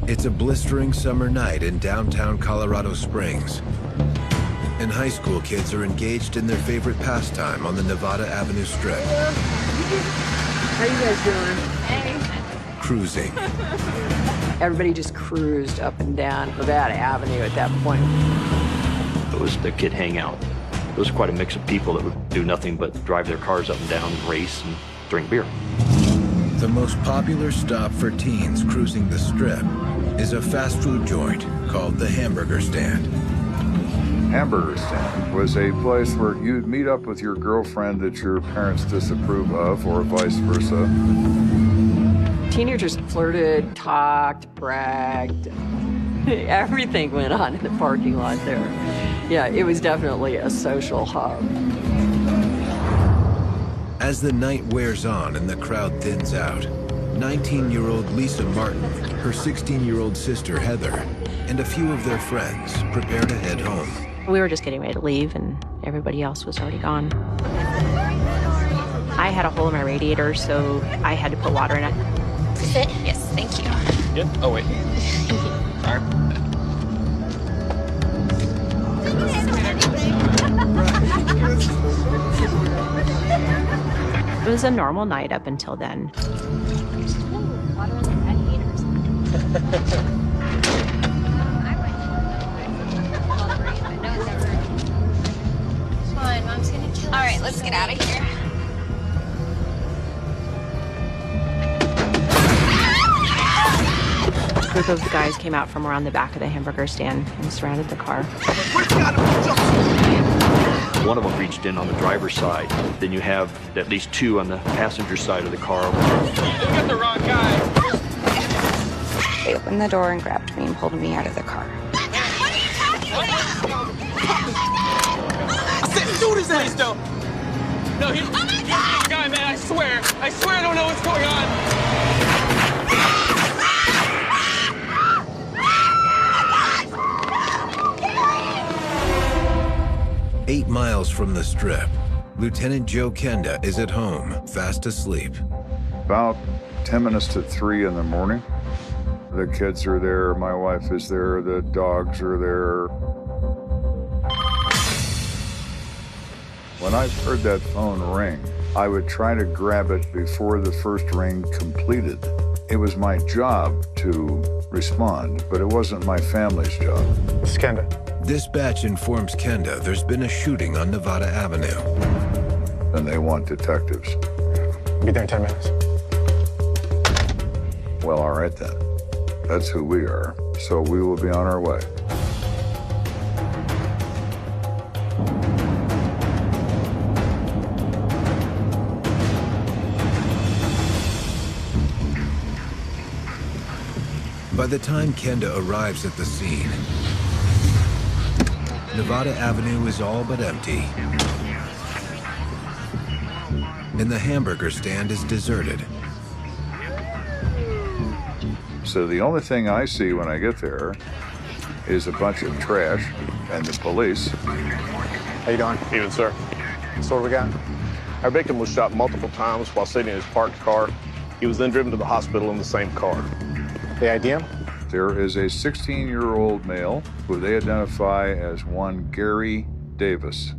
It's a blistering summer night in downtown Colorado Springs, and high school kids are engaged in their favorite pastime on the Nevada Avenue Strip. How you guys doing? Hey. Cruising. Everybody just cruised up and down Nevada Avenue at that point. It was the kid hangout. It was quite a mix of people that would do nothing but drive their cars up and down, race, and drink beer. The most popular stop for teens cruising the Strip is a fast food joint called the Hamburger Stand. Hamburger Stand was a place where you'd meet up with your girlfriend that your parents disapprove of, or vice versa. Teenagers flirted, talked, bragged. Everything went on in the parking lot there. Yeah, it was definitely a social hub. As the night wears on and the crowd thins out, 19-year-old Lisa Martin, her 16-year-old sister Heather, and a few of their friends prepare to head home. We were just getting ready to leave, and everybody else was already gone. I had a hole in my radiator, so I had to put water in it. Fit? Yes, thank you. Yep. Oh, wait. Sorry. It was a normal night up until then. Water in the radiators. Come on, Mom's gonna kill us. All right, let's get out of here. A group of guys came out from around the back of the hamburger stand and surrounded the car. One of them reached in on the driver's side. Then you have at least two on the passenger side of the car. You got the wrong guy. They opened the door and grabbed me and pulled me out of the car. What are you talking about? I said, dude, his face, though. No, he's the wrong guy, man. I swear I don't know what's going on. 8 miles from the Strip, Lt.Joe Kenda is at home, fast asleep. About 10 minutes to 3 in the morning. The kids are there, my wife is there, the dogs are there. When I heard that phone ring, I would try to grab it before the first ring completed. It was my job to respond, but it wasn't my family's job. This is Kenda. Dispatch informs Kenda there's been a shooting on Nevada Avenue. And they want detectives. Be there in 10 minutes. Well, all right then. That's who we are, so we will be on our way. By the time Kenda arrives at the scene, Nevada Avenue is all but empty, and the hamburger stand is deserted. So the only thing I see when I get there is a bunch of trash and the police. How you doing? Even, sir. So what we got? Our victim was shot multiple times while sitting in his parked car. He was then driven to the hospital in the same car. The ID? There is a 16-year-old male who they identify as one Gary Davis.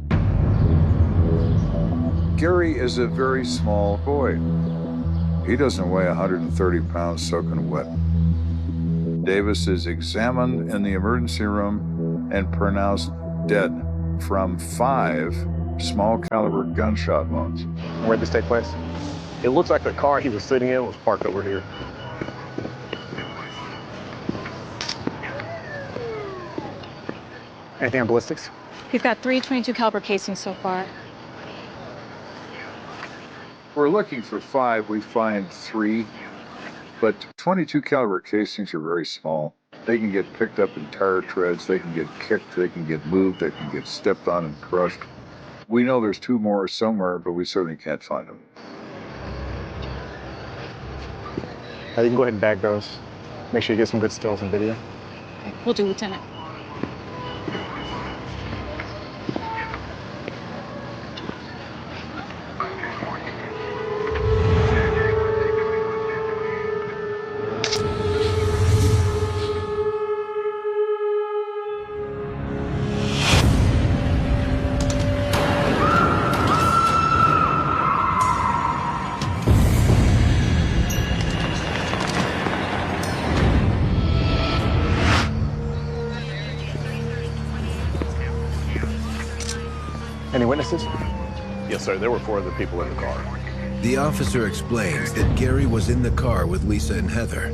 Gary is a very small boy. He doesn't weigh 130 pounds soaking wet. Davis is examined in the emergency room and pronounced dead from 5 small caliber gunshot wounds. Where'd this take place? It looks like the car he was sitting in was parked over here. Anything on ballistics? We've got 3 .22 caliber casings so far. We're looking for 5, we find 3, but 22 caliber casings are very small. They can get picked up in tire treads, they can get kicked, they can get moved, they can get stepped on and crushed. We know there's 2 more somewhere, but we certainly can't find them. You can go ahead and bag those. Make sure you get some good stills and video. Okay, we'll do, Lieutenant. Any witnesses? Yes, sir. There were 4 other people in the car. The officer explains that Gary was in the car with Lisa and Heather,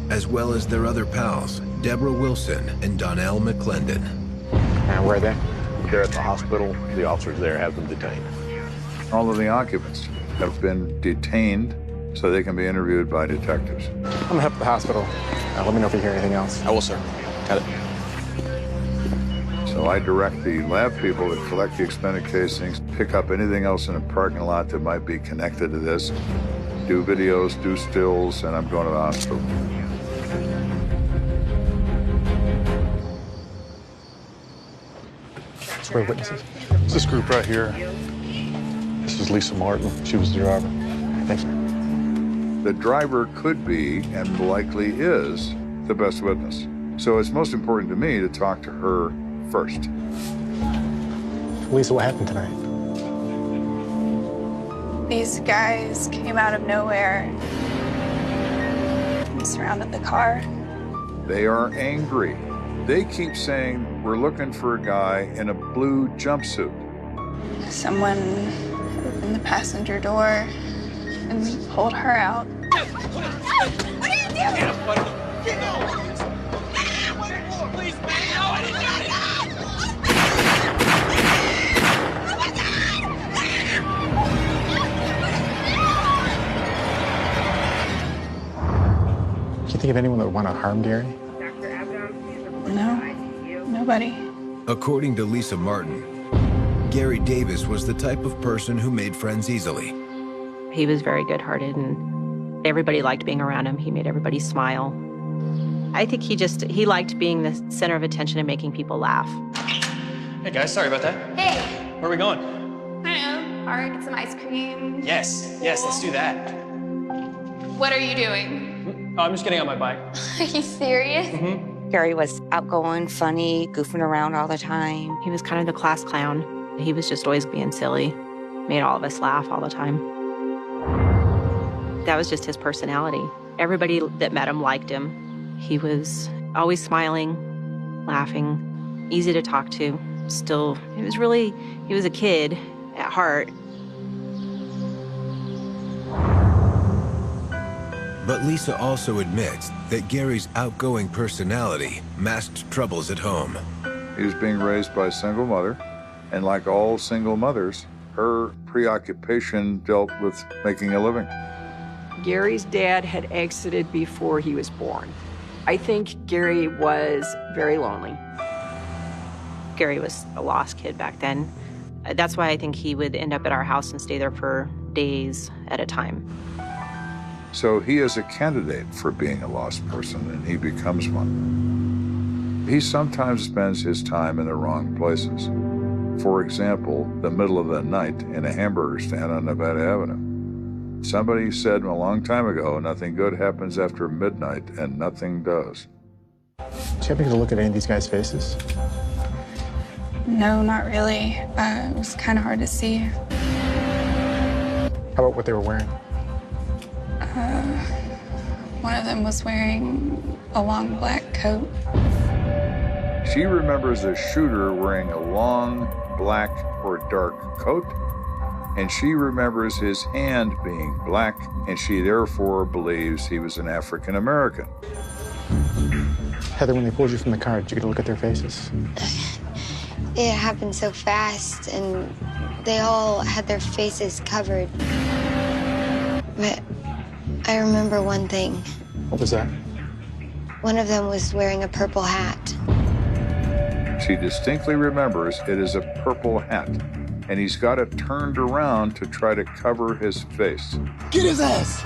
as well as their other pals, Deborah Wilson and Donnell McClendon. And where are they? They're at the hospital. The officers there have them detained. All of the occupants have been detained so they can be interviewed by detectives. I'm gonna head to the hospital. Let me know if you hear anything else. I will, sir. Got it. So I direct the lab people to collect the expended casings, pick up anything else in the parking lot that might be connected to this, do videos, do stills, and I'm going to the hospital. Where are witnesses? It's this group right here. This is Lisa Martin. She was the driver. Thanks, sir. The driver could be, and likely is, the best witness. So it's most important to me to talk to her first. Lisa, what happened tonight? These guys came out of nowhere and surrounded the car. They are angry. They keep saying, we're looking for a guy in a blue jumpsuit. Someone opened the passenger door and pulled her out. What are you doing? Please, man. No, I didn't do it. Can you think of anyone that would want to harm Gary? No, nobody. According to Lisa Martin, Gary Davis was the type of person who made friends easily. He was very good-hearted, and everybody liked being around him. He made everybody smile. I think he liked being the center of attention and making people laugh. Hey, guys, sorry about that. Hey, Where are we going? I don't know, park, get some ice cream. Yes, let's do that. What are you doing? Oh, I'm just getting on my bike. Are you serious? Gary was outgoing, funny, goofing around all the time. He was kind of the class clown. He was just always being silly, made all of us laugh all the time. That was just his personality. Everybody that met him liked him. He was always smiling, laughing, easy to talk to. Still, he was a kid at heart. But Lisa also admits that Gary's outgoing personality masked troubles at home. He was being raised by a single mother, and like all single mothers, her preoccupation dealt with making a living. Gary's dad had exited before he was born. I think Gary was very lonely. Gary was a lost kid back then. That's why I think he would end up at our house and stay there for days at a time. So he is a candidate for being a lost person, and he becomes one. He sometimes spends his time in the wrong places. For example, the middle of the night in a hamburger stand on Nevada Avenue. Somebody said a long time ago, nothing good happens after midnight, and nothing does. Did you happen to look at any of these guys' faces? No, not really. It was kind of hard to see. How about what they were wearing? One of them was wearing a long black coat. She remembers the shooter wearing a long black or dark coat, and she remembers his hand being black, and she therefore believes he was an African American. Heather, when they pulled you from the car, did you get a look at their faces? It happened so fast, and they all had their faces covered. But I remember one thing. What was that? One of them was wearing a purple hat. She distinctly remembers it is a purple hat, and he's got it turned around to try to cover his face. Get his ass!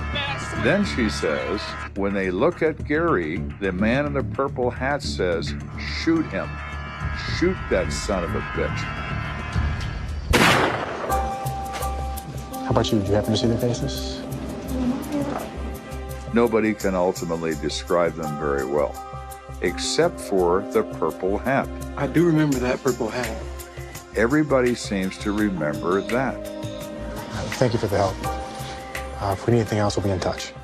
Then she says, when they look at Gary, the man in the purple hat says, shoot him. Shoot that son of a bitch. How about you? Did you happen to see their faces? Nobody can ultimately describe them very well, except for the purple hat. I do remember that purple hat. Everybody seems to remember that. Thank you for the help. If we need anything else, we'll be in touch.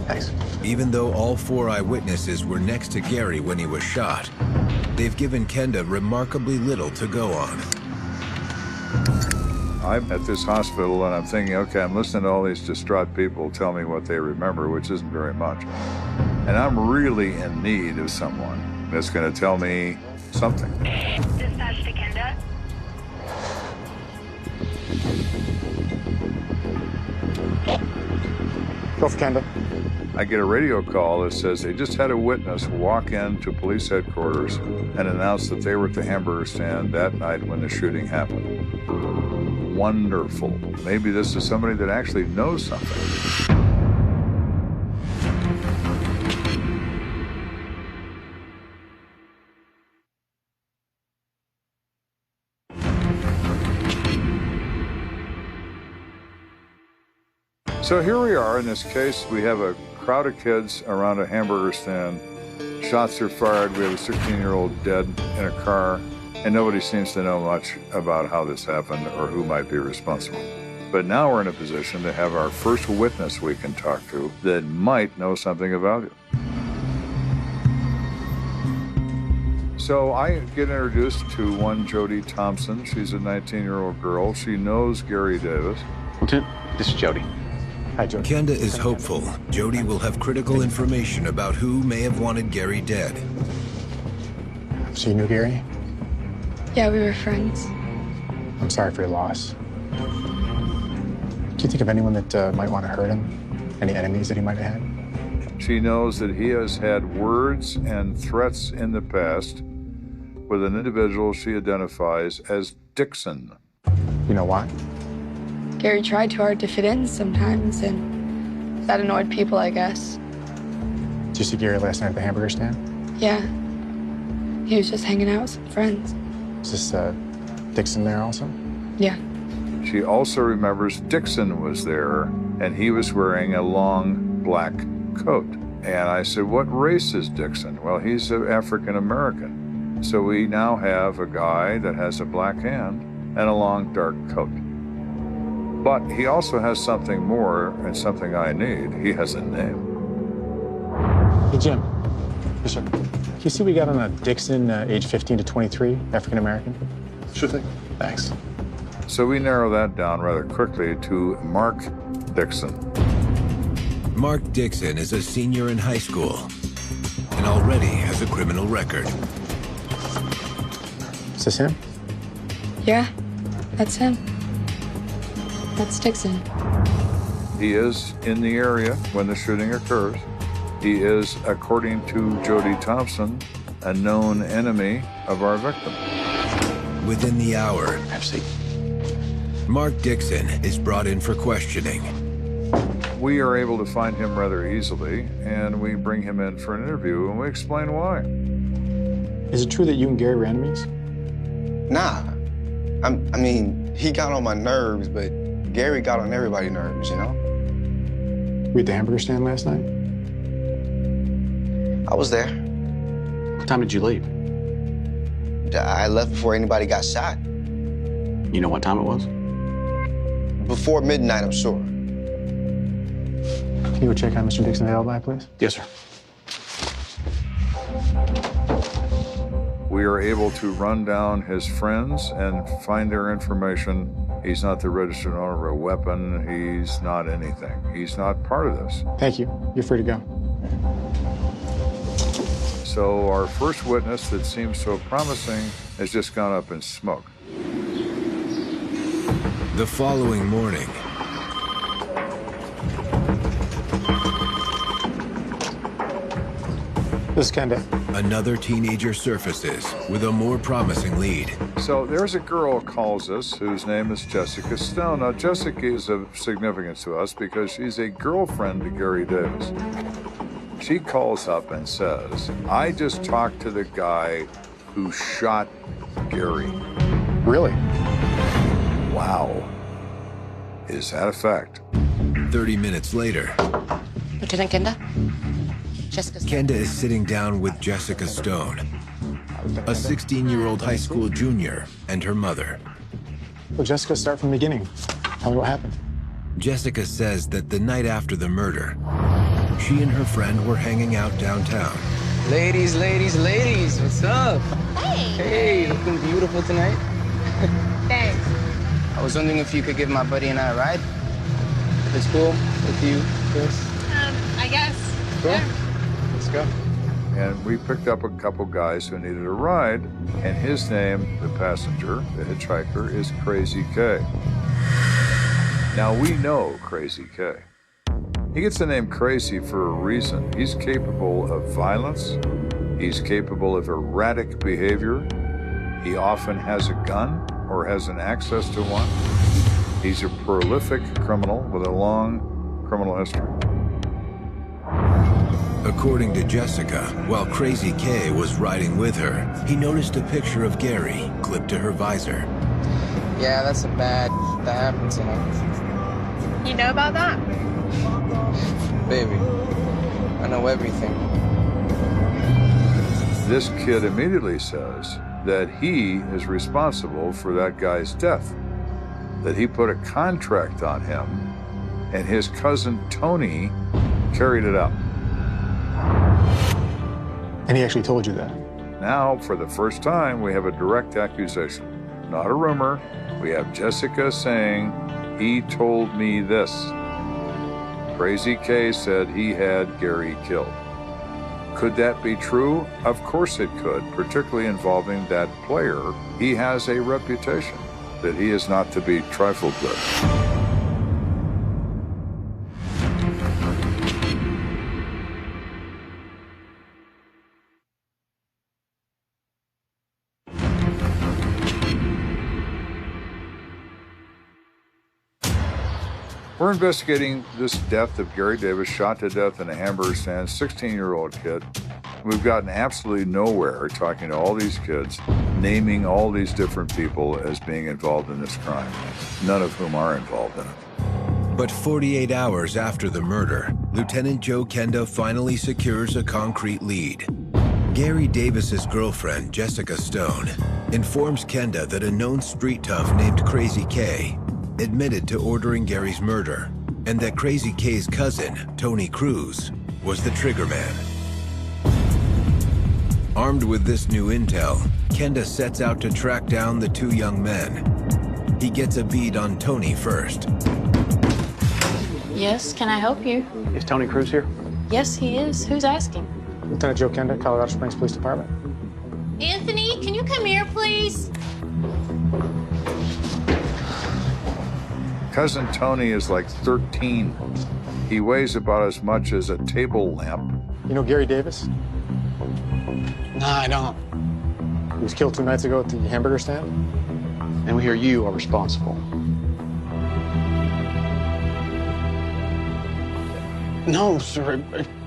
Thanks. Even though all 4 eyewitnesses were next to Gary when he was shot, they've given Kenda remarkably little to go on. I'm at this hospital and I'm thinking, okay, I'm listening to all these distraught people tell me what they remember, which isn't very much. And I'm really in need of someone that's going to tell me something. Dispatch to Kenda. Go for Kenda. I get a radio call that says they just had a witness walk into police headquarters and announce that they were at the hamburger stand that night when the shooting happened. Wonderful. Maybe this is somebody that actually knows something. So here we are in this case. We have a crowd of kids around a hamburger stand. Shots are fired. We have a 16-year-old dead in a car, and nobody seems to know much about how this happened or who might be responsible. But now we're in a position to have our first witness we can talk to that might know something about it. So I get introduced to one Jody Thompson. She's a 19-year-old girl. She knows Gary Davis. Lieutenant, this is Jody. Hi, Jody. Kenda is hopeful Jody will have critical information about who may have wanted Gary dead. So you knew Gary? Yeah, we were friends. I'm sorry for your loss. Do you think of anyone that might want to hurt him? Any enemies that he might have had? She knows that he has had words and threats in the past with an individual she identifies as Dixon. You know why? Gary tried too hard to fit in sometimes, and that annoyed people, I guess. Did you see Gary last night at the hamburger stand? Yeah. He was just hanging out with some friends. Is this Dixon there also? Yeah. She also remembers Dixon was there, and he was wearing a long black coat. And I said, what race is Dixon? Well, he's African American. So we now have a guy that has a black hand and a long dark coat. But he also has something more and something I need. He has a name. Hey, Jim. Yes, sir. Can you see we got on a Dixon, age 15 to 23, African American? Sure thing. Thanks. So we narrow that down rather quickly to Mark Dixon. Mark Dixon is a senior in high school and already has a criminal record. Is this him? Yeah, that's him. That's Dixon. He is in the area when the shooting occurs. He is, according to Jody Thompson, a known enemy of our victim. Within the hour, Have a seat. Mark Dixon is brought in for questioning. We are able to find him rather easily, and we bring him in for an interview, and we explain why. Is it true that you and Gary were enemies? Nah. I mean, he got on my nerves, but Gary got on everybody's nerves, you know? Were you at the hamburger stand last night? I was there. What time did you leave? I left before anybody got shot. You know what time it was? Before midnight, I'm sure. Can you go check on Mr. Dixon's alibi, please? Yes, sir. We are able to run down his friends and find their information. He's not the registered owner of a weapon. He's not anything. He's not part of this. Thank you. You're free to go. So our first witness that seems so promising has just gone up in smoke. The following morning, This is Kenda. another teenager surfaces with a more promising lead. So there's a girl calls us whose name is Jessica Stone. Now, Jessica is of significance to us because she's a girlfriend to Gary Davis. She calls up and says, I just talked to the guy who shot Gary. Really? Wow. Is that a fact? 30 minutes later, Lieutenant Kenda? Jessica Stone. Kenda is sitting down with Jessica Stone, a 16-year-old high school junior, and her mother. Well, Jessica, start from the beginning. Tell me what happened. Jessica says that the night after the murder, she and her friend were hanging out downtown. Ladies, what's up? Hey. Hey, looking beautiful tonight. Thanks. I was wondering if you could give my buddy and I a ride. If it's cool with you, Chris? I guess. Cool. Yeah. Let's go. And we picked up a couple guys who needed a ride, and his name, the passenger, the hitchhiker, is Crazy K. Now we know Crazy K. He gets the name Crazy for a reason. He's capable of violence. He's capable of erratic behavior. He often has a gun or has an access to one. He's a prolific criminal with a long criminal history. According to Jessica, while Crazy K was riding with her, he noticed a picture of Gary clipped to her visor. Yeah, that's a bad that happened to him. You know about that? Baby, I know everything. This kid immediately says that he is responsible for that guy's death, that he put a contract on him, and his cousin Tony carried it out. And he actually told you that? Now, for the first time, we have a direct accusation, not a rumor. We have Jessica saying, he told me this. Crazy K said he had Gary killed. Could that be true? Of course it could, particularly involving that player. He has a reputation that he is not to be trifled with. We're investigating this death of Gary Davis, shot to death in a hamburger stand, 16-year-old kid. We've gotten absolutely nowhere talking to all these kids, naming all these different people as being involved in this crime, none of whom are involved in it. But 48 hours after the murder, Lt.Joe Kenda finally secures a concrete lead. Gary Davis's girlfriend, Jessica Stone, informs Kenda that a known street tough named Crazy K admitted to ordering Gary's murder, and that Crazy K's cousin, Tony Cruz, was the trigger man. Armed with this new intel, Kenda sets out to track down the two young men. He gets a bead on Tony first. Yes, can I help you? Is Tony Cruz here? Yes, he is. Who's asking? Lt.Joe Kenda, Colorado Springs Police Department. Anthony, can you come here, please? Cousin Tony is like 13. He weighs about as much as a table lamp. You know Gary Davis? No, I don't. He was killed 2 nights ago at the hamburger stand. And we hear you are responsible. No, sir.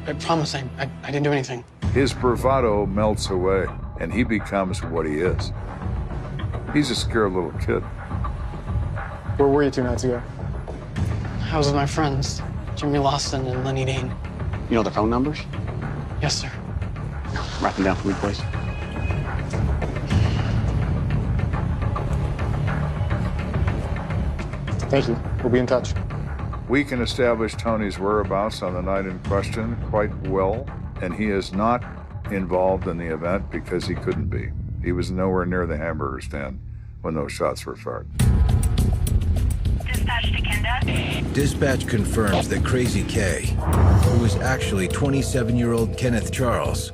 I promise I didn't do anything. His bravado melts away, and he becomes what he is. He's a scared little kid. Where were you 2 nights ago? I was with my friends, Jimmy Lawson and Lenny Dane. You know their phone numbers? Yes, sir. Write them down for me, please. Thank you. We'll be in touch. We can establish Tony's whereabouts on the night in question quite well, and he is not involved in the event because he couldn't be. He was nowhere near the hamburger stand when those shots were fired. Dispatch to Kenda. Dispatch confirms that Crazy K, who is actually 27-year-old Kenneth Charles,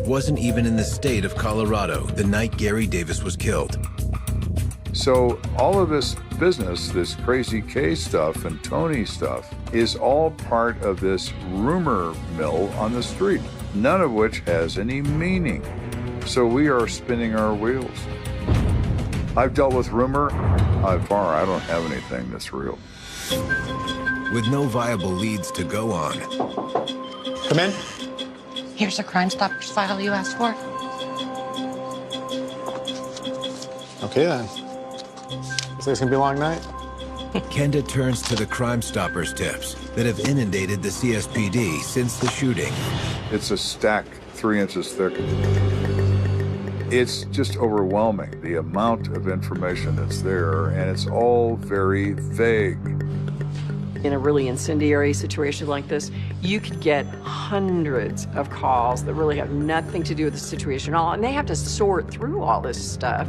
wasn't even in the state of Colorado the night Gary Davis was killed. So all of this business, this Crazy K stuff and Tony stuff, is all part of this rumor mill on the street, none of which has any meaning. So we are spinning our wheels. I've dealt with rumor. I don't have anything that's real. With no viable leads to go on. Come in. Here's the Crime Stoppers file you asked for. Okay, then. So it's gonna be a long night? Kenda turns to the Crime Stoppers tips that have inundated the CSPD since the shooting. It's a stack 3 inches thick. It's just overwhelming, the amount of information that's there, and it's all very vague. In a really incendiary situation like this, you could get hundreds of calls that really have nothing to do with the situation at all, and they have to sort through all this stuff.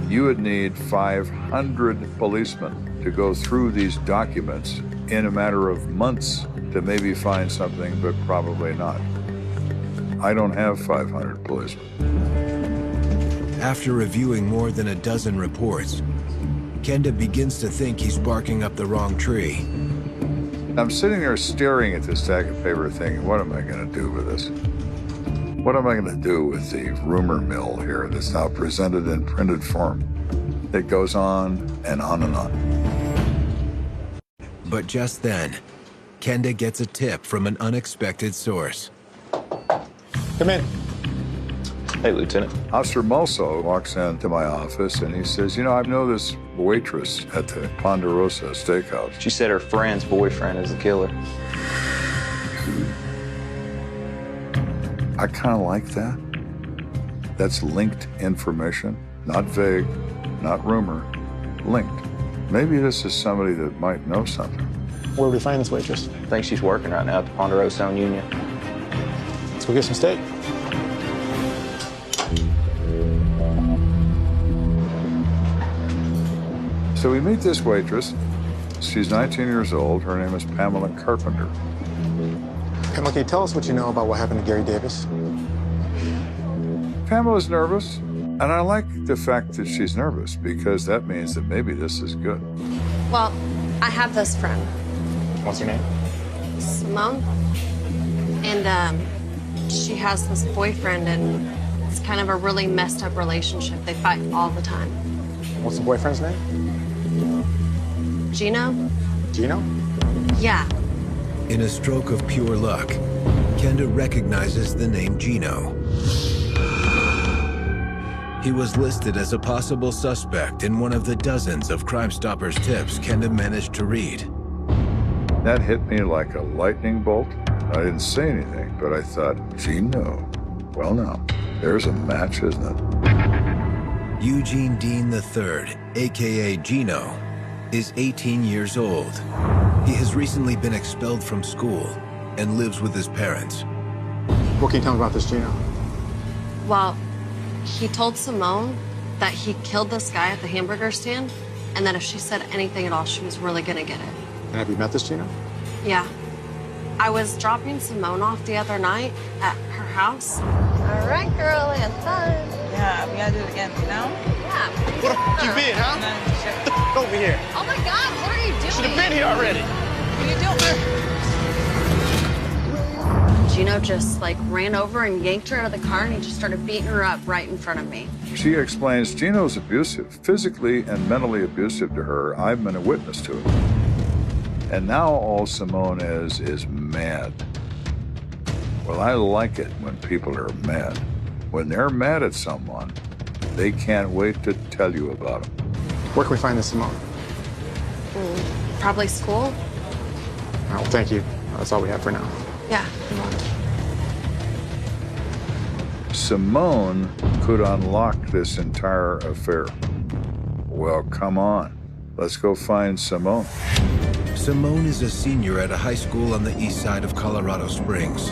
You would need 500 policemen to go through these documents in a matter of months to maybe find something, but probably not. I don't have 500 policemen. After reviewing more than a dozen reports, Kenda begins to think he's barking up the wrong tree. I'm sitting there staring at this stack of paper thinking, what am I going to do with this? What am I going to do with the rumor mill here that's now presented in printed form? It goes on and on and on. But just then, Kenda gets a tip from an unexpected source. Come in. Hey, Lieutenant. Officer Mulso walks into my office and he says, I know this waitress at the Ponderosa Steakhouse. She said her friend's boyfriend is the killer. I kind of like that. That's linked information, not vague, not rumor, linked. Maybe this is somebody that might know something. Where do we find this waitress? I think she's working right now at the Ponderosa Union. Let's go get some steak. So we meet this waitress. She's 19 years old. Her name is Pamela Carpenter. Pamela, can you tell us what you know about what happened to Gary Davis? Pamela's nervous, and I like the fact that she's nervous because that means that maybe this is good. Well, I have this friend. What's her name? Simone. And she has this boyfriend, and it's kind of a really messed up relationship. They fight all the time. What's the boyfriend's name? Gino? Gino? Yeah. In a stroke of pure luck, Kenda recognizes the name Gino. He was listed as a possible suspect in one of the dozens of Crime Stoppers tips Kenda managed to read. That hit me like a lightning bolt. I didn't say anything, but I thought, Gino. Well, now, there's a match, isn't it? Eugene Dean III, a.k.a. Gino, is 18 years old. He has recently been expelled from school and lives with his parents. What can you tell me about this Gino? Well, he told Simone that he killed this guy at the hamburger stand, and that if she said anything at all, she was really gonna get it. And have you met this Gino? Yeah. I was dropping Simone off the other night at her house. All right, girl, and fun. Yeah, we gotta do it again, you know? Yeah. Where you been, huh? Over here. Oh my God, what are you doing? Should have been here already. What are you doing? Gino just ran over and yanked her out of the car, and he just started beating her up right in front of me. She explains Gino's abusive, physically and mentally abusive to her. I've been a witness to it. And now all Simone is mad. Well, I like it when people are mad. When they're mad at someone, they can't wait to tell you about them. Where can we find this Simone? Probably school. Oh, thank you. That's all we have for now. Yeah. Simone could unlock this entire affair. Well, come on. Let's go find Simone. Simone is a senior at a high school on the east side of Colorado Springs.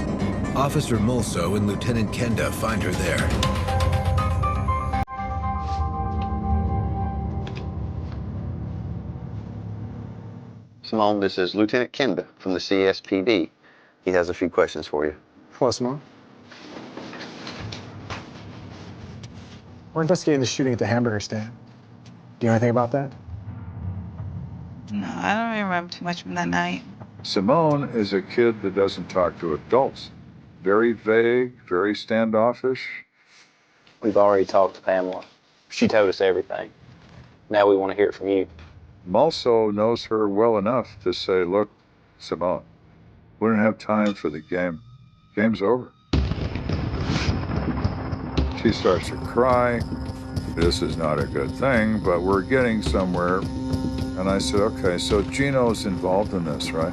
Officer Mulso and Lieutenant Kenda find her there. Simone, this is Lieutenant Kenda from the CSPD. He has a few questions for you. Hello, Simone. We're investigating the shooting at the hamburger stand. Do you know anything about that? No, I don't remember too much from that night. Simone is a kid that doesn't talk to adults. Very vague, very standoffish. We've already talked to Pamela. She told us everything. Now we want to hear it from you. Mulso knows her well enough to say, look, Simone, we don't have time for the game. Game's over. She starts to cry. This is not a good thing, but we're getting somewhere. And I said, okay, so Gino's involved in this, right?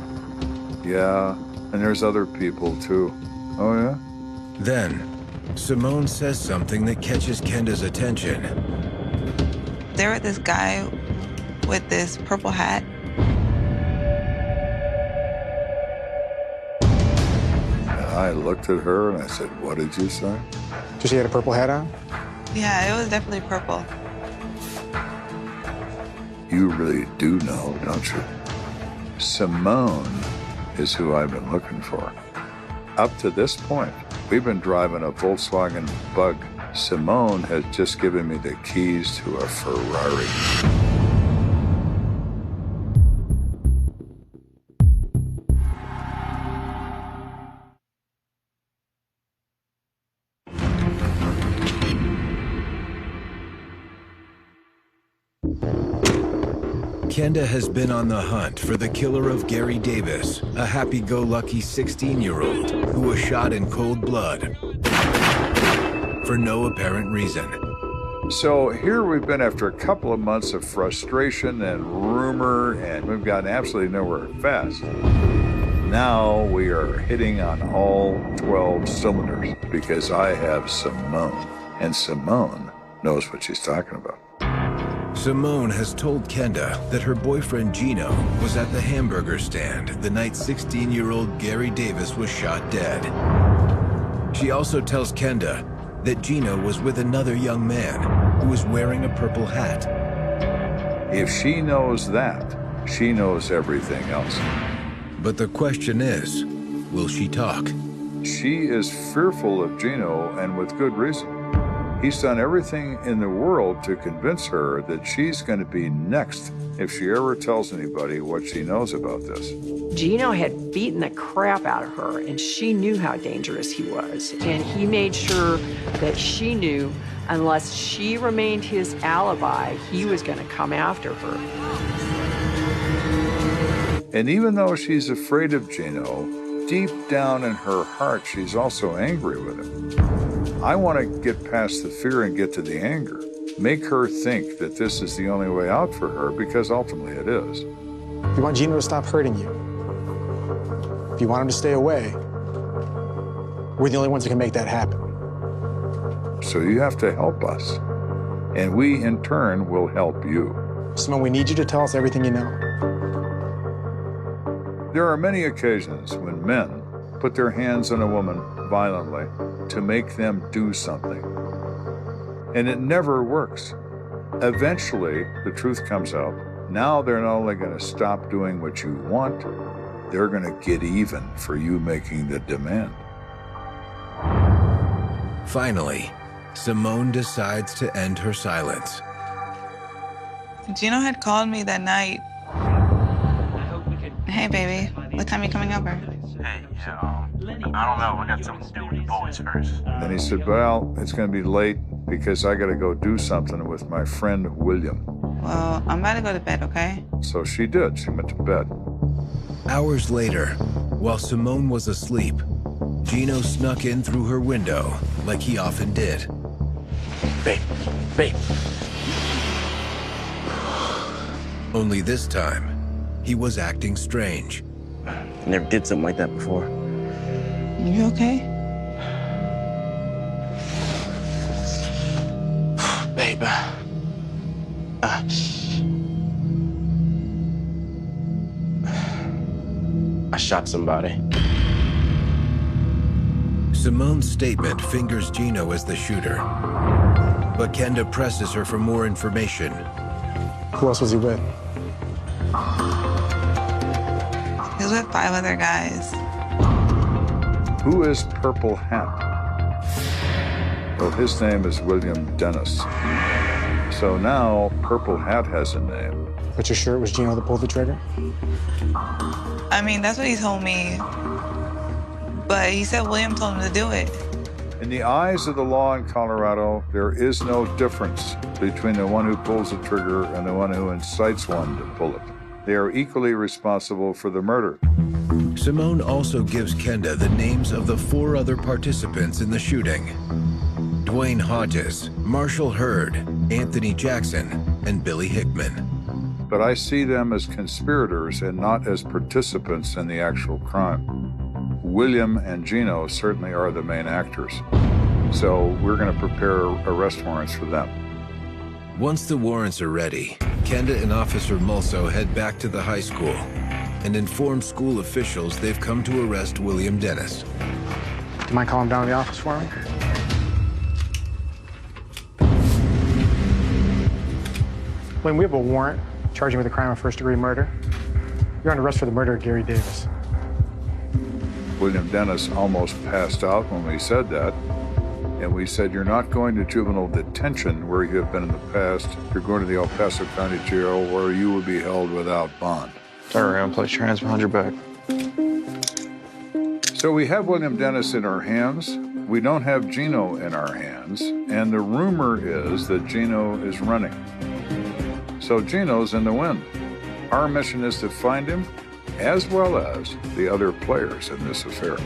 Yeah, and there's other people too. Oh, yeah? Then, Simone says something that catches Kenda's attention. There was this guy with this purple hat. And I looked at her and I said, what did you say? Did she have a purple hat on? Yeah, it was definitely purple. You really do know, don't you? Simone is who I've been looking for. Up to this point, we've been driving a Volkswagen Bug. Simone has just given me the keys to a Ferrari. Kenda has been on the hunt for the killer of Gary Davis, a happy-go-lucky 16-year-old who was shot in cold blood for no apparent reason. So here we've been after a couple of months of frustration and rumor, and we've gotten absolutely nowhere fast. Now we are hitting on all 12 cylinders because I have Simone, and Simone knows what she's talking about. Simone has told Kenda that her boyfriend Gino was at the hamburger stand the night 16-year-old Gary Davis was shot dead. She also tells Kenda that Gino was with another young man who was wearing a purple hat. If she knows that, she knows everything else. But the question is, will she talk? She is fearful of Gino, and with good reason. He's done everything in the world to convince her that she's going to be next if she ever tells anybody what she knows about this. Gino had beaten the crap out of her, and she knew how dangerous he was. And he made sure that she knew unless she remained his alibi, he was going to come after her. And even though she's afraid of Gino, deep down in her heart, she's also angry with him. I want to get past the fear and get to the anger. Make her think that this is the only way out for her, because ultimately it is. If you want Gino to stop hurting you, if you want him to stay away, we're the only ones that can make that happen. So you have to help us. And we, in turn, will help you. Simone, we need you to tell us everything you know. There are many occasions when men put their hands on a woman violently to make them do something. And it never works. Eventually, the truth comes out. Now they're not only going to stop doing what you want, they're going to get even for you making the demand. Finally, Simone decides to end her silence. Gino had called me that night. Hey, baby, what time are you coming over? Hey, I don't know. We got something to do with the boys first. And he said, well, it's going to be late because I got to go do something with my friend William. Well, I'm about to go to bed, okay? So she did. She went to bed. Hours later, while Simone was asleep, Gino snuck in through her window like he often did. Babe. Only this time, he was acting strange. I never did something like that before. You okay? Babe. I shot somebody. Simone's statement fingers Gino as the shooter, but Kenda presses her for more information. Who else was he with? He was with 5 other guys. Who is Purple Hat? Well, his name is William Dennis. So now Purple Hat has a name. But you're sure it was Gino that pulled the trigger? I mean, that's what he told me. But he said William told him to do it. In the eyes of the law in Colorado, there is no difference between the one who pulls the trigger and the one who incites one to pull it. They are equally responsible for the murder. Simone also gives Kenda the names of the 4 other participants in the shooting: Dwayne Hodges, Marshall Hurd, Anthony Jackson, and Billy Hickman. But I see them as conspirators and not as participants in the actual crime. William and Gino certainly are the main actors. So we're going to prepare arrest warrants for them. Once the warrants are ready, Kenda and Officer Mulso head back to the high school and inform school officials they've come to arrest William Dennis. Do you mind calling down to the office for me? When we have a warrant charging with a crime of first-degree murder. You're under arrest for the murder of Gary Davis. William Dennis almost passed out when we said that. And we said, you're not going to juvenile detention where you have been in the past. You're going to the El Paso County Jail where you will be held without bond. Turn around, place your hands behind your back. So we have William Dennis in our hands. We don't have Gino in our hands. And the rumor is that Gino is running. So Gino's in the wind. Our mission is to find him, as well as the other players in this affair.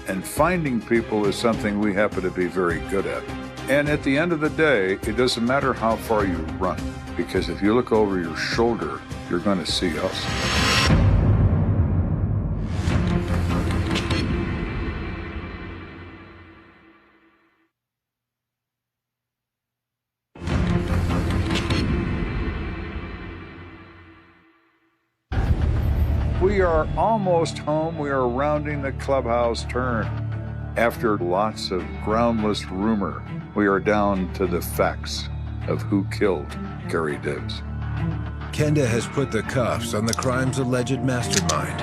And finding people is something we happen to be very good at. And at the end of the day, it doesn't matter how far you run, because if you look over your shoulder, you're going to see us. We are almost home. We are rounding the clubhouse turn. After lots of groundless rumor, we are down to the facts of who killed Gary Davis. Kenda has put the cuffs on the crime's alleged mastermind,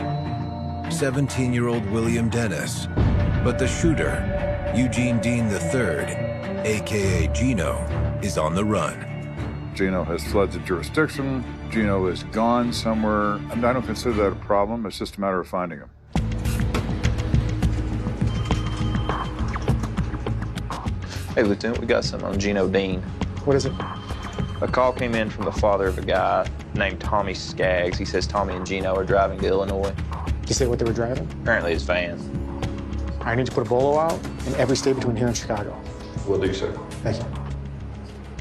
17-year-old William Dennis. But the shooter, Eugene Dean III, a.k.a. Gino, is on the run. Gino has fled the jurisdiction. Gino is gone somewhere. And I don't consider that a problem. It's just a matter of finding him. Hey, Lieutenant, we got something on Gino Dean. What is it? A call came in from the father of a guy named Tommy Skaggs. He says Tommy and Gino are driving to Illinois. Did you say what they were driving? Apparently his van. I need to put a bolo out in every state between here and Chicago. Will do, sir. Thank you.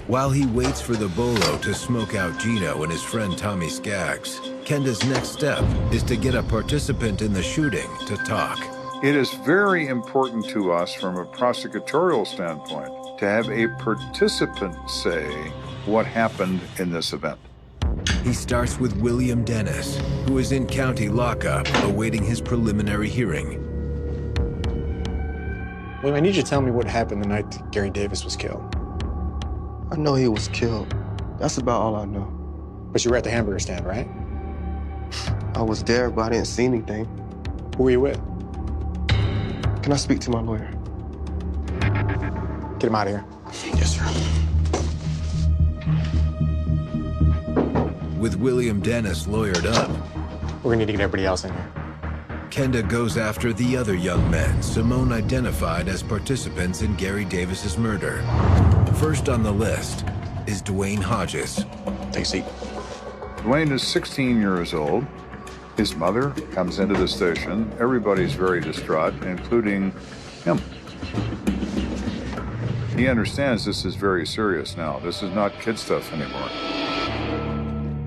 While he waits for the bolo to smoke out Gino and his friend Tommy Skaggs, Kenda's next step is to get a participant in the shooting to talk. It is very important to us from a prosecutorial standpoint to have a participant say what happened in this event. He starts with William Dennis, who is in county lockup awaiting his preliminary hearing. William, I need you to tell me what happened the night Gary Davis was killed. I know he was killed. That's about all I know. But you were at the hamburger stand, right? I was there, but I didn't see anything. Who were you with? Can I speak to my lawyer? Get him out of here. Yes, sir. With William Dennis lawyered up, we're gonna need to get everybody else in here. Kenda goes after the other young men Simone identified as participants in Gary Davis's murder. First on the list is Dwayne Hodges. Take a seat. Dwayne is 16 years old. His mother comes into the station. Everybody's very distraught, including him. He understands this is very serious now. This is not kid stuff anymore.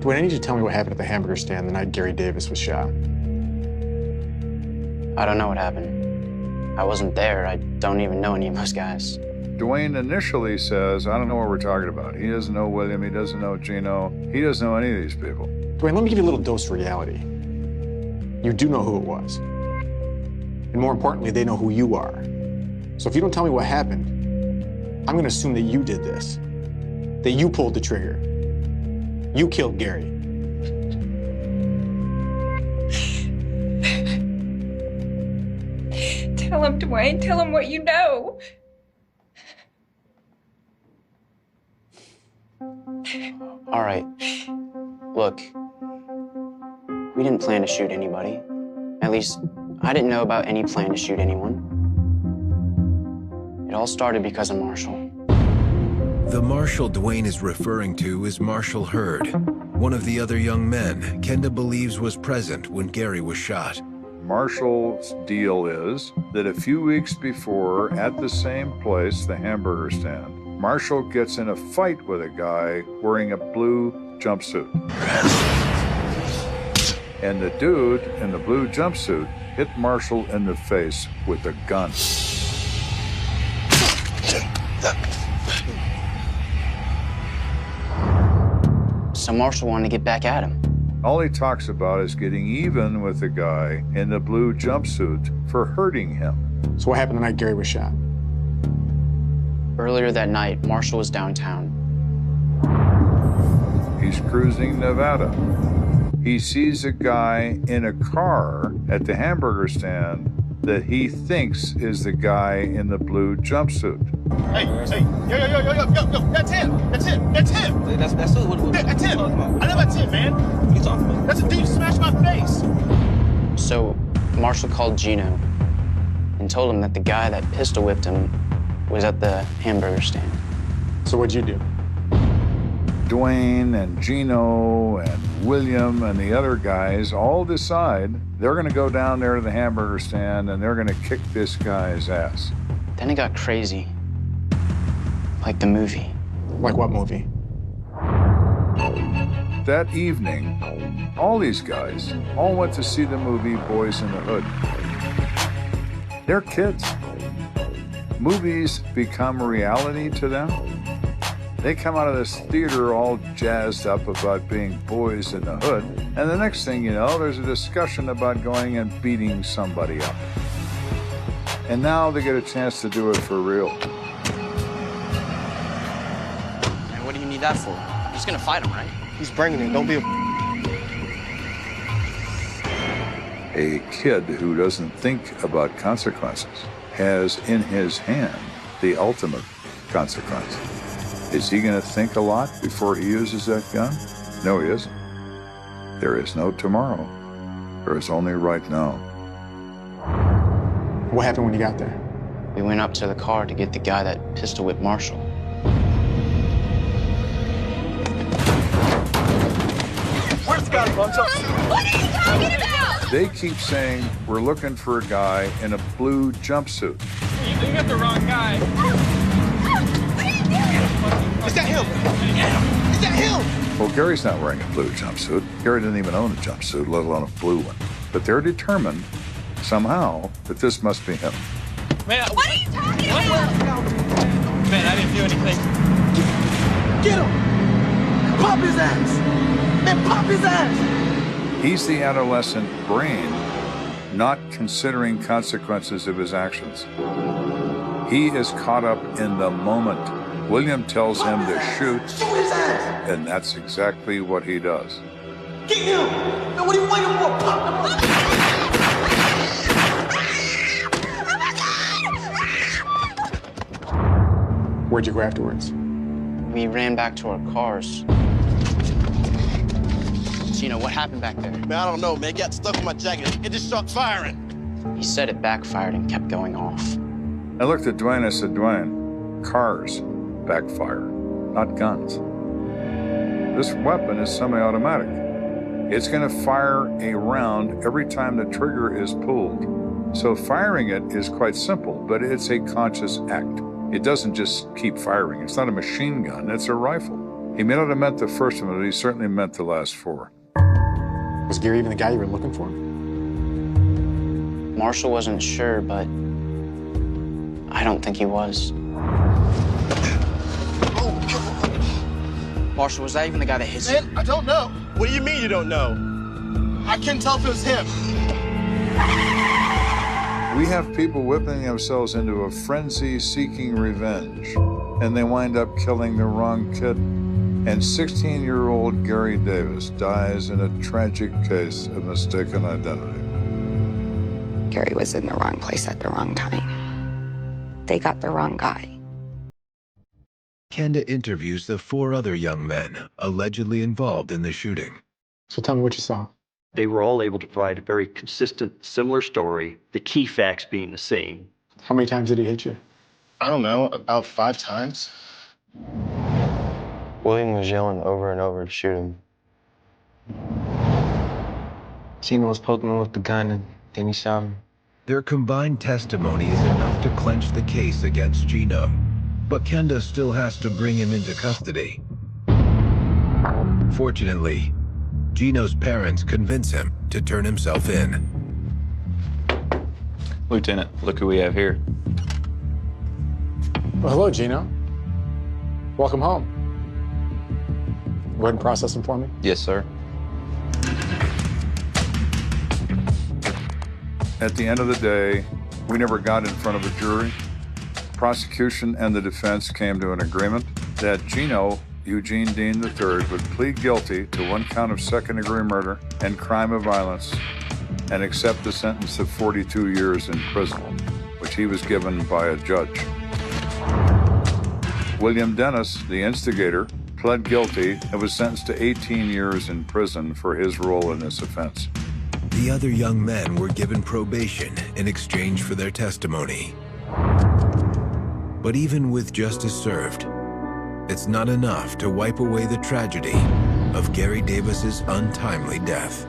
Dwayne, I need you to tell me what happened at the hamburger stand the night Gary Davis was shot. I don't know what happened. I wasn't there. I don't even know any of those guys. Dwayne initially says, I don't know what we're talking about. He doesn't know William. He doesn't know Gino. He doesn't know any of these people. Dwayne, let me give you a little dose of reality. You do know who it was. And more importantly, they know who you are. So if you don't tell me what happened, I'm gonna assume that you did this. That you pulled the trigger. You killed Gary. Tell him, Dwayne. Tell him what you know. All right. Look, we didn't plan to shoot anybody. At least, I didn't know about any plan to shoot anyone. It all started because of Marshall. The Marshall Dwayne is referring to is Marshall Hurd, one of the other young men Kenda believes was present when Gary was shot. Marshall's deal is that a few weeks before, at the same place, the hamburger stand, Marshall gets in a fight with a guy wearing a blue jumpsuit. And the dude in the blue jumpsuit hit Marshall in the face with a gun. So Marshall wanted to get back at him. All he talks about is getting even with the guy in the blue jumpsuit for hurting him. So what happened the night Gary was shot? Earlier that night, Marshall was downtown. He He's cruising Nevada. He sees a guy in a car at the hamburger stand that he thinks is the guy in the blue jumpsuit. Hey, yo, that's him. That's him. That's him. That's who. That's him. I know that's him, man. What are you talking about? That's a thief smashed my face. So Marshall called Gino and told him that the guy that pistol whipped him was at the hamburger stand. So what'd you do? Dwayne and Gino and William and the other guys all decide they're going to go down there to the hamburger stand and they're going to kick this guy's ass. Then it got crazy. Like the movie. Like what movie? That evening, all these guys all went to see the movie Boys in the Hood. They're kids. Movies become reality to them. They come out of this theater all jazzed up about being boys in the hood, and the next thing you know, there's a discussion about going and beating somebody up. And now they get a chance to do it for real. And what do you need that for? You're just gonna fight him, right? He's bringing it. Don't be A kid who doesn't think about consequences has in his hand the ultimate consequence. Is he going to think a lot before he uses that gun? No, he isn't. There is no tomorrow. There is only right now. What happened when you got there? We went up to the car to get the guy that pistol whipped Marshall. Where's the guy, Buncho? What are you talking about? They keep saying we're looking for a guy in a blue jumpsuit. You got the wrong guy. Is that him? Is that him? Well, Gary's not wearing a blue jumpsuit. Gary didn't even own a jumpsuit, let alone a blue one. But they're determined, somehow, that this must be him. Man, what are you talking about? Man, I didn't do anything. Get him! Pop his ass! Man, pop his ass! He's the adolescent brain, not considering consequences of his actions. He is caught up in the moment. William tells him to shoot, and that's exactly what he does. Get him! Man, what are you waiting for? Pop him! Where'd you go afterwards? We ran back to our cars. Gino, what happened back there? Man, I don't know, man. It got stuck in my jacket. It just started firing. He said it backfired and kept going off. I looked at Dwayne, I said, Dwayne, cars backfire, not guns. This weapon is semi-automatic. It's going to fire a round every time the trigger is pulled. So firing it is quite simple, but it's a conscious act. It doesn't just keep firing. It's not a machine gun, it's a rifle. He may not have meant the first one, but he certainly meant the last four. Was Gary even the guy you were looking for? Marshall wasn't sure, but I don't think he was. Marshall, was that even the guy that hit you? Man, I don't know. What do you mean you don't know? I can't tell if it was him. We have people whipping themselves into a frenzy seeking revenge, and they wind up killing the wrong kid. And 16-year-old Gary Davis dies in a tragic case of mistaken identity. Gary was in the wrong place at the wrong time. They got the wrong guy. Kenda interviews the 4 other young men allegedly involved in the shooting. So tell me what you saw. They were all able to provide a very consistent, similar story, the key facts being the same. How many times did he hit you? I don't know, about 5 times. William was yelling over and over to shoot him. Gino was poking him with the gun and then he shot him. Their combined testimony is enough to clench the case against Gino, but Kenda still has to bring him into custody. Fortunately, Gino's parents convince him to turn himself in. Lieutenant, look who we have here. Well, hello, Gino. Welcome home. Go ahead and process them for me. Yes, sir. At the end of the day, we never got in front of a jury. Prosecution and the defense came to an agreement that Gino Eugene Dean III, would plead guilty to 1 count of second-degree murder and crime of violence and accept a sentence of 42 years in prison, which he was given by a judge. William Dennis, the instigator, pled guilty and was sentenced to 18 years in prison for his role in this offense. The other young men were given probation in exchange for their testimony. But even with justice served, it's not enough to wipe away the tragedy of Gary Davis's untimely death.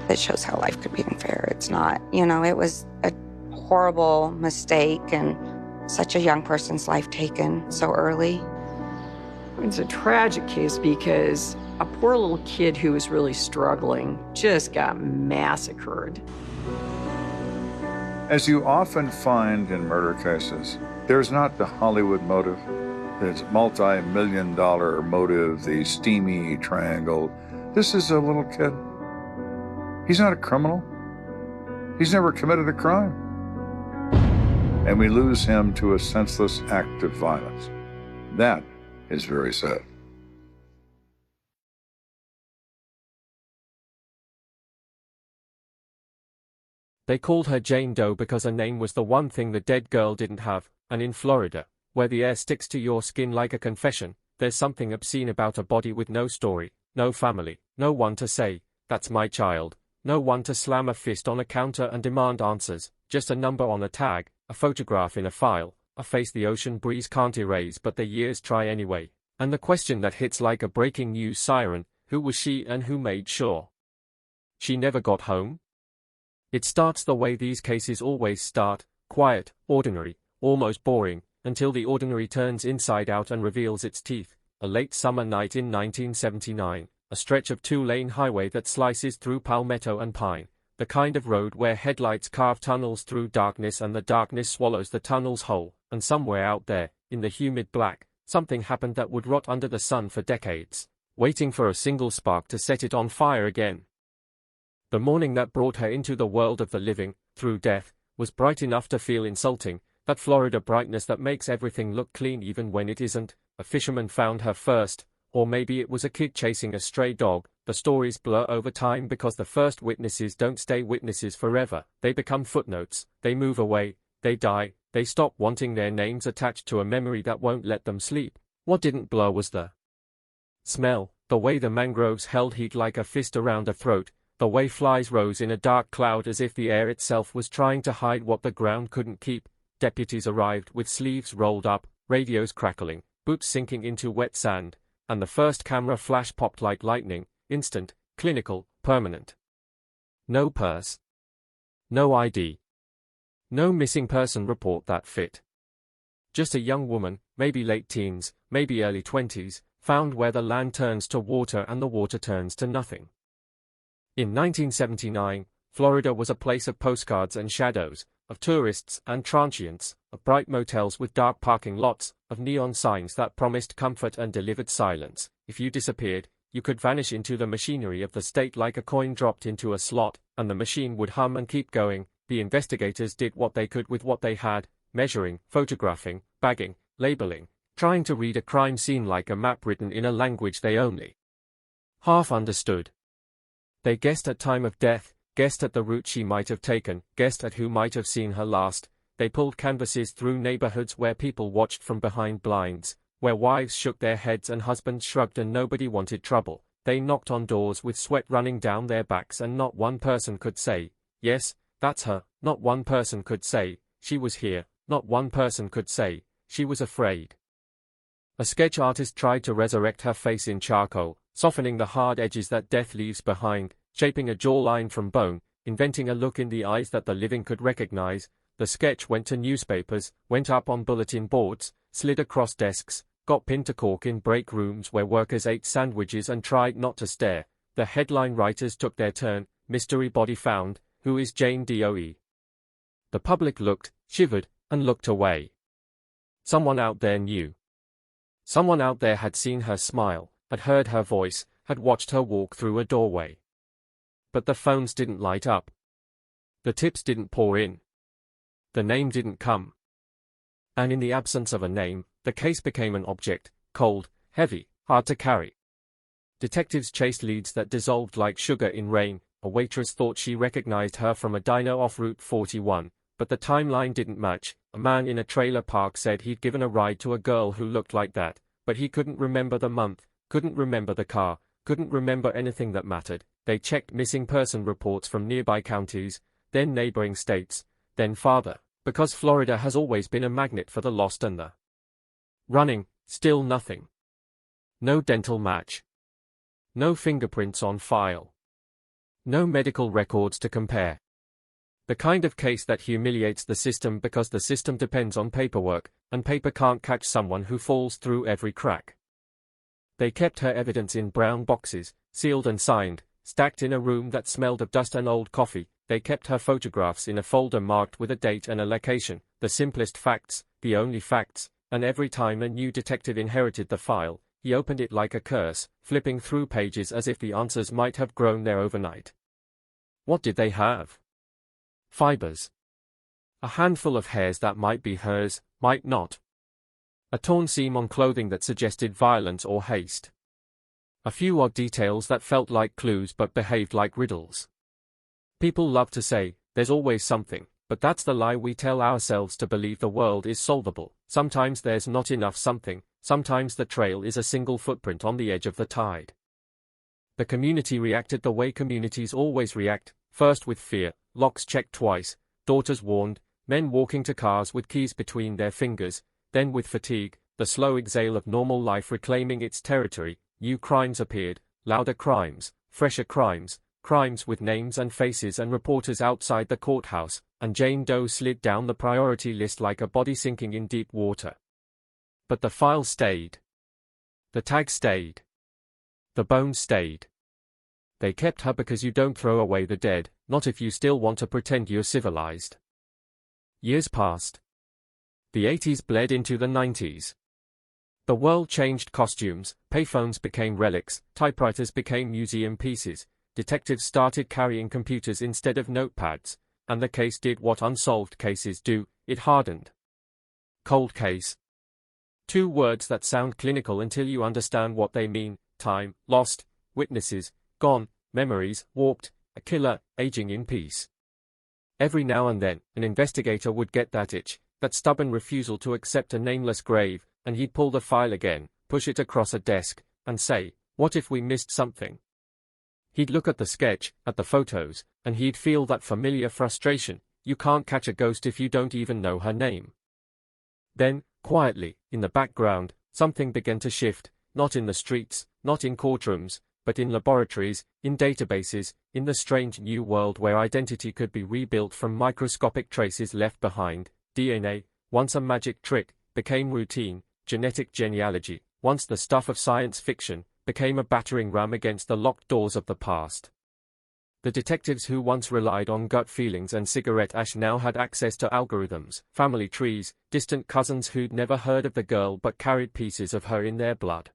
It shows how life could be unfair. It's not, it was a horrible mistake and such a young person's life taken so early. It's a tragic case because a poor little kid who was really struggling just got massacred. As you often find in murder cases, there's not the Hollywood motive, the multi-million-dollar motive, the steamy triangle. This is a little kid. He's not a criminal. He's never committed a crime. And we lose him to a senseless act of violence. That is very sad. They called her Jane Doe because her name was the one thing the dead girl didn't have, and in Florida, where the air sticks to your skin like a confession, there's something obscene about a body with no story, no family, no one to say, "That's my child," no one to slam a fist on a counter and demand answers, just a number on a tag, a photograph in a file, a face the ocean breeze can't erase but the years try anyway, and the question that hits like a breaking news siren, who was she and who made sure she never got home? It starts the way these cases always start, quiet, ordinary, almost boring, until the ordinary turns inside out and reveals its teeth. A late summer night in 1979, a stretch of 2-lane highway that slices through palmetto and pine, the kind of road where headlights carve tunnels through darkness and the darkness swallows the tunnels whole, and somewhere out there, in the humid black, something happened that would rot under the sun for decades, waiting for a single spark to set it on fire again. The morning that brought her into the world of the living, through death, was bright enough to feel insulting, that Florida brightness that makes everything look clean even when it isn't. A fisherman found her first, or maybe it was a kid chasing a stray dog. The stories blur over time because the first witnesses don't stay witnesses forever. They become footnotes, they move away, they die, they stop wanting their names attached to a memory that won't let them sleep. What didn't blur was the smell, the way the mangroves held heat like a fist around a throat, the way flies rose in a dark cloud as if the air itself was trying to hide what the ground couldn't keep. Deputies arrived with sleeves rolled up, radios crackling, boots sinking into wet sand, and the first camera flash popped like lightning, instant, clinical, permanent. No purse. No ID. No missing person report that fit. Just a young woman, maybe late teens, maybe early 20s, found where the land turns to water and the water turns to nothing. In 1979, Florida was a place of postcards and shadows, of tourists and transients, of bright motels with dark parking lots, of neon signs that promised comfort and delivered silence. If you disappeared, you could vanish into the machinery of the state like a coin dropped into a slot, and the machine would hum and keep going. The investigators did what they could with what they had, measuring, photographing, bagging, labeling, trying to read a crime scene like a map written in a language they only half understood. They guessed at time of death, guessed at the route she might have taken, guessed at who might have seen her last. They pulled canvases through neighborhoods where people watched from behind blinds, where wives shook their heads and husbands shrugged and nobody wanted trouble. They knocked on doors with sweat running down their backs and not one person could say, "Yes, that's her." Not one person could say, "She was here." Not one person could say, "She was afraid." A sketch artist tried to resurrect her face in charcoal, softening the hard edges that death leaves behind, shaping a jawline from bone, inventing a look in the eyes that the living could recognize. The sketch went to newspapers, went up on bulletin boards, slid across desks, got pinned to cork in break rooms where workers ate sandwiches and tried not to stare. The headline writers took their turn, "Mystery body found, who is Jane Doe?" The public looked, shivered, and looked away. Someone out there knew. Someone out there had seen her smile, had heard her voice, had watched her walk through a doorway. But the phones didn't light up. The tips didn't pour in. The name didn't come. And in the absence of a name, the case became an object, cold, heavy, hard to carry. Detectives chased leads that dissolved like sugar in rain. A waitress thought she recognized her from a diner off Route 41, but the timeline didn't match. A man in a trailer park said he'd given a ride to a girl who looked like that, but he couldn't remember the month, couldn't remember the car, couldn't remember anything that mattered. They checked missing person reports from nearby counties, then neighboring states, then farther, because Florida has always been a magnet for the lost and the running. Still nothing. No dental match. No fingerprints on file. No medical records to compare. The kind of case that humiliates the system because the system depends on paperwork, and paper can't catch someone who falls through every crack. They kept her evidence in brown boxes, sealed and signed, stacked in a room that smelled of dust and old coffee. They kept her photographs in a folder marked with a date and a location, the simplest facts, the only facts, and every time a new detective inherited the file, he opened it like a curse, flipping through pages as if the answers might have grown there overnight. What did they have? Fibers. A handful of hairs that might be hers, might not. A torn seam on clothing that suggested violence or haste. A few odd details that felt like clues but behaved like riddles. People love to say, there's always something, but that's the lie we tell ourselves to believe the world is solvable. Sometimes there's not enough something, sometimes the trail is a single footprint on the edge of the tide. The community reacted the way communities always react, first with fear, locks checked twice, daughters warned, men walking to cars with keys between their fingers, then with fatigue, the slow exhale of normal life reclaiming its territory. New crimes appeared, louder crimes, fresher crimes, crimes with names and faces and reporters outside the courthouse, and Jane Doe slid down the priority list like a body sinking in deep water. But the file stayed. The tag stayed. The bones stayed. They kept her because you don't throw away the dead, not if you still want to pretend you're civilized. Years passed. The 80s bled into the 90s. The world changed costumes, payphones became relics, typewriters became museum pieces, detectives started carrying computers instead of notepads, and the case did what unsolved cases do, it hardened. Cold case. Two words that sound clinical until you understand what they mean: time, lost, witnesses, gone, memories, warped, a killer, aging in peace. Every now and then, an investigator would get that itch, that stubborn refusal to accept a nameless grave, and he'd pull the file again, push it across a desk, and say, what if we missed something? He'd look at the sketch, at the photos, and he'd feel that familiar frustration. You can't catch a ghost if you don't even know her name. Then, quietly, in the background, something began to shift, not in the streets, not in courtrooms, but in laboratories, in databases, in the strange new world where identity could be rebuilt from microscopic traces left behind. DNA, once a magic trick, became routine. Genetic genealogy, once the stuff of science fiction, became a battering ram against the locked doors of the past. The detectives who once relied on gut feelings and cigarette ash now had access to algorithms, family trees, distant cousins who'd never heard of the girl but carried pieces of her in their blood.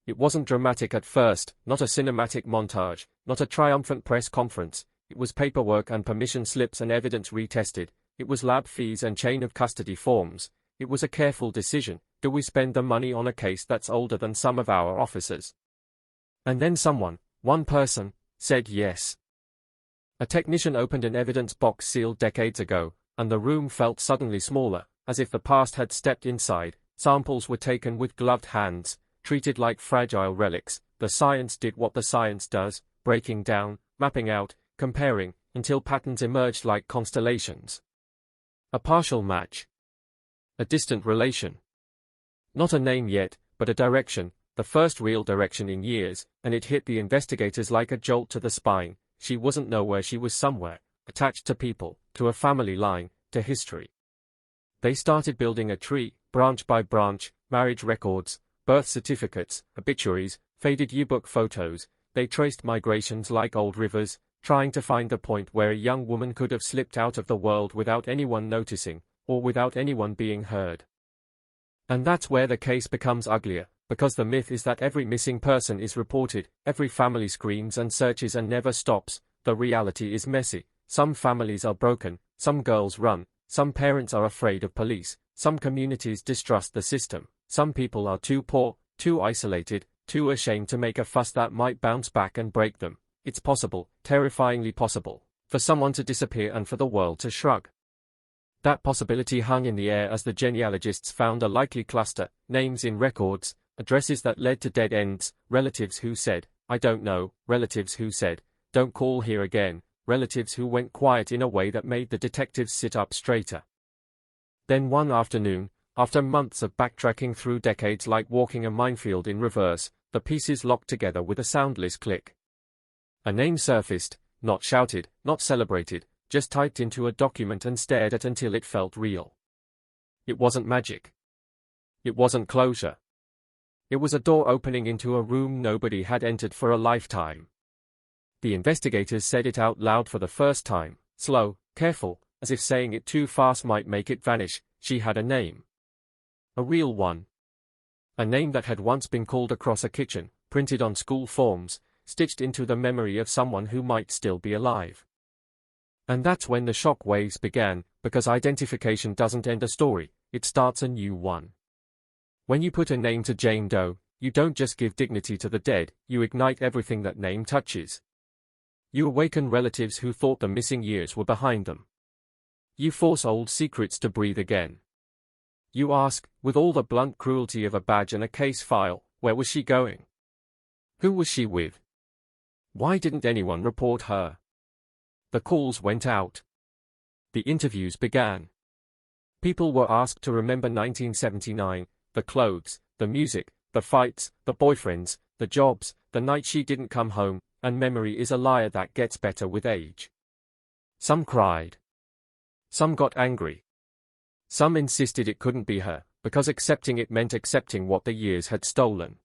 It wasn't dramatic at first, not a cinematic montage, not a triumphant press conference. It was paperwork and permission slips and evidence retested. It was lab fees and chain of custody forms. It was a careful decision. Do we spend the money on a case that's older than some of our officers? And then someone, one person, said yes. A technician opened an evidence box sealed decades ago, and the room felt suddenly smaller, as if the past had stepped inside. Samples were taken with gloved hands, treated like fragile relics. The science did what the science does, breaking down, mapping out, comparing, until patterns emerged like constellations. A partial match. A distant relation. Not a name yet, but a direction, the first real direction in years, and it hit the investigators like a jolt to the spine. She wasn't nowhere, she was somewhere, attached to people, to a family line, to history. They started building a tree, branch by branch, marriage records, birth certificates, obituaries, faded yearbook photos. They traced migrations like old rivers, trying to find the point where a young woman could have slipped out of the world without anyone noticing, or without anyone being heard. And that's where the case becomes uglier, because the myth is that every missing person is reported, every family screams and searches and never stops. The reality is messy. Some families are broken, some girls run, some parents are afraid of police, some communities distrust the system, some people are too poor, too isolated, too ashamed to make a fuss that might bounce back and break them. It's possible, terrifyingly possible, for someone to disappear and for the world to shrug. That possibility hung in the air as the genealogists found a likely cluster, names in records, addresses that led to dead ends, relatives who said, "I don't know," relatives who said, "Don't call here again," relatives who went quiet in a way that made the detectives sit up straighter. Then one afternoon, after months of backtracking through decades like walking a minefield in reverse, the pieces locked together with a soundless click. A name surfaced, not shouted, not celebrated, just typed into a document and stared at until it felt real. It wasn't magic. It wasn't closure. It was a door opening into a room nobody had entered for a lifetime. The investigators said it out loud for the first time, slow, careful, as if saying it too fast might make it vanish. She had a name. A real one. A name that had once been called across a kitchen, printed on school forms, stitched into the memory of someone who might still be alive. And that's when the shock waves began, because identification doesn't end a story, it starts a new one. When you put a name to Jane Doe, you don't just give dignity to the dead, you ignite everything that name touches. You awaken relatives who thought the missing years were behind them. You force old secrets to breathe again. You ask, with all the blunt cruelty of a badge and a case file, where was she going? Who was she with? Why didn't anyone report her? The calls went out. The interviews began. People were asked to remember 1979, the clothes, the music, the fights, the boyfriends, the jobs, the night she didn't come home, and memory is a liar that gets better with age. Some cried. Some got angry. Some insisted it couldn't be her, because accepting it meant accepting what the years had stolen.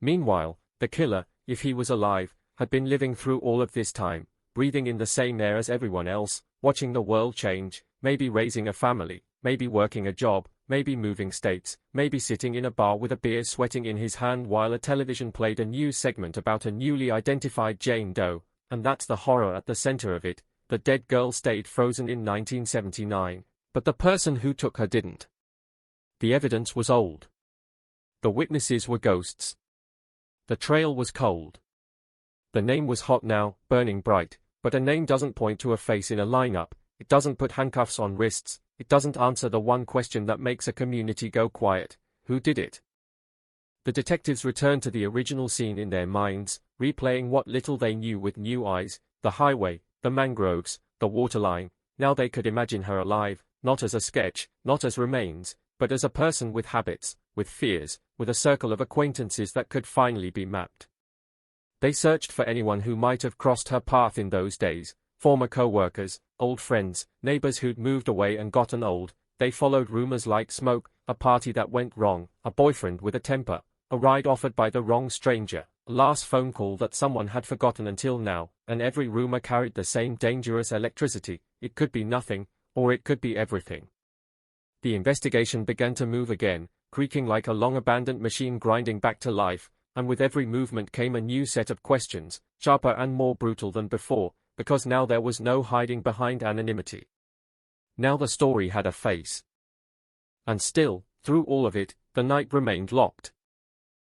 Meanwhile, the killer, if he was alive, had been living through all of this time, breathing in the same air as everyone else, watching the world change, maybe raising a family, maybe working a job, maybe moving states, maybe sitting in a bar with a beer sweating in his hand while a television played a news segment about a newly identified Jane Doe, and that's the horror at the center of it. The dead girl stayed frozen in 1979, but the person who took her didn't. The evidence was old. The witnesses were ghosts. The trail was cold. The name was hot now, burning bright, but a name doesn't point to a face in a lineup, it doesn't put handcuffs on wrists, it doesn't answer the one question that makes a community go quiet: who did it? The detectives returned to the original scene in their minds, replaying what little they knew with new eyes: the highway, the mangroves, the waterline. Now they could imagine her alive, not as a sketch, not as remains, but as a person with habits, with fears, with a circle of acquaintances that could finally be mapped. They searched for anyone who might have crossed her path in those days: former co-workers, old friends, neighbors who'd moved away and gotten old. They followed rumors like smoke: a party that went wrong, a boyfriend with a temper, a ride offered by the wrong stranger, a last phone call that someone had forgotten until now, and every rumor carried the same dangerous electricity: it could be nothing, or it could be everything. The investigation began to move again, creaking like a long-abandoned machine grinding back to life, and with every movement came a new set of questions, sharper and more brutal than before, because now there was no hiding behind anonymity. Now the story had a face. And still, through all of it, the night remained locked.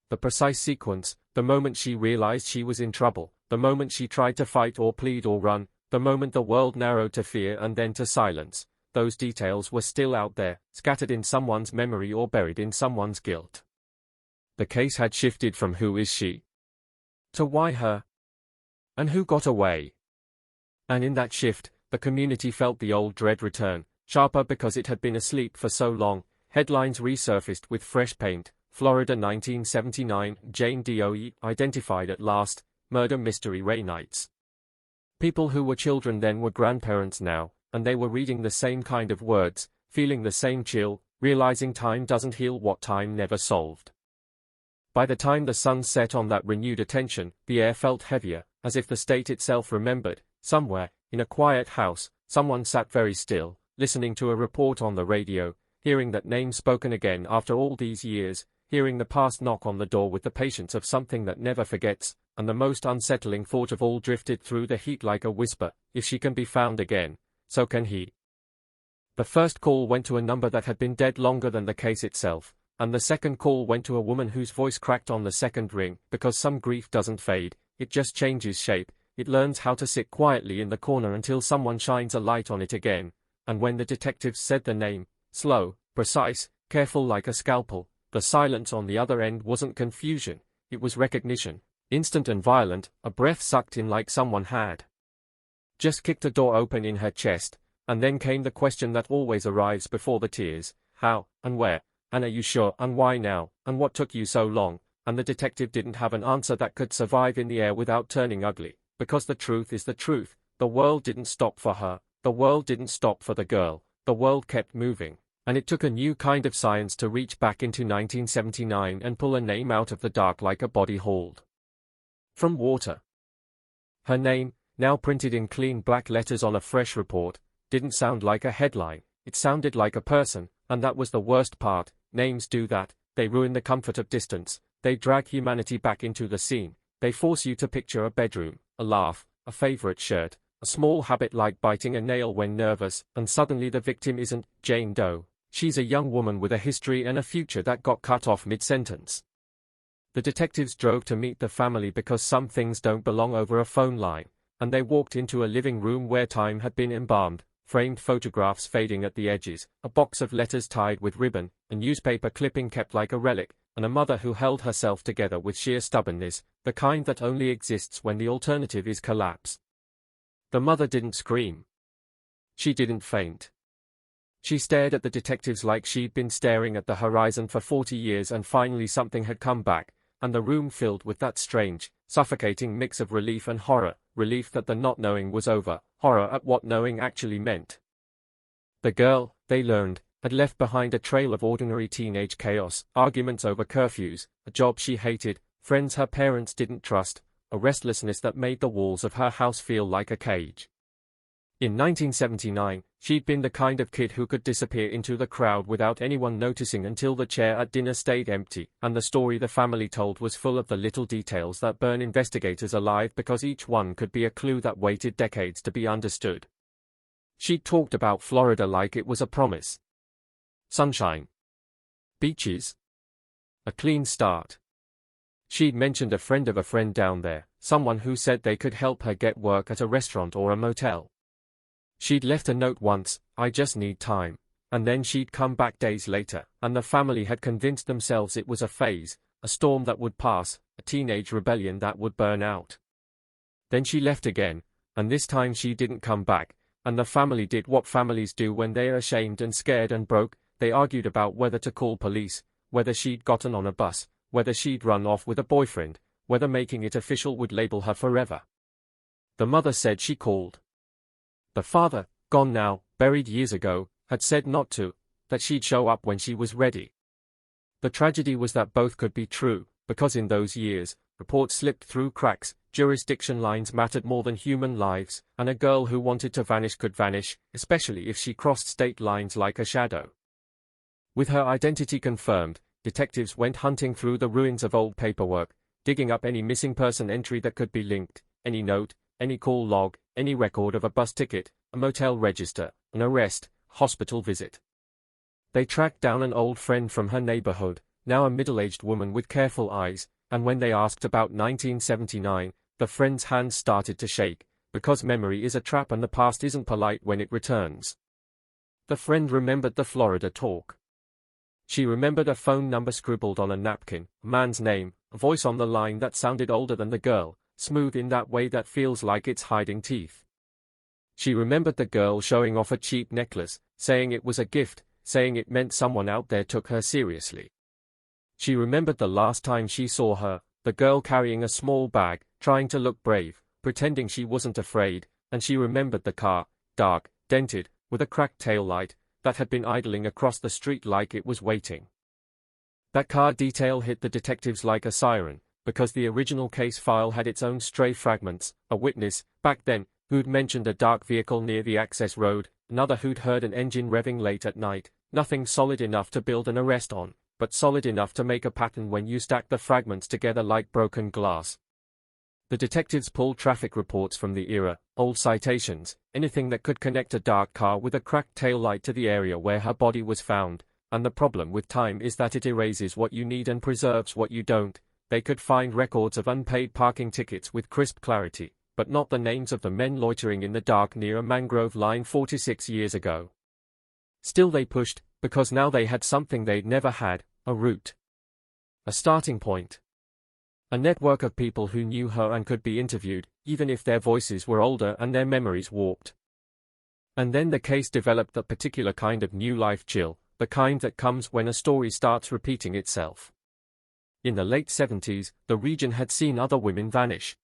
The precise sequence, the moment she realized she was in trouble, the moment she tried to fight or plead or run, the moment the world narrowed to fear and then to silence, those details were still out there, scattered in someone's memory or buried in someone's guilt. The case had shifted from who is she to why her, and who got away. And in that shift, the community felt the old dread return, sharper because it had been asleep for so long. Headlines resurfaced with fresh paint: Florida 1979, Jane Doe identified at last, murder mystery Ray Nights. People who were children then were grandparents now, and they were reading the same kind of words, feeling the same chill, realizing time doesn't heal what time never solved. By the time the sun set on that renewed attention, the air felt heavier, as if the state itself remembered. Somewhere, in a quiet house, someone sat very still, listening to a report on the radio, hearing that name spoken again after all these years, hearing the past knock on the door with the patience of something that never forgets, and the most unsettling thought of all drifted through the heat like a whisper: if she can be found again, so can he. The first call went to a number that had been dead longer than the case itself, and the second call went to a woman whose voice cracked on the second ring, because some grief doesn't fade, it just changes shape. It learns how to sit quietly in the corner until someone shines a light on it again. And when the detectives said the name, slow, precise, careful like a scalpel, the silence on the other end wasn't confusion, it was recognition, instant and violent, a breath sucked in like someone had just kicked a door open in her chest. And then came the question that always arrives before the tears: how, and where, and are you sure, and why now, and what took you so long? And the detective didn't have an answer that could survive in the air without turning ugly. Because the truth is the truth. The world didn't stop for her. The world didn't stop for the girl. The world kept moving. And it took a new kind of science to reach back into 1979 and pull a name out of the dark like a body hauled from water. Her name, now printed in clean black letters on a fresh report, didn't sound like a headline. It sounded like a person, and that was the worst part. Names do that. They ruin the comfort of distance. They drag humanity back into the scene. They force you to picture a bedroom, a laugh, a favorite shirt, a small habit like biting a nail when nervous, and suddenly the victim isn't Jane Doe. She's a young woman with a history and a future that got cut off mid-sentence. The detectives drove to meet the family because some things don't belong over a phone line, and they walked into a living room where time had been embalmed, framed photographs fading at the edges, a box of letters tied with ribbon, a newspaper clipping kept like a relic, and a mother who held herself together with sheer stubbornness, the kind that only exists when the alternative is collapse. The mother didn't scream. She didn't faint. She stared at the detectives like she'd been staring at the horizon for 40 years, and finally something had come back, and the room filled with that strange, suffocating mix of relief and horror, relief that the not knowing was over, horror at what knowing actually meant. The girl, they learned, had left behind a trail of ordinary teenage chaos, arguments over curfews, a job she hated, friends her parents didn't trust, a restlessness that made the walls of her house feel like a cage. In 1979, she'd been the kind of kid who could disappear into the crowd without anyone noticing until the chair at dinner stayed empty, and the story the family told was full of the little details that burn investigators alive because each one could be a clue that waited decades to be understood. She'd talked about Florida like it was a promise. Sunshine. Beaches. A clean start. She'd mentioned a friend of a friend down there, someone who said they could help her get work at a restaurant or a motel. She'd left a note once, "I just need time," and then she'd come back days later, and the family had convinced themselves it was a phase, a storm that would pass, a teenage rebellion that would burn out. Then she left again, and this time she didn't come back, and the family did what families do when they're ashamed and scared and broke. They argued about whether to call police, whether she'd gotten on a bus, whether she'd run off with a boyfriend, whether making it official would label her forever. The mother said she called. The father, gone now, buried years ago, had said not to, that she'd show up when she was ready. The tragedy was that both could be true, because in those years, reports slipped through cracks, jurisdiction lines mattered more than human lives, and a girl who wanted to vanish could vanish, especially if she crossed state lines like a shadow. With her identity confirmed, detectives went hunting through the ruins of old paperwork, digging up any missing person entry that could be linked, any note, any call log, any record of a bus ticket, a motel register, an arrest, hospital visit. They tracked down an old friend from her neighborhood, now a middle-aged woman with careful eyes, and when they asked about 1979, the friend's hands started to shake, because memory is a trap and the past isn't polite when it returns. The friend remembered the Florida talk. She remembered a phone number scribbled on a napkin, a man's name, a voice on the line that sounded older than the girl, smooth in that way that feels like it's hiding teeth. She remembered the girl showing off a cheap necklace, saying it was a gift, saying it meant someone out there took her seriously. She remembered the last time she saw her, the girl carrying a small bag, trying to look brave, pretending she wasn't afraid, and she remembered the car, dark, dented, with a cracked taillight, that had been idling across the street like it was waiting. That car detail hit the detectives like a siren, because the original case file had its own stray fragments, a witness, back then, who'd mentioned a dark vehicle near the access road, another who'd heard an engine revving late at night, nothing solid enough to build an arrest on, but solid enough to make a pattern when you stack the fragments together like broken glass. The detectives pulled traffic reports from the era, old citations, anything that could connect a dark car with a cracked taillight to the area where her body was found, and the problem with time is that it erases what you need and preserves what you don't. They could find records of unpaid parking tickets with crisp clarity, but not the names of the men loitering in the dark near a mangrove line 46 years ago. Still they pushed, because now they had something they'd never had, a route. A starting point. A network of people who knew her and could be interviewed, even if their voices were older and their memories warped. And then the case developed that particular kind of new life chill, the kind that comes when a story starts repeating itself. In the late 70s, the region had seen other women vanish.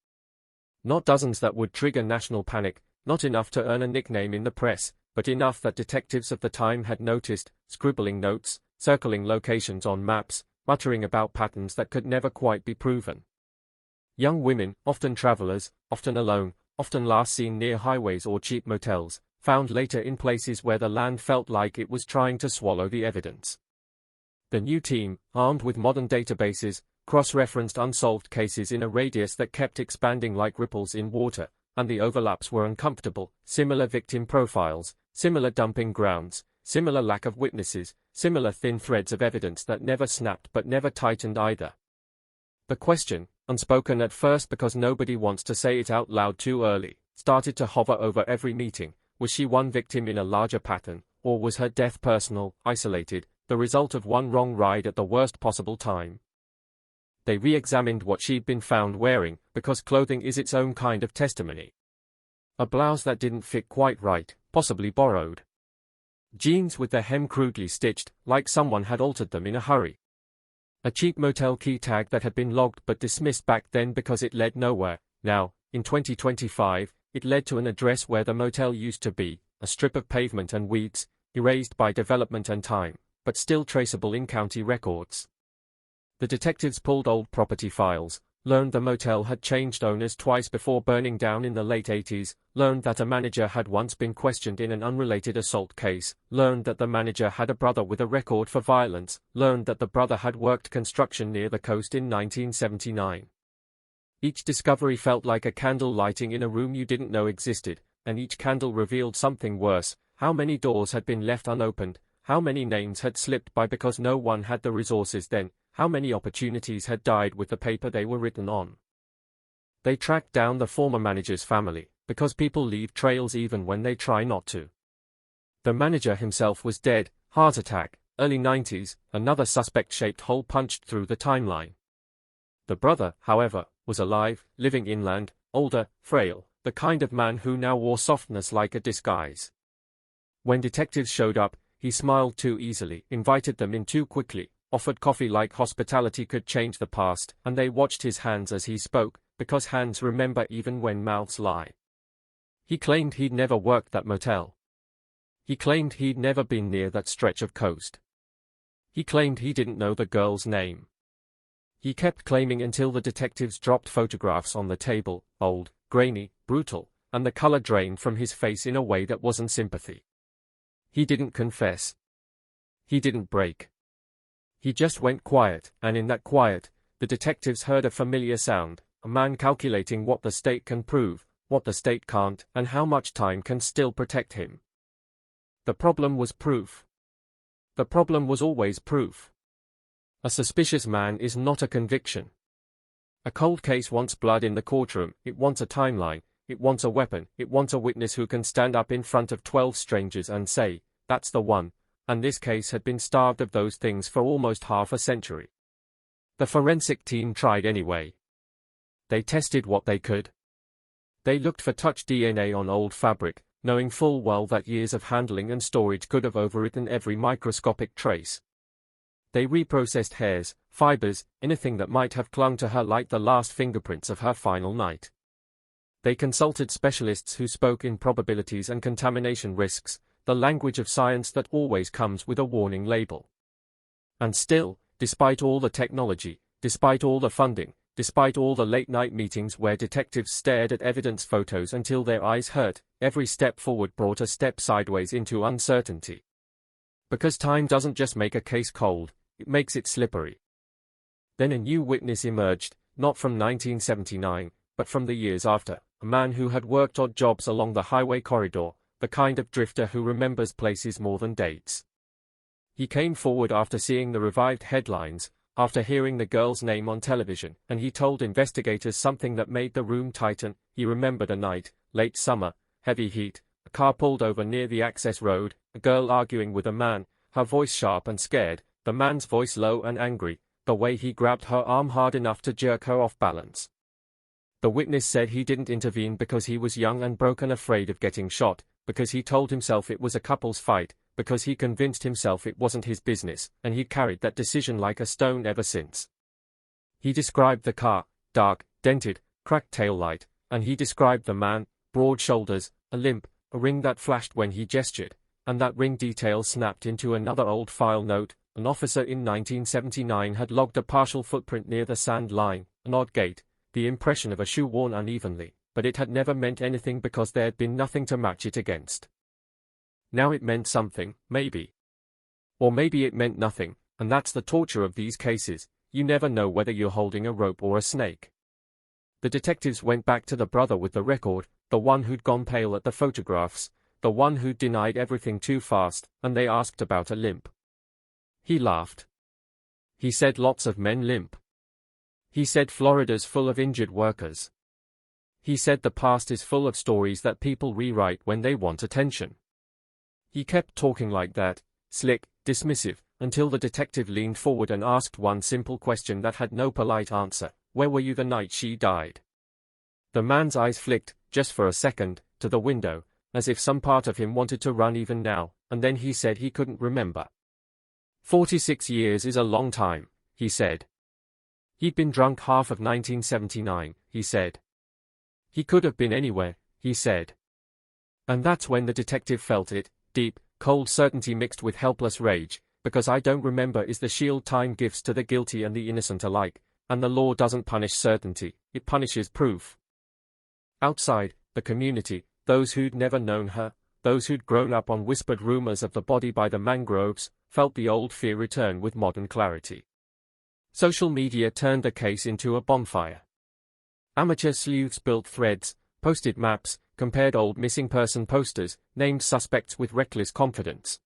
Not dozens that would trigger national panic, not enough to earn a nickname in the press, but enough that detectives of the time had noticed, scribbling notes, circling locations on maps, muttering about patterns that could never quite be proven. Young women, often travelers, often alone, often last seen near highways or cheap motels, found later in places where the land felt like it was trying to swallow the evidence. The new team, armed with modern databases, cross-referenced unsolved cases in a radius that kept expanding like ripples in water, and the overlaps were uncomfortable, similar victim profiles, similar dumping grounds, similar lack of witnesses, similar thin threads of evidence that never snapped but never tightened either. The question, unspoken at first because nobody wants to say it out loud too early, started to hover over every meeting. Was she one victim in a larger pattern, or was her death personal, isolated, the result of one wrong ride at the worst possible time? They re-examined what she'd been found wearing, because clothing is its own kind of testimony. A blouse that didn't fit quite right, possibly borrowed. Jeans with the hem crudely stitched, like someone had altered them in a hurry. A cheap motel key tag that had been logged but dismissed back then because it led nowhere. Now, in 2025, it led to an address where the motel used to be, a strip of pavement and weeds, erased by development and time, but still traceable in county records. The detectives pulled old property files, learned the motel had changed owners twice before burning down in the late 80s, learned that a manager had once been questioned in an unrelated assault case, learned that the manager had a brother with a record for violence, learned that the brother had worked construction near the coast in 1979. Each discovery felt like a candle lighting in a room you didn't know existed, and each candle revealed something worse. How many doors had been left unopened, how many names had slipped by because no one had the resources then, how many opportunities had died with the paper they were written on. They tracked down the former manager's family, because people leave trails even when they try not to. The manager himself was dead, heart attack, early 90s, another suspect-shaped hole punched through the timeline. The brother, however, was alive, living inland, older, frail, the kind of man who now wore softness like a disguise. When detectives showed up, he smiled too easily, invited them in too quickly, offered coffee like hospitality could change the past, and they watched his hands as he spoke, because hands remember even when mouths lie. He claimed he'd never worked that motel. He claimed he'd never been near that stretch of coast. He claimed he didn't know the girl's name. He kept claiming until the detectives dropped photographs on the table, old, grainy, brutal, and the color drained from his face in a way that wasn't sympathy. He didn't confess. He didn't break. He just went quiet, and in that quiet, the detectives heard a familiar sound, a man calculating what the state can prove, what the state can't, and how much time can still protect him. The problem was proof. The problem was always proof. A suspicious man is not a conviction. A cold case wants blood in the courtroom, it wants a timeline, it wants a weapon, it wants a witness who can stand up in front of 12 strangers and say, "That's the one," and this case had been starved of those things for almost half a century. The forensic team tried anyway. They tested what they could. They looked for touch DNA on old fabric, knowing full well that years of handling and storage could have overwritten every microscopic trace. They reprocessed hairs, fibers, anything that might have clung to her like the last fingerprints of her final night. They consulted specialists who spoke in probabilities and contamination risks, the language of science that always comes with a warning label. And still, despite all the technology, despite all the funding, despite all the late-night meetings where detectives stared at evidence photos until their eyes hurt, every step forward brought a step sideways into uncertainty. Because time doesn't just make a case cold, it makes it slippery. Then a new witness emerged, not from 1979, but from the years after, a man who had worked odd jobs along the highway corridor, the kind of drifter who remembers places more than dates. He came forward after seeing the revived headlines, after hearing the girl's name on television, and he told investigators something that made the room tighten. He remembered a night, late summer, heavy heat, a car pulled over near the access road, a girl arguing with a man, her voice sharp and scared, the man's voice low and angry, the way he grabbed her arm hard enough to jerk her off balance. The witness said he didn't intervene because he was young and broken, afraid of getting shot, because he told himself it was a couple's fight, because he convinced himself it wasn't his business, and he carried that decision like a stone ever since. He described the car, dark, dented, cracked taillight, and he described the man, broad shoulders, a limp, a ring that flashed when he gestured, and that ring detail snapped into another old file note. An officer in 1979 had logged a partial footprint near the sand line, an odd gait, the impression of a shoe worn unevenly, but it had never meant anything because there had been nothing to match it against. Now it meant something, maybe. Or maybe it meant nothing, and that's the torture of these cases. You never know whether you're holding a rope or a snake. The detectives went back to the brother with the record, the one who'd gone pale at the photographs, the one who'd denied everything too fast, and they asked about a limp. He laughed. He said lots of men limp. He said Florida's full of injured workers. He said the past is full of stories that people rewrite when they want attention. He kept talking like that, slick, dismissive, until the detective leaned forward and asked one simple question that had no polite answer. Where were you the night she died? The man's eyes flicked, just for a second, to the window, as if some part of him wanted to run even now, and then he said he couldn't remember. 46 years is a long time, he said. He'd been drunk half of 1979, he said. He could have been anywhere, he said. And that's when the detective felt it, deep, cold certainty mixed with helpless rage, because I don't remember is the shield time gives to the guilty and the innocent alike, and the law doesn't punish certainty, it punishes proof. Outside, the community, those who'd never known her, those who'd grown up on whispered rumors of the body by the mangroves, felt the old fear return with modern clarity. Social media turned the case into a bonfire. Amateur sleuths built threads, posted maps, compared old missing person posters, named suspects with reckless confidence.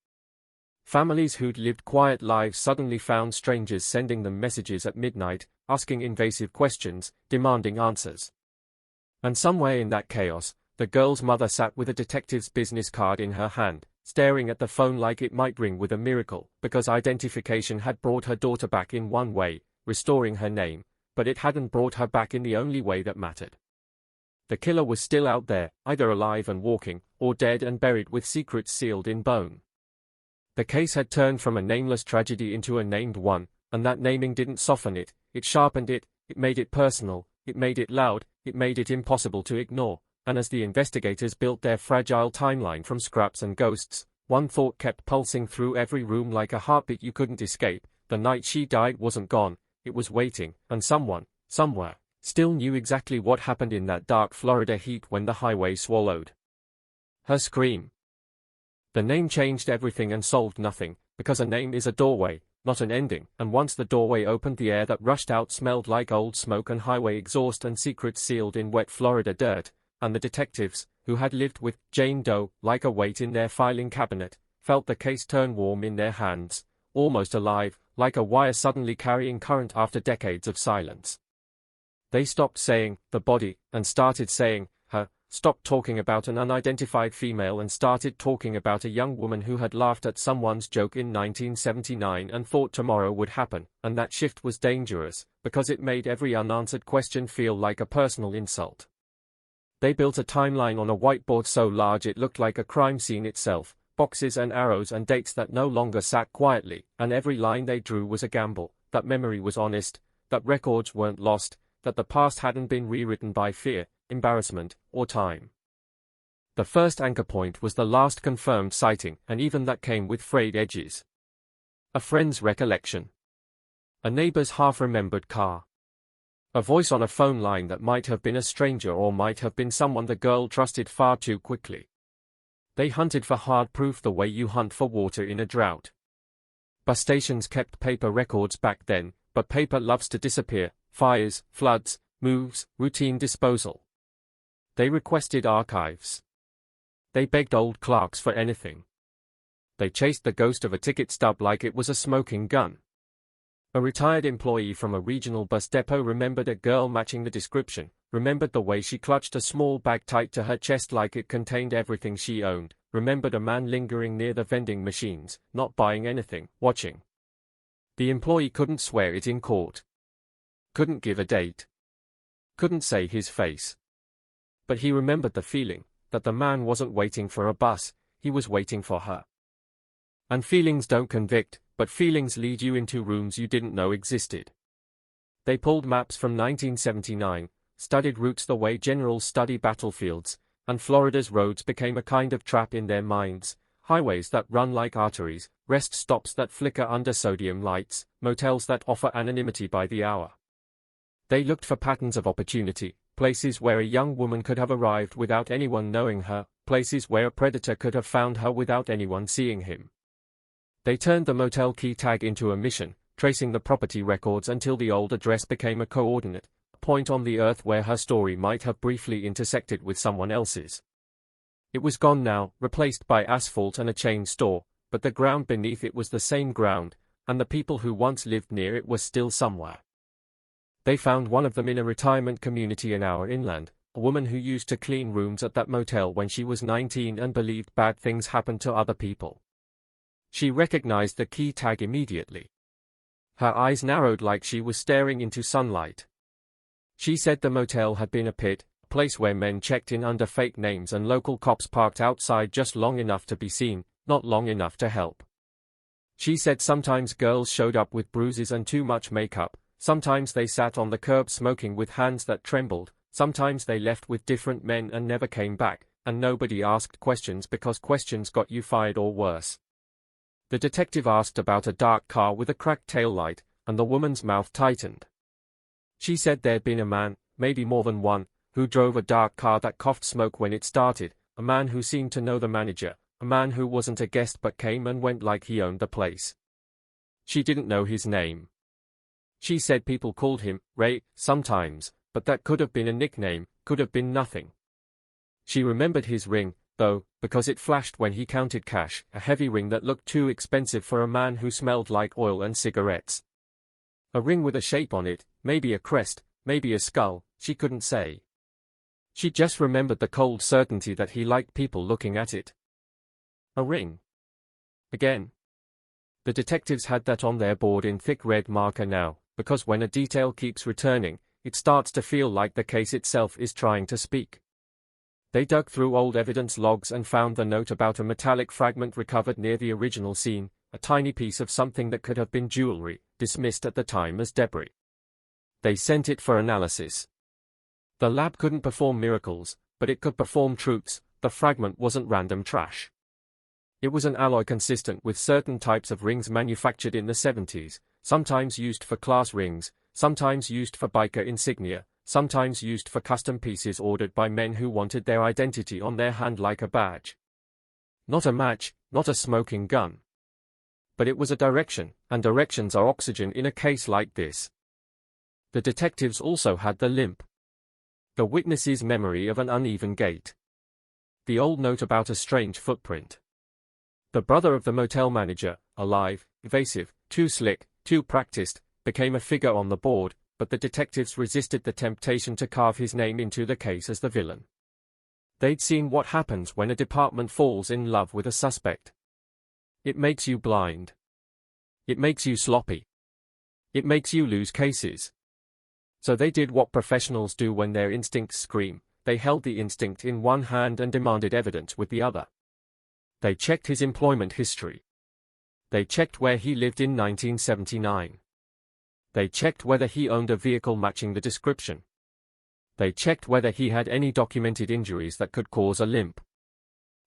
Families who'd lived quiet lives suddenly found strangers sending them messages at midnight, asking invasive questions, demanding answers. And somewhere in that chaos, the girl's mother sat with a detective's business card in her hand, staring at the phone like it might ring with a miracle, because identification had brought her daughter back in one way, restoring her name, but it hadn't brought her back in the only way that mattered. The killer was still out there, either alive and walking, or dead and buried with secrets sealed in bone. The case had turned from a nameless tragedy into a named one, and that naming didn't soften it, it sharpened it, it made it personal, it made it loud, it made it impossible to ignore, and as the investigators built their fragile timeline from scraps and ghosts, one thought kept pulsing through every room like a heartbeat you couldn't escape. The night she died wasn't gone, it was waiting, and someone, somewhere, still knew exactly what happened in that dark Florida heat when the highway swallowed her scream. The name changed everything and solved nothing, because a name is a doorway, not an ending, and once the doorway opened, the air that rushed out smelled like old smoke and highway exhaust and secrets sealed in wet Florida dirt, and the detectives, who had lived with Jane Doe like a weight in their filing cabinet, felt the case turn warm in their hands, almost alive, like a wire suddenly carrying current after decades of silence. They stopped saying, the body, and started saying, her, stopped talking about an unidentified female and started talking about a young woman who had laughed at someone's joke in 1979 and thought tomorrow would happen, and that shift was dangerous, because it made every unanswered question feel like a personal insult. They built a timeline on a whiteboard so large it looked like a crime scene itself, boxes and arrows and dates that no longer sat quietly, and every line they drew was a gamble, that memory was honest, that records weren't lost, that the past hadn't been rewritten by fear, embarrassment, or time. The first anchor point was the last confirmed sighting, and even that came with frayed edges. A friend's recollection. A neighbor's half-remembered car. A voice on a phone line that might have been a stranger or might have been someone the girl trusted far too quickly. They hunted for hard proof the way you hunt for water in a drought. Bus stations kept paper records back then, but paper loves to disappear. Fires, floods, moves, routine disposal. They requested archives. They begged old clerks for anything. They chased the ghost of a ticket stub like it was a smoking gun. A retired employee from a regional bus depot remembered a girl matching the description, remembered the way she clutched a small bag tight to her chest like it contained everything she owned, remembered a man lingering near the vending machines, not buying anything, watching. The employee couldn't swear it in court. Couldn't give a date. Couldn't say his face. But he remembered the feeling, that the man wasn't waiting for a bus, he was waiting for her. And feelings don't convict, but feelings lead you into rooms you didn't know existed. They pulled maps from 1979, studied routes the way generals study battlefields, and Florida's roads became a kind of trap in their minds, highways that run like arteries, rest stops that flicker under sodium lights, motels that offer anonymity by the hour. They looked for patterns of opportunity, places where a young woman could have arrived without anyone knowing her, places where a predator could have found her without anyone seeing him. They turned the motel key tag into a mission, tracing the property records until the old address became a coordinate, a point on the earth where her story might have briefly intersected with someone else's. It was gone now, replaced by asphalt and a chain store, but the ground beneath it was the same ground, and the people who once lived near it were still somewhere. They found one of them in a retirement community an hour inland, a woman who used to clean rooms at that motel when she was 19 and believed bad things happened to other people. She recognized the key tag immediately. Her eyes narrowed like she was staring into sunlight. She said the motel had been a pit, a place where men checked in under fake names and local cops parked outside just long enough to be seen, not long enough to help. She said sometimes girls showed up with bruises and too much makeup, sometimes they sat on the curb smoking with hands that trembled, sometimes they left with different men and never came back, and nobody asked questions because questions got you fired or worse. The detective asked about a dark car with a cracked taillight, and the woman's mouth tightened. She said there'd been a man, maybe more than one, who drove a dark car that coughed smoke when it started, a man who seemed to know the manager, a man who wasn't a guest but came and went like he owned the place. She didn't know his name. She said people called him Ray sometimes, but that could have been a nickname, could have been nothing. She remembered his ring, though, because it flashed when he counted cash, a heavy ring that looked too expensive for a man who smelled like oil and cigarettes. A ring with a shape on it, maybe a crest, maybe a skull, she couldn't say. She just remembered the cold certainty that he liked people looking at it. A ring. Again. The detectives had that on their board in thick red marker now, because when a detail keeps returning, it starts to feel like the case itself is trying to speak. They dug through old evidence logs and found the note about a metallic fragment recovered near the original scene, a tiny piece of something that could have been jewelry, dismissed at the time as debris. They sent it for analysis. The lab couldn't perform miracles, but it could perform truths. The fragment wasn't random trash. It was an alloy consistent with certain types of rings manufactured in the 70s, sometimes used for class rings, sometimes used for biker insignia, sometimes used for custom pieces ordered by men who wanted their identity on their hand like a badge. Not a match, not a smoking gun. But it was a direction, and directions are oxygen in a case like this. The detectives also had the limp. The witness's memory of an uneven gait. The old note about a strange footprint. The brother of the motel manager, alive, evasive, too slick, too practiced, became a figure on the board, but the detectives resisted the temptation to carve his name into the case as the villain. They'd seen what happens when a department falls in love with a suspect. It makes you blind. It makes you sloppy. It makes you lose cases. So they did what professionals do when their instincts scream. They held the instinct in one hand and demanded evidence with the other. They checked his employment history. They checked where he lived in 1979. They checked whether he owned a vehicle matching the description. They checked whether he had any documented injuries that could cause a limp.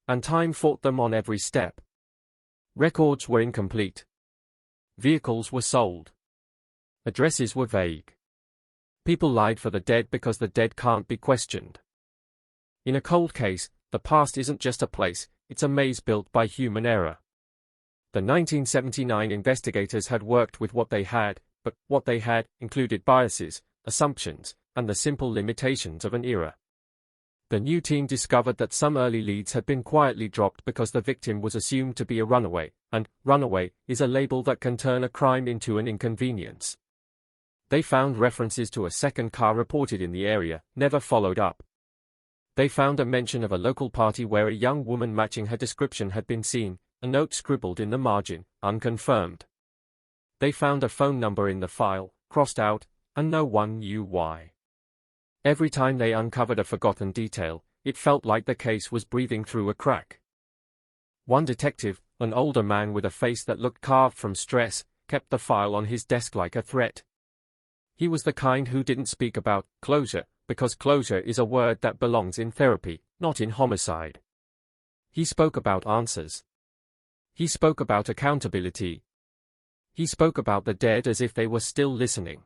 And time fought them on every step. Records were incomplete. Vehicles were sold. Addresses were vague. People lied for the dead because the dead can't be questioned. In a cold case, the past isn't just a place, it's a maze built by human error. The 1979 investigators had worked with what they had, but what they had included biases, assumptions, and the simple limitations of an era. The new team discovered that some early leads had been quietly dropped because the victim was assumed to be a runaway, and runaway is a label that can turn a crime into an inconvenience. They found references to a second car reported in the area, never followed up. They found a mention of a local party where a young woman matching her description had been seen, a note scribbled in the margin, unconfirmed. They found a phone number in the file, crossed out, and no one knew why. Every time they uncovered a forgotten detail, it felt like the case was breathing through a crack. One detective, an older man with a face that looked carved from stress, kept the file on his desk like a threat. He was the kind who didn't speak about closure, because closure is a word that belongs in therapy, not in homicide. He spoke about answers. He spoke about accountability. He spoke about the dead as if they were still listening.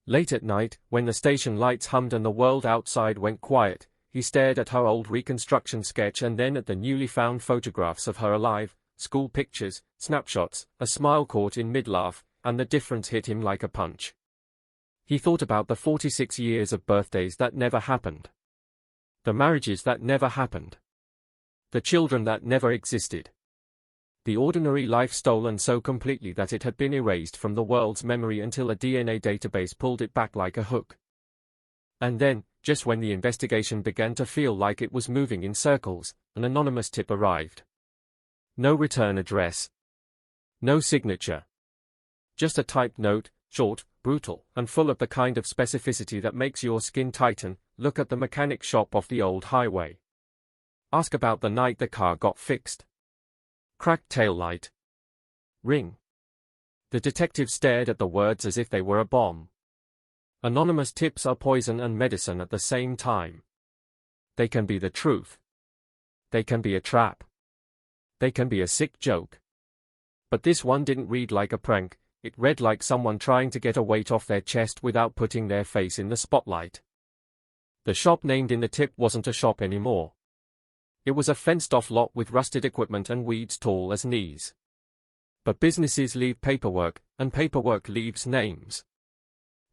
Late at night, when the station lights hummed and the world outside went quiet, he stared at her old reconstruction sketch and then at the newly found photographs of her alive, school pictures, snapshots, a smile caught in mid-laugh, and the difference hit him like a punch. He thought about the 46 years of birthdays that never happened. The marriages that never happened. The children that never existed. The ordinary life stolen so completely that it had been erased from the world's memory until a DNA database pulled it back like a hook. And then, just when the investigation began to feel like it was moving in circles, an anonymous tip arrived. No return address. No signature. Just a typed note, short, brutal, and full of the kind of specificity that makes your skin tighten. Look at the mechanic shop off the old highway. Ask about the night the car got fixed. Cracked taillight. Ring. The detective stared at the words as if they were a bomb. Anonymous tips are poison and medicine at the same time. They can be the truth. They can be a trap. They can be a sick joke. But this one didn't read like a prank, it read like someone trying to get a weight off their chest without putting their face in the spotlight. The shop named in the tip wasn't a shop anymore. It was a fenced-off lot with rusted equipment and weeds tall as knees. But businesses leave paperwork, and paperwork leaves names.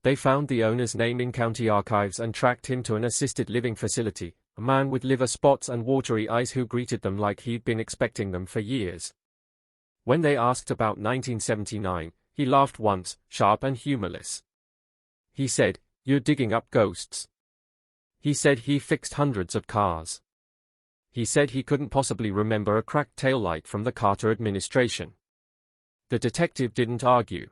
They found the owner's name in county archives and tracked him to an assisted living facility, a man with liver spots and watery eyes who greeted them like he'd been expecting them for years. When they asked about 1979, he laughed once, sharp and humorless. He said, "You're digging up ghosts." He said he fixed hundreds of cars. He said he couldn't possibly remember a cracked taillight from the Carter administration. The detective didn't argue.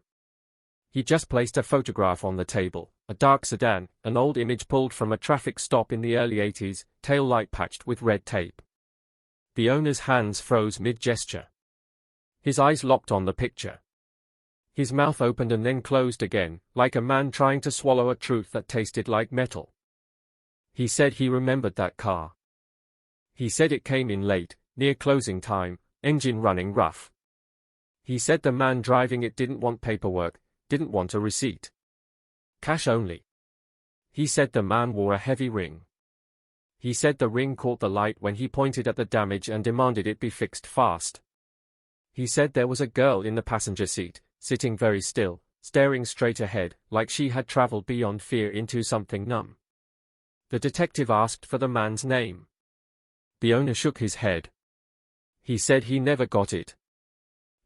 He just placed a photograph on the table, a dark sedan, an old image pulled from a traffic stop in the early 80s, taillight patched with red tape. The owner's hands froze mid-gesture. His eyes locked on the picture. His mouth opened and then closed again, like a man trying to swallow a truth that tasted like metal. He said he remembered that car. He said it came in late, near closing time, engine running rough. He said the man driving it didn't want paperwork, didn't want a receipt. Cash only. He said the man wore a heavy ring. He said the ring caught the light when he pointed at the damage and demanded it be fixed fast. He said there was a girl in the passenger seat, sitting very still, staring straight ahead, like she had traveled beyond fear into something numb. The detective asked for the man's name. The owner shook his head. He said he never got it.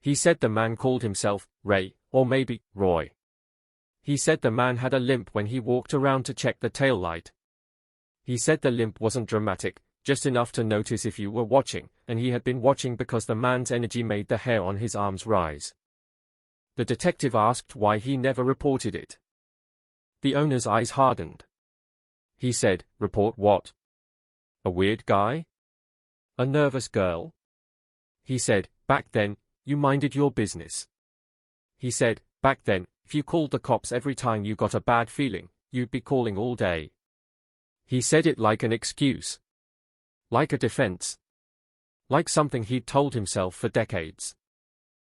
He said the man called himself Ray, or maybe Roy. He said the man had a limp when he walked around to check the taillight. He said the limp wasn't dramatic, just enough to notice if you were watching, and he had been watching because the man's energy made the hair on his arms rise. The detective asked why he never reported it. The owner's eyes hardened. He said, "Report what? A weird guy? A nervous girl?" He said, "Back then, you minded your business." He said, "Back then, if you called the cops every time you got a bad feeling, you'd be calling all day." He said it like an excuse. Like a defense. Like something he'd told himself for decades.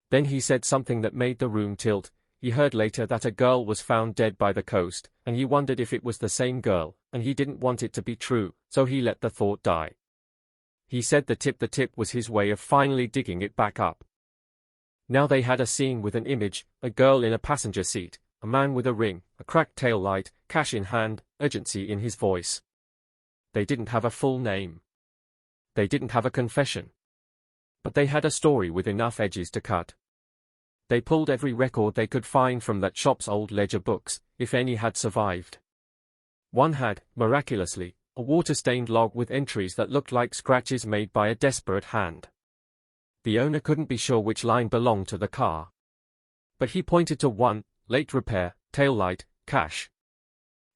Then he said something that made the room tilt. He heard later that a girl was found dead by the coast, and he wondered if it was the same girl, and he didn't want it to be true, so he let the thought die. He said the tip was his way of finally digging it back up. Now they had a scene with an image, a girl in a passenger seat, a man with a ring, a cracked tail light, cash in hand, urgency in his voice. They didn't have a full name. They didn't have a confession. But they had a story with enough edges to cut. They pulled every record they could find from that shop's old ledger books, if any had survived. One had, miraculously, a water-stained log with entries that looked like scratches made by a desperate hand. The owner couldn't be sure which line belonged to the car. But he pointed to one, late repair, taillight, cash.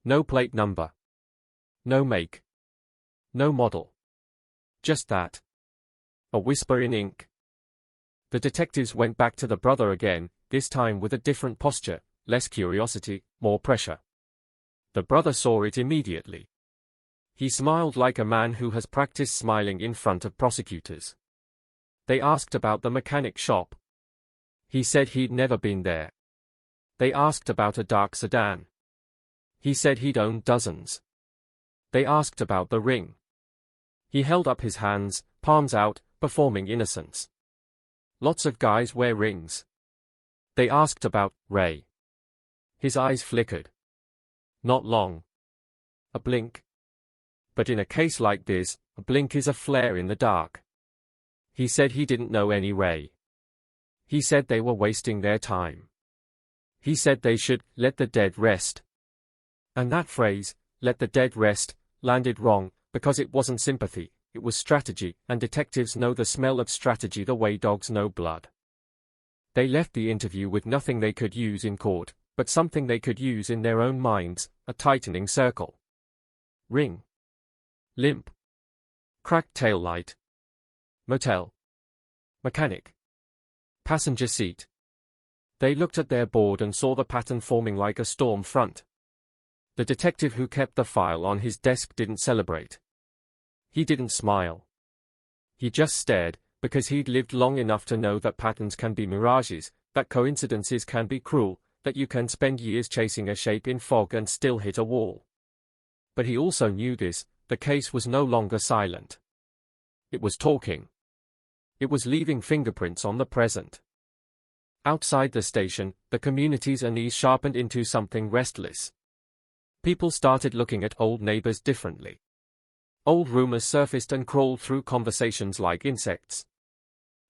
No plate number. No make. No model. Just that. A whisper in ink. The detectives went back to the brother again, this time with a different posture, less curiosity, more pressure. The brother saw it immediately. He smiled like a man who has practiced smiling in front of prosecutors. They asked about the mechanic shop. He said he'd never been there. They asked about a dark sedan. He said he'd owned dozens. They asked about the ring. He held up his hands, palms out, performing innocence. Lots of guys wear rings. They asked about Ray. His eyes flickered. Not long. A blink. But in a case like this, a blink is a flare in the dark. He said he didn't know any Ray. He said they were wasting their time. He said they should let the dead rest. And that phrase, let the dead rest, landed wrong, because it wasn't sympathy, it was strategy, and detectives know the smell of strategy the way dogs know blood. They left the interview with nothing they could use in court, but something they could use in their own minds, a tightening circle. Ring. Limp. Cracked taillight. Motel. Mechanic. Passenger seat. They looked at their board and saw the pattern forming like a storm front. The detective who kept the file on his desk didn't celebrate. He didn't smile. He just stared, because he'd lived long enough to know that patterns can be mirages, that coincidences can be cruel, that you can spend years chasing a shape in fog and still hit a wall. But he also knew this, the case was no longer silent. It was talking. It was leaving fingerprints on the present. Outside the station, the community's unease sharpened into something restless. People started looking at old neighbors differently. Old rumors surfaced and crawled through conversations like insects.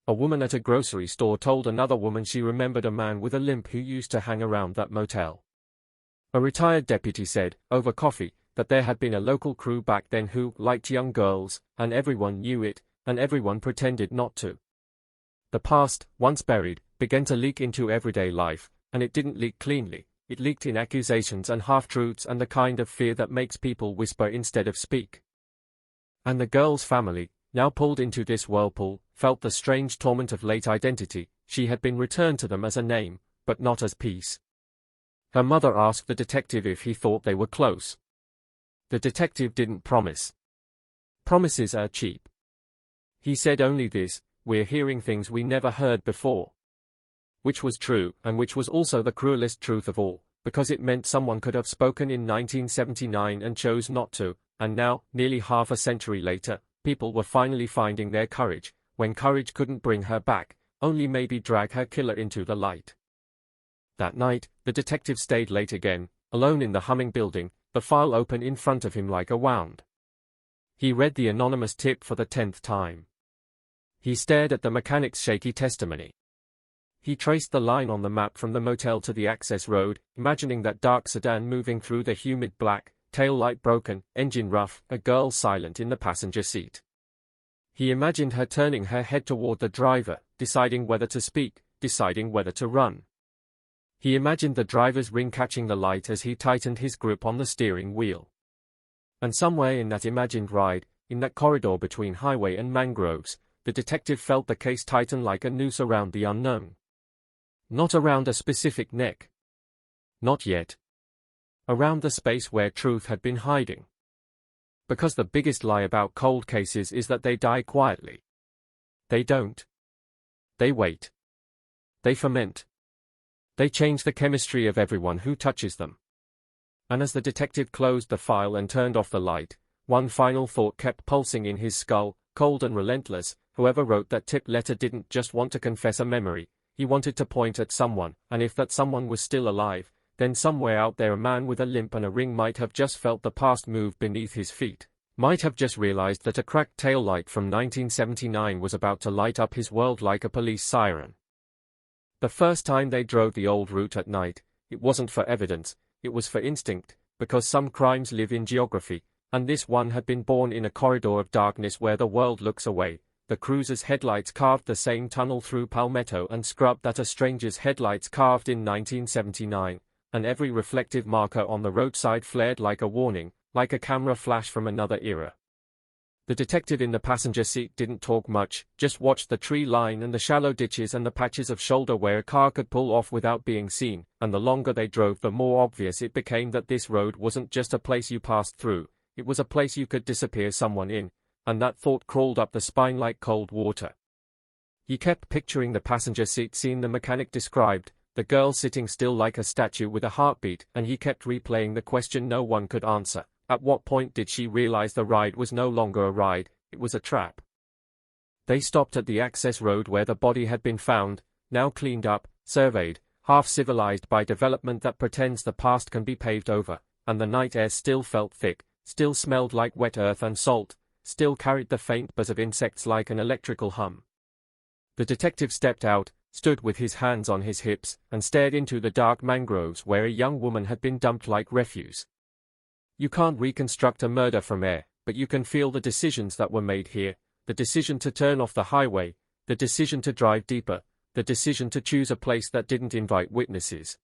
A woman at a grocery store told another woman she remembered a man with a limp who used to hang around that motel. A retired deputy said, over coffee, that there had been a local crew back then who liked young girls, and everyone knew it, and everyone pretended not to. The past, once buried, began to leak into everyday life, and it didn't leak cleanly. It leaked in accusations and half-truths and the kind of fear that makes people whisper instead of speak. And the girl's family, now pulled into this whirlpool, felt the strange torment of late identity. She had been returned to them as a name, but not as peace. Her mother asked the detective if he thought they were close. The detective didn't promise. Promises are cheap. He said only this, we're hearing things we never heard before. Which was true, and which was also the cruelest truth of all, because it meant someone could have spoken in 1979 and chose not to, and now, nearly half a century later, people were finally finding their courage, when courage couldn't bring her back, only maybe drag her killer into the light. That night, the detective stayed late again, alone in the humming building, the file open in front of him like a wound. He read the anonymous tip for the 10th time. He stared at the mechanic's shaky testimony. He traced the line on the map from the motel to the access road, imagining that dark sedan moving through the humid black, tail light broken, engine rough, a girl silent in the passenger seat. He imagined her turning her head toward the driver, deciding whether to speak, deciding whether to run. He imagined the driver's ring catching the light as he tightened his grip on the steering wheel. And somewhere in that imagined ride, in that corridor between highway and mangroves, the detective felt the case tighten like a noose around the unknown. Not around a specific neck. Not yet. Around the space where truth had been hiding. Because the biggest lie about cold cases is that they die quietly. They don't. They wait. They ferment. They change the chemistry of everyone who touches them. And as the detective closed the file and turned off the light, one final thought kept pulsing in his skull, cold and relentless. Whoever wrote that tip letter didn't just want to confess a memory. He wanted to point at someone, and if that someone was still alive, then somewhere out there a man with a limp and a ring might have just felt the past move beneath his feet, Might have just realized that a cracked taillight from 1979 was about to light up his world like a police siren. The first time they drove the old route at night, it wasn't for evidence, it was for instinct, because some crimes live in geography, and this one had been born in a corridor of darkness where the world looks away. The cruiser's headlights carved the same tunnel through Palmetto and scrub that a stranger's headlights carved in 1979, and every reflective marker on the roadside flared like a warning, like a camera flash from another era. The detective in the passenger seat didn't talk much, just watched the tree line and the shallow ditches and the patches of shoulder where a car could pull off without being seen, and the longer they drove the more obvious it became that this road wasn't just a place you passed through, it was a place you could disappear someone in, and that thought crawled up the spine like cold water. He kept picturing the passenger seat scene the mechanic described, the girl sitting still like a statue with a heartbeat, and he kept replaying the question no one could answer. At what point did she realize the ride was no longer a ride, it was a trap? They stopped at the access road where the body had been found, now cleaned up, surveyed, half civilized by development that pretends the past can be paved over, and the night air still felt thick, still smelled like wet earth and salt, still carried the faint buzz of insects like an electrical hum. The detective stepped out, stood with his hands on his hips, and stared into the dark mangroves where a young woman had been dumped like refuse. You can't reconstruct a murder from air, but you can feel the decisions that were made here, the decision to turn off the highway, the decision to drive deeper, the decision to choose a place that didn't invite witnesses.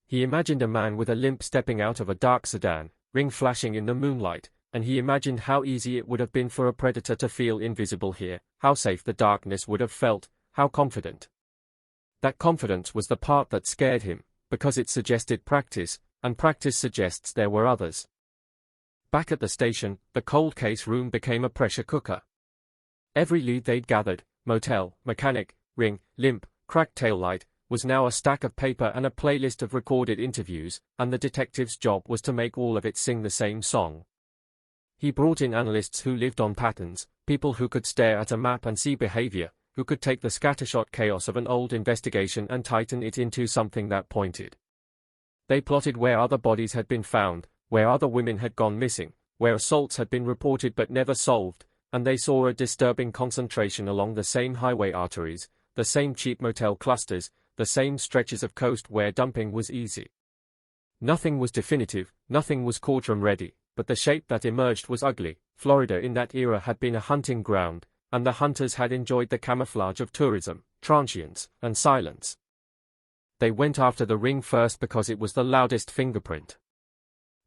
He imagined a man with a limp stepping out of a dark sedan, ring flashing in the moonlight, and he imagined how easy it would have been for a predator to feel invisible here, how safe the darkness would have felt, how confident. That confidence was the part that scared him, because it suggested practice, and practice suggests there were others. Back at the station, the cold case room became a pressure cooker. Every lead they'd gathered, motel, mechanic, ring, limp, cracked taillight, was now a stack of paper and a playlist of recorded interviews, and the detective's job was to make all of it sing the same song. He brought in analysts who lived on patterns, people who could stare at a map and see behavior, who could take the scattershot chaos of an old investigation and tighten it into something that pointed. They plotted where other bodies had been found, where other women had gone missing, where assaults had been reported but never solved, and they saw a disturbing concentration along the same highway arteries, the same cheap motel clusters, the same stretches of coast where dumping was easy. Nothing was definitive, nothing was courtroom ready, but the shape that emerged was ugly. Florida in that era had been a hunting ground, and the hunters had enjoyed the camouflage of tourism, transience, and silence. They went after the ring first because it was the loudest fingerprint.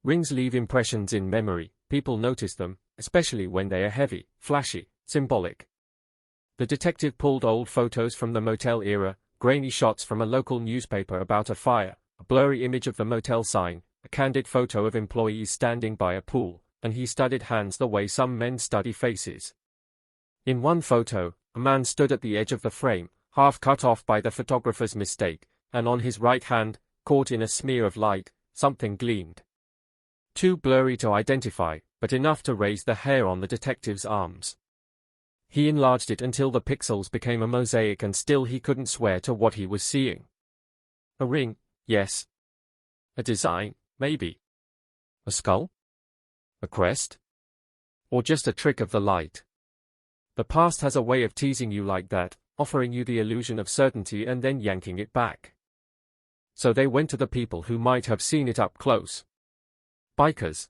Rings leave impressions in memory, people notice them, especially when they are heavy, flashy, symbolic. The detective pulled old photos from the motel era, grainy shots from a local newspaper about a fire, a blurry image of the motel sign, a candid photo of employees standing by a pool, and he studied hands the way some men study faces. In one photo, a man stood at the edge of the frame, half cut off by the photographer's mistake, and on his right hand, caught in a smear of light, something gleamed. Too blurry to identify, but enough to raise the hair on the detective's arms. He enlarged it until the pixels became a mosaic and still he couldn't swear to what he was seeing. A ring, yes. A design, maybe. A skull? A crest? Or just a trick of the light? The past has a way of teasing you like that, offering you the illusion of certainty and then yanking it back. So they went to the people who might have seen it up close. Bikers.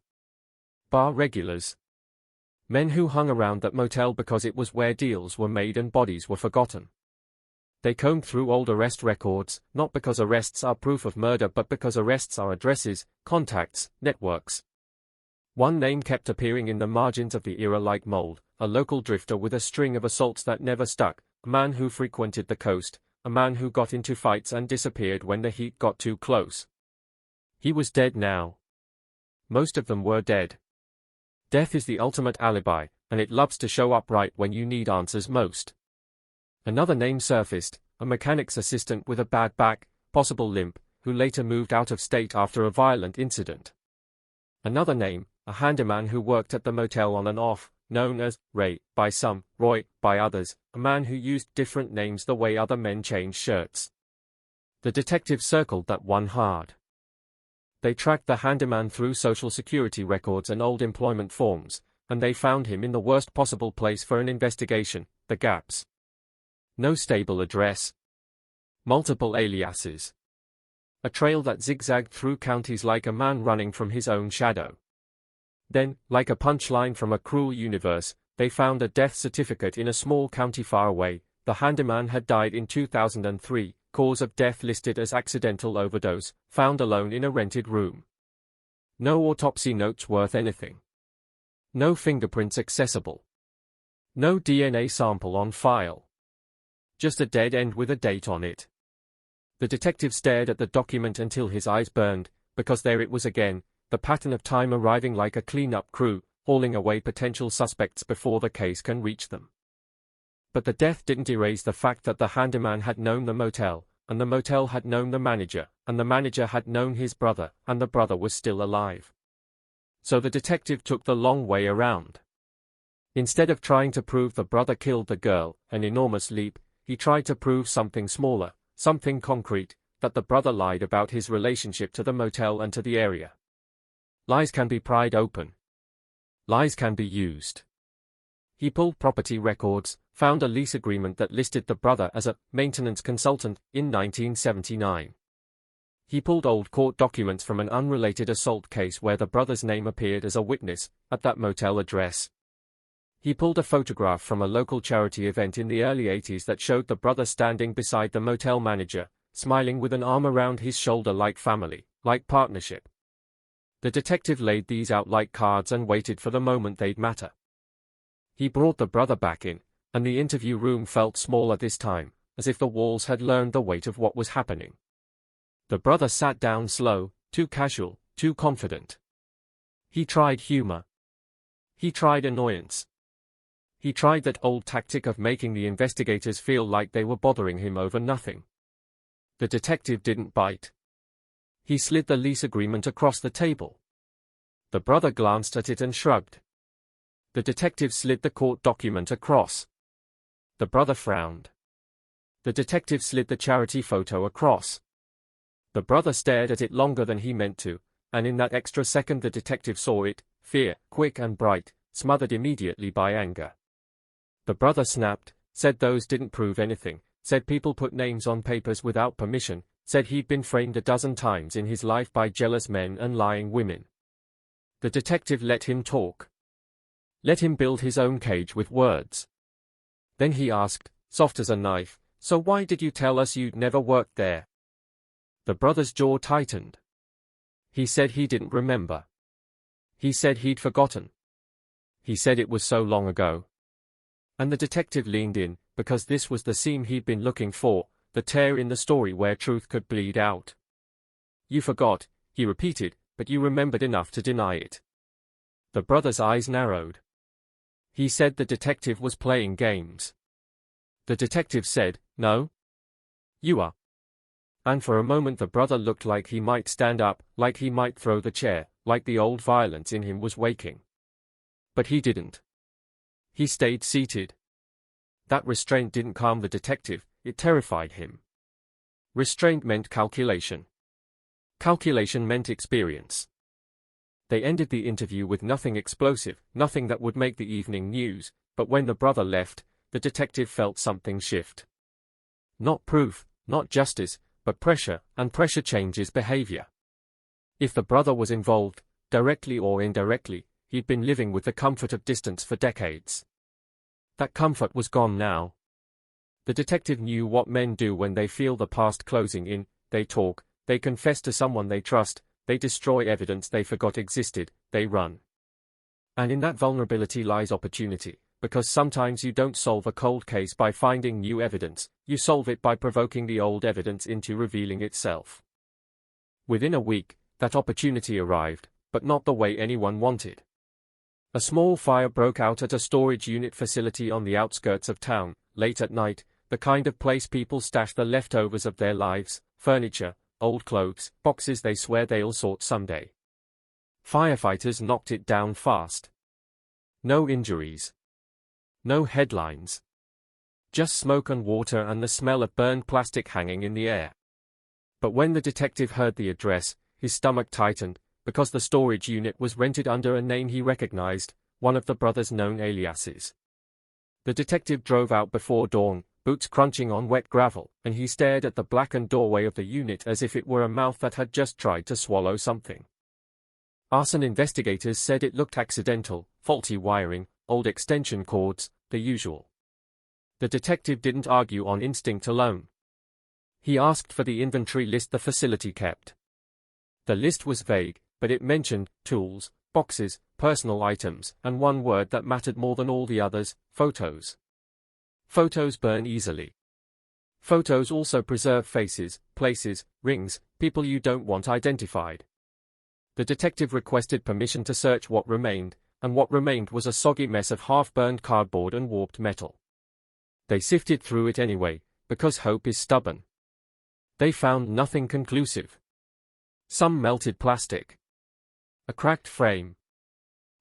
Bar regulars. Men who hung around that motel because it was where deals were made and bodies were forgotten. They combed through old arrest records, not because arrests are proof of murder but because arrests are addresses, contacts, networks. One name kept appearing in the margins of the era like mold, a local drifter with a string of assaults that never stuck, a man who frequented the coast, a man who got into fights and disappeared when the heat got too close. He was dead now. Most of them were dead. Death is the ultimate alibi, and it loves to show up right when you need answers most. Another name surfaced, a mechanic's assistant with a bad back, possible limp, who later moved out of state after a violent incident. Another name, a handyman who worked at the motel on and off, known as Ray by some, Roy by others, a man who used different names the way other men change shirts. The detective circled that one hard. They tracked the handyman through social security records and old employment forms, and they found him in the worst possible place for an investigation, the gaps. No stable address. Multiple aliases. A trail that zigzagged through counties like a man running from his own shadow. Then, like a punchline from a cruel universe, they found a death certificate in a small county far away. The handyman had died in 2003, cause of death listed as accidental overdose, found alone in a rented room. No autopsy notes worth anything. No fingerprints accessible. No DNA sample on file. Just a dead end with a date on it. The detective stared at the document until his eyes burned, because there it was again, the pattern of time arriving like a cleanup crew, hauling away potential suspects before the case can reach them. But the death didn't erase the fact that the handyman had known the motel, and the motel had known the manager, and the manager had known his brother, and the brother was still alive. So the detective took the long way around. Instead of trying to prove the brother killed the girl, an enormous leap, he tried to prove something smaller, something concrete, that the brother lied about his relationship to the motel and to the area. Lies can be pried open. Lies can be used. He pulled property records, found a lease agreement that listed the brother as a maintenance consultant in 1979. He pulled old court documents from an unrelated assault case where the brother's name appeared as a witness at that motel address. He pulled a photograph from a local charity event in the early 80s that showed the brother standing beside the motel manager, smiling with an arm around his shoulder like family, like partnership. The detective laid these out like cards and waited for the moment they'd matter. He brought the brother back in, and the interview room felt smaller this time, as if the walls had learned the weight of what was happening. The brother sat down slow, too casual, too confident. He tried humor. He tried annoyance. He tried that old tactic of making the investigators feel like they were bothering him over nothing. The detective didn't bite. He slid the lease agreement across the table. The brother glanced at it and shrugged. The detective slid the court document across. The brother frowned. The detective slid the charity photo across. The brother stared at it longer than he meant to, and in that extra second the detective saw it, fear, quick and bright, smothered immediately by anger. The brother snapped, said those didn't prove anything, said people put names on papers without permission, said he'd been framed a dozen times in his life by jealous men and lying women. The detective let him talk. Let him build his own cage with words. Then he asked, soft as a knife, so why did you tell us you'd never worked there? The brother's jaw tightened. He said he didn't remember. He said he'd forgotten. He said it was so long ago. And the detective leaned in, because this was the seam he'd been looking for, the tear in the story where truth could bleed out. You forgot, he repeated, but you remembered enough to deny it. The brother's eyes narrowed. He said the detective was playing games. The detective said, no. You are. And for a moment the brother looked like he might stand up, like he might throw the chair, like the old violence in him was waking. But he didn't. He stayed seated. That restraint didn't calm the detective, it terrified him. Restraint meant calculation. Calculation meant experience. They ended the interview with nothing explosive, nothing that would make the evening news, but when the brother left, the detective felt something shift. Not proof, not justice, but pressure, and pressure changes behavior. If the brother was involved, directly or indirectly, he'd been living with the comfort of distance for decades. That comfort was gone now. The detective knew what men do when they feel the past closing in, they talk, they confess to someone they trust, they destroy evidence they forgot existed, they run. And in that vulnerability lies opportunity, because sometimes you don't solve a cold case by finding new evidence, you solve it by provoking the old evidence into revealing itself. Within a week, that opportunity arrived, but not the way anyone wanted. A small fire broke out at a storage unit facility on the outskirts of town, late at night, the kind of place people stash the leftovers of their lives, furniture, old clothes, boxes they swear they'll sort someday. Firefighters knocked it down fast. No injuries. No headlines. Just smoke and water and the smell of burned plastic hanging in the air. But when the detective heard the address, his stomach tightened, because the storage unit was rented under a name he recognized, one of the brothers' known aliases. The detective drove out before dawn, boots crunching on wet gravel, and he stared at the blackened doorway of the unit as if it were a mouth that had just tried to swallow something. Arson investigators said it looked accidental, faulty wiring, old extension cords, the usual. The detective didn't argue on instinct alone. He asked for the inventory list the facility kept. The list was vague, but it mentioned tools, boxes, personal items, and one word that mattered more than all the others: photos. Photos burn easily. Photos also preserve faces, places, rings, people you don't want identified. The detective requested permission to search what remained, and what remained was a soggy mess of half-burned cardboard and warped metal. They sifted through it anyway, because hope is stubborn. They found nothing conclusive. Some melted plastic. A cracked frame.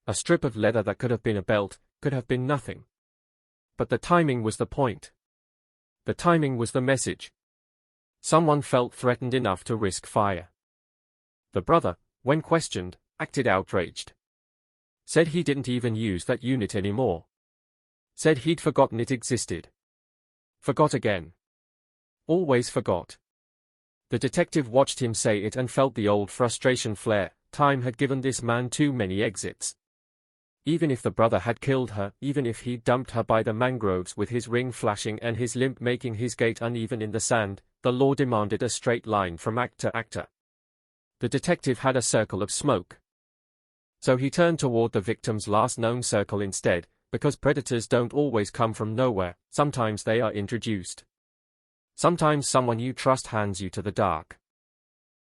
A strip of leather that could have been a belt, could have been nothing. But the timing was the point. The timing was the message. Someone felt threatened enough to risk fire. The brother, when questioned, acted outraged. Said he didn't even use that unit anymore. Said he'd forgotten it existed. Forgot again. Always forgot. The detective watched him say it and felt the old frustration flare. Time had given this man too many exits. Even if the brother had killed her, even if he'd dumped her by the mangroves with his ring flashing and his limp making his gait uneven in the sand, the law demanded a straight line from act to actor. The detective had a circle of smoke. So he turned toward the victim's last known circle instead, because predators don't always come from nowhere, sometimes they are introduced. Sometimes someone you trust hands you to the dark.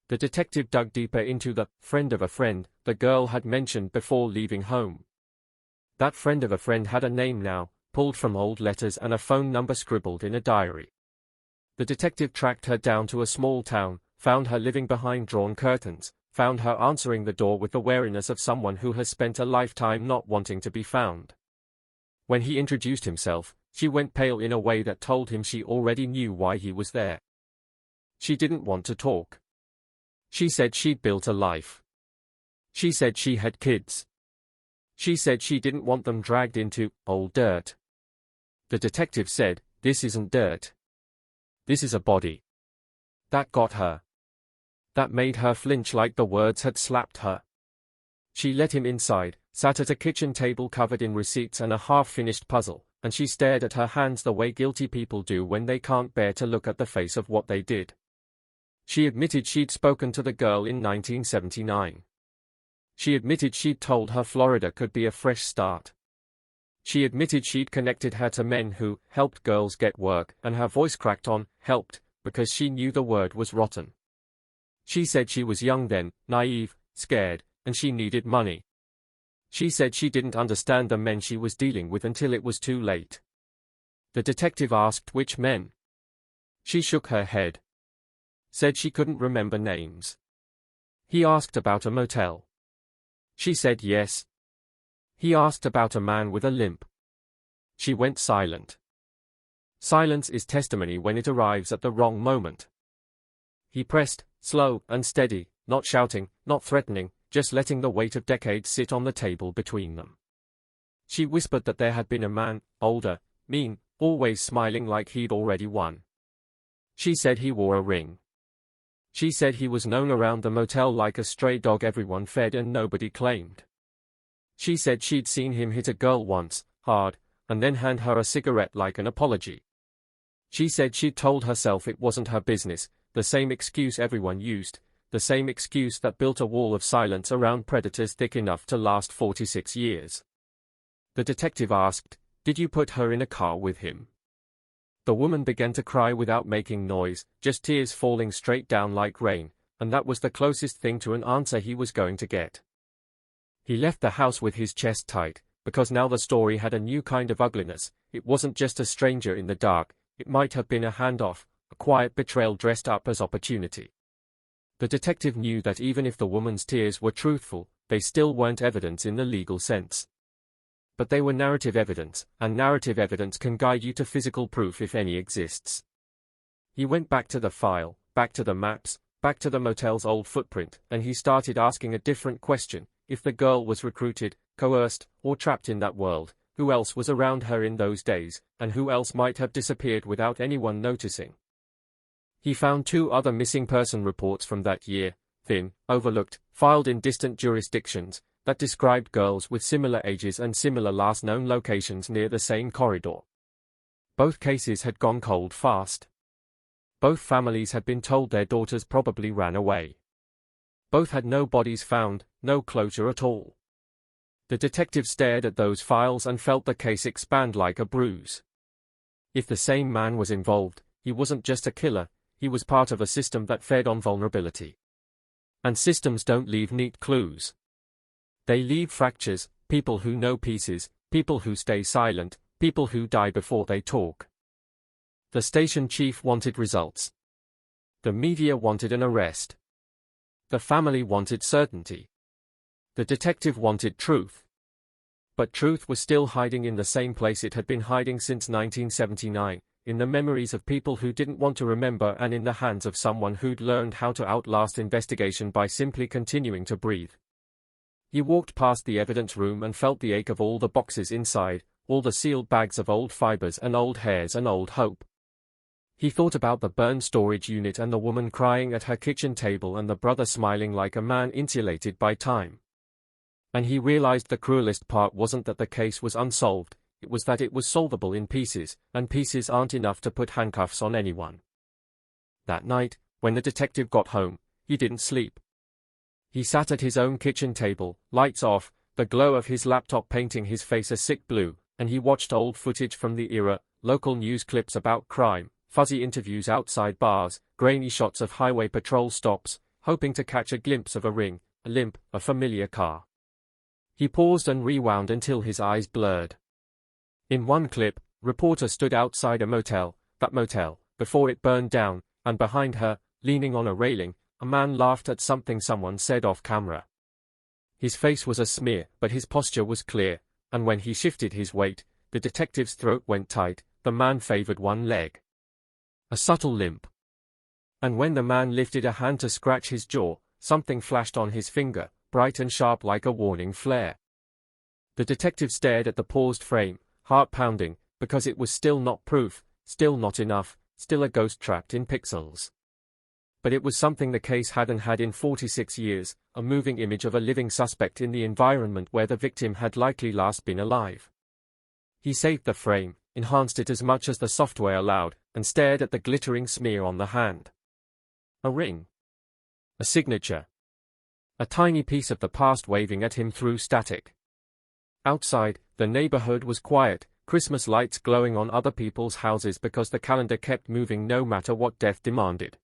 The detective dug deeper into the friend of a friend the girl had mentioned before leaving home. That friend of a friend had a name now, pulled from old letters and a phone number scribbled in a diary. The detective tracked her down to a small town, found her living behind drawn curtains, found her answering the door with the wariness of someone who has spent a lifetime not wanting to be found. When he introduced himself, she went pale in a way that told him she already knew why he was there. She didn't want to talk. She said she'd built a life. She said she had kids. She said she didn't want them dragged into old dirt. The detective said, "This isn't dirt. This is a body." That got her. That made her flinch like the words had slapped her. She let him inside, sat at a kitchen table covered in receipts and a half-finished puzzle, and she stared at her hands the way guilty people do when they can't bear to look at the face of what they did. She admitted she'd spoken to the girl in 1979. She admitted she'd told her Florida could be a fresh start. She admitted she'd connected her to men who helped girls get work, and her voice cracked on helped, because she knew the word was rotten. She said she was young then, naive, scared, and she needed money. She said she didn't understand the men she was dealing with until it was too late. The detective asked which men. She shook her head. Said she couldn't remember names. He asked about a motel. She said yes. He asked about a man with a limp. She went silent. Silence is testimony when it arrives at the wrong moment. He pressed, slow and steady, not shouting, not threatening, just letting the weight of decades sit on the table between them. She whispered that there had been a man, older, mean, always smiling like he'd already won. She said he wore a ring. She said he was known around the motel like a stray dog everyone fed and nobody claimed. She said she'd seen him hit a girl once, hard, and then hand her a cigarette like an apology. She said she'd told herself it wasn't her business, the same excuse everyone used, the same excuse that built a wall of silence around predators thick enough to last 46 years. The detective asked, "Did you put her in a car with him?" The woman began to cry without making noise, just tears falling straight down like rain, and that was the closest thing to an answer he was going to get. He left the house with his chest tight, because now the story had a new kind of ugliness. It wasn't just a stranger in the dark, it might have been a handoff, a quiet betrayal dressed up as opportunity. The detective knew that even if the woman's tears were truthful, they still weren't evidence in the legal sense. But they were narrative evidence, and narrative evidence can guide you to physical proof if any exists. He went back to the file, back to the maps, back to the motel's old footprint, and he started asking a different question. if the girl was recruited, coerced, or trapped in that world, who else was around her in those days, and who else might have disappeared without anyone noticing? He found 2 other missing person reports from that year, thin, overlooked, filed in distant jurisdictions, that described girls with similar ages and similar last known locations near the same corridor. Both cases had gone cold fast. Both families had been told their daughters probably ran away. Both had no bodies found, no closure at all. The detective stared at those files and felt the case expand like a bruise. If the same man was involved, he wasn't just a killer, he was part of a system that fed on vulnerability. And systems don't leave neat clues. They leave fractures, people who know pieces, people who stay silent, people who die before they talk. The station chief wanted results. The media wanted an arrest. The family wanted certainty. The detective wanted truth. But truth was still hiding in the same place it had been hiding since 1979, in the memories of people who didn't want to remember and in the hands of someone who'd learned how to outlast investigation by simply continuing to breathe. He walked past the evidence room and felt the ache of all the boxes inside, all the sealed bags of old fibers and old hairs and old hope. He thought about the burned storage unit and the woman crying at her kitchen table and the brother smiling like a man insulated by time. And he realized the cruelest part wasn't that the case was unsolved, it was that it was solvable in pieces, and pieces aren't enough to put handcuffs on anyone. That night, when the detective got home, he didn't sleep. He sat at his own kitchen table, lights off, the glow of his laptop painting his face a sick blue, and he watched old footage from the era, local news clips about crime, fuzzy interviews outside bars, grainy shots of highway patrol stops, hoping to catch a glimpse of a ring, a limp, a familiar car. He paused and rewound until his eyes blurred. In one clip, reporter stood outside a motel, that motel, before it burned down, and behind her, leaning on a railing, a man laughed at something someone said off camera. His face was a smear, but his posture was clear, and when he shifted his weight, the detective's throat went tight, the man favored one leg. A subtle limp. And when the man lifted a hand to scratch his jaw, something flashed on his finger, bright and sharp like a warning flare. The detective stared at the paused frame, heart pounding, because it was still not proof, still not enough, still a ghost trapped in pixels. But it was something the case hadn't had in 46 years, a moving image of a living suspect in the environment where the victim had likely last been alive. He saved the frame, enhanced it as much as the software allowed, and stared at the glittering smear on the hand. A ring. A signature. A tiny piece of the past waving at him through static. Outside, the neighborhood was quiet, Christmas lights glowing on other people's houses because the calendar kept moving no matter what death demanded.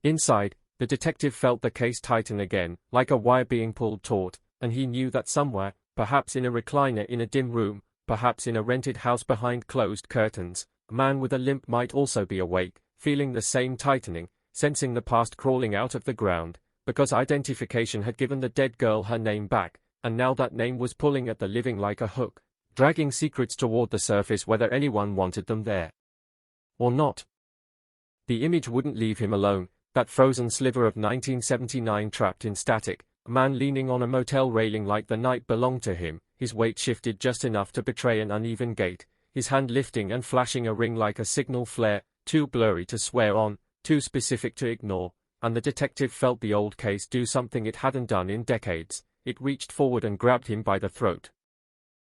Inside, the detective felt the case tighten again, like a wire being pulled taut, and he knew that somewhere, perhaps in a recliner in a dim room, perhaps in a rented house behind closed curtains, a man with a limp might also be awake, feeling the same tightening, sensing the past crawling out of the ground, because identification had given the dead girl her name back, and now that name was pulling at the living like a hook, dragging secrets toward the surface whether anyone wanted them there. Or not. The image wouldn't leave him alone. That frozen sliver of 1979 trapped in static, a man leaning on a motel railing like the night belonged to him, his weight shifted just enough to betray an uneven gait, his hand lifting and flashing a ring like a signal flare, too blurry to swear on, too specific to ignore, and the detective felt the old case do something it hadn't done in decades. It reached forward and grabbed him by the throat.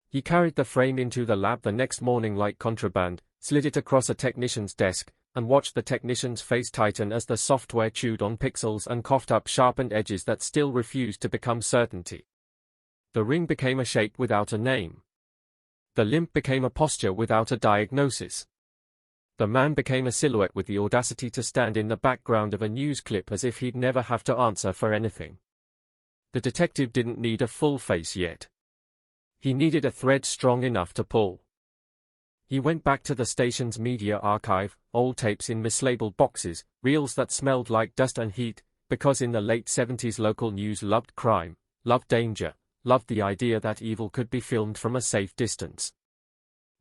He carried the frame into the lab the next morning like contraband, slid it across a technician's desk, and watched the technician's face tighten as the software chewed on pixels and coughed up sharpened edges that still refused to become certainty. The ring became a shape without a name. The limp became a posture without a diagnosis. The man became a silhouette with the audacity to stand in the background of a news clip as if he'd never have to answer for anything. The detective didn't need a full face yet. He needed a thread strong enough to pull. He went back to the station's media archive, old tapes in mislabeled boxes, reels that smelled like dust and heat, because in the late 70s local news loved crime, loved danger, loved the idea that evil could be filmed from a safe distance.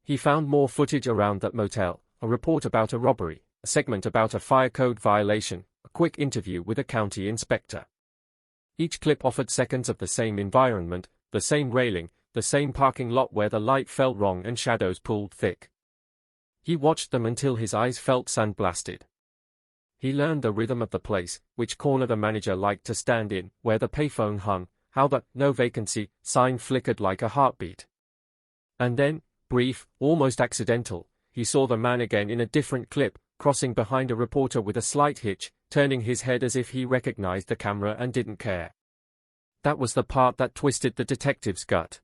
He found more footage around that motel, a report about a robbery, a segment about a fire code violation, a quick interview with a county inspector. Each clip offered seconds of the same environment, the same railing, the same parking lot where the light fell wrong and shadows pulled thick. He watched them until his eyes felt sandblasted. He learned the rhythm of the place, which corner the manager liked to stand in, where the payphone hung, how the "no vacancy" sign flickered like a heartbeat. And then, brief, almost accidental, he saw the man again in a different clip, crossing behind a reporter with a slight hitch, turning his head as if he recognized the camera and didn't care. That was the part that twisted the detective's gut.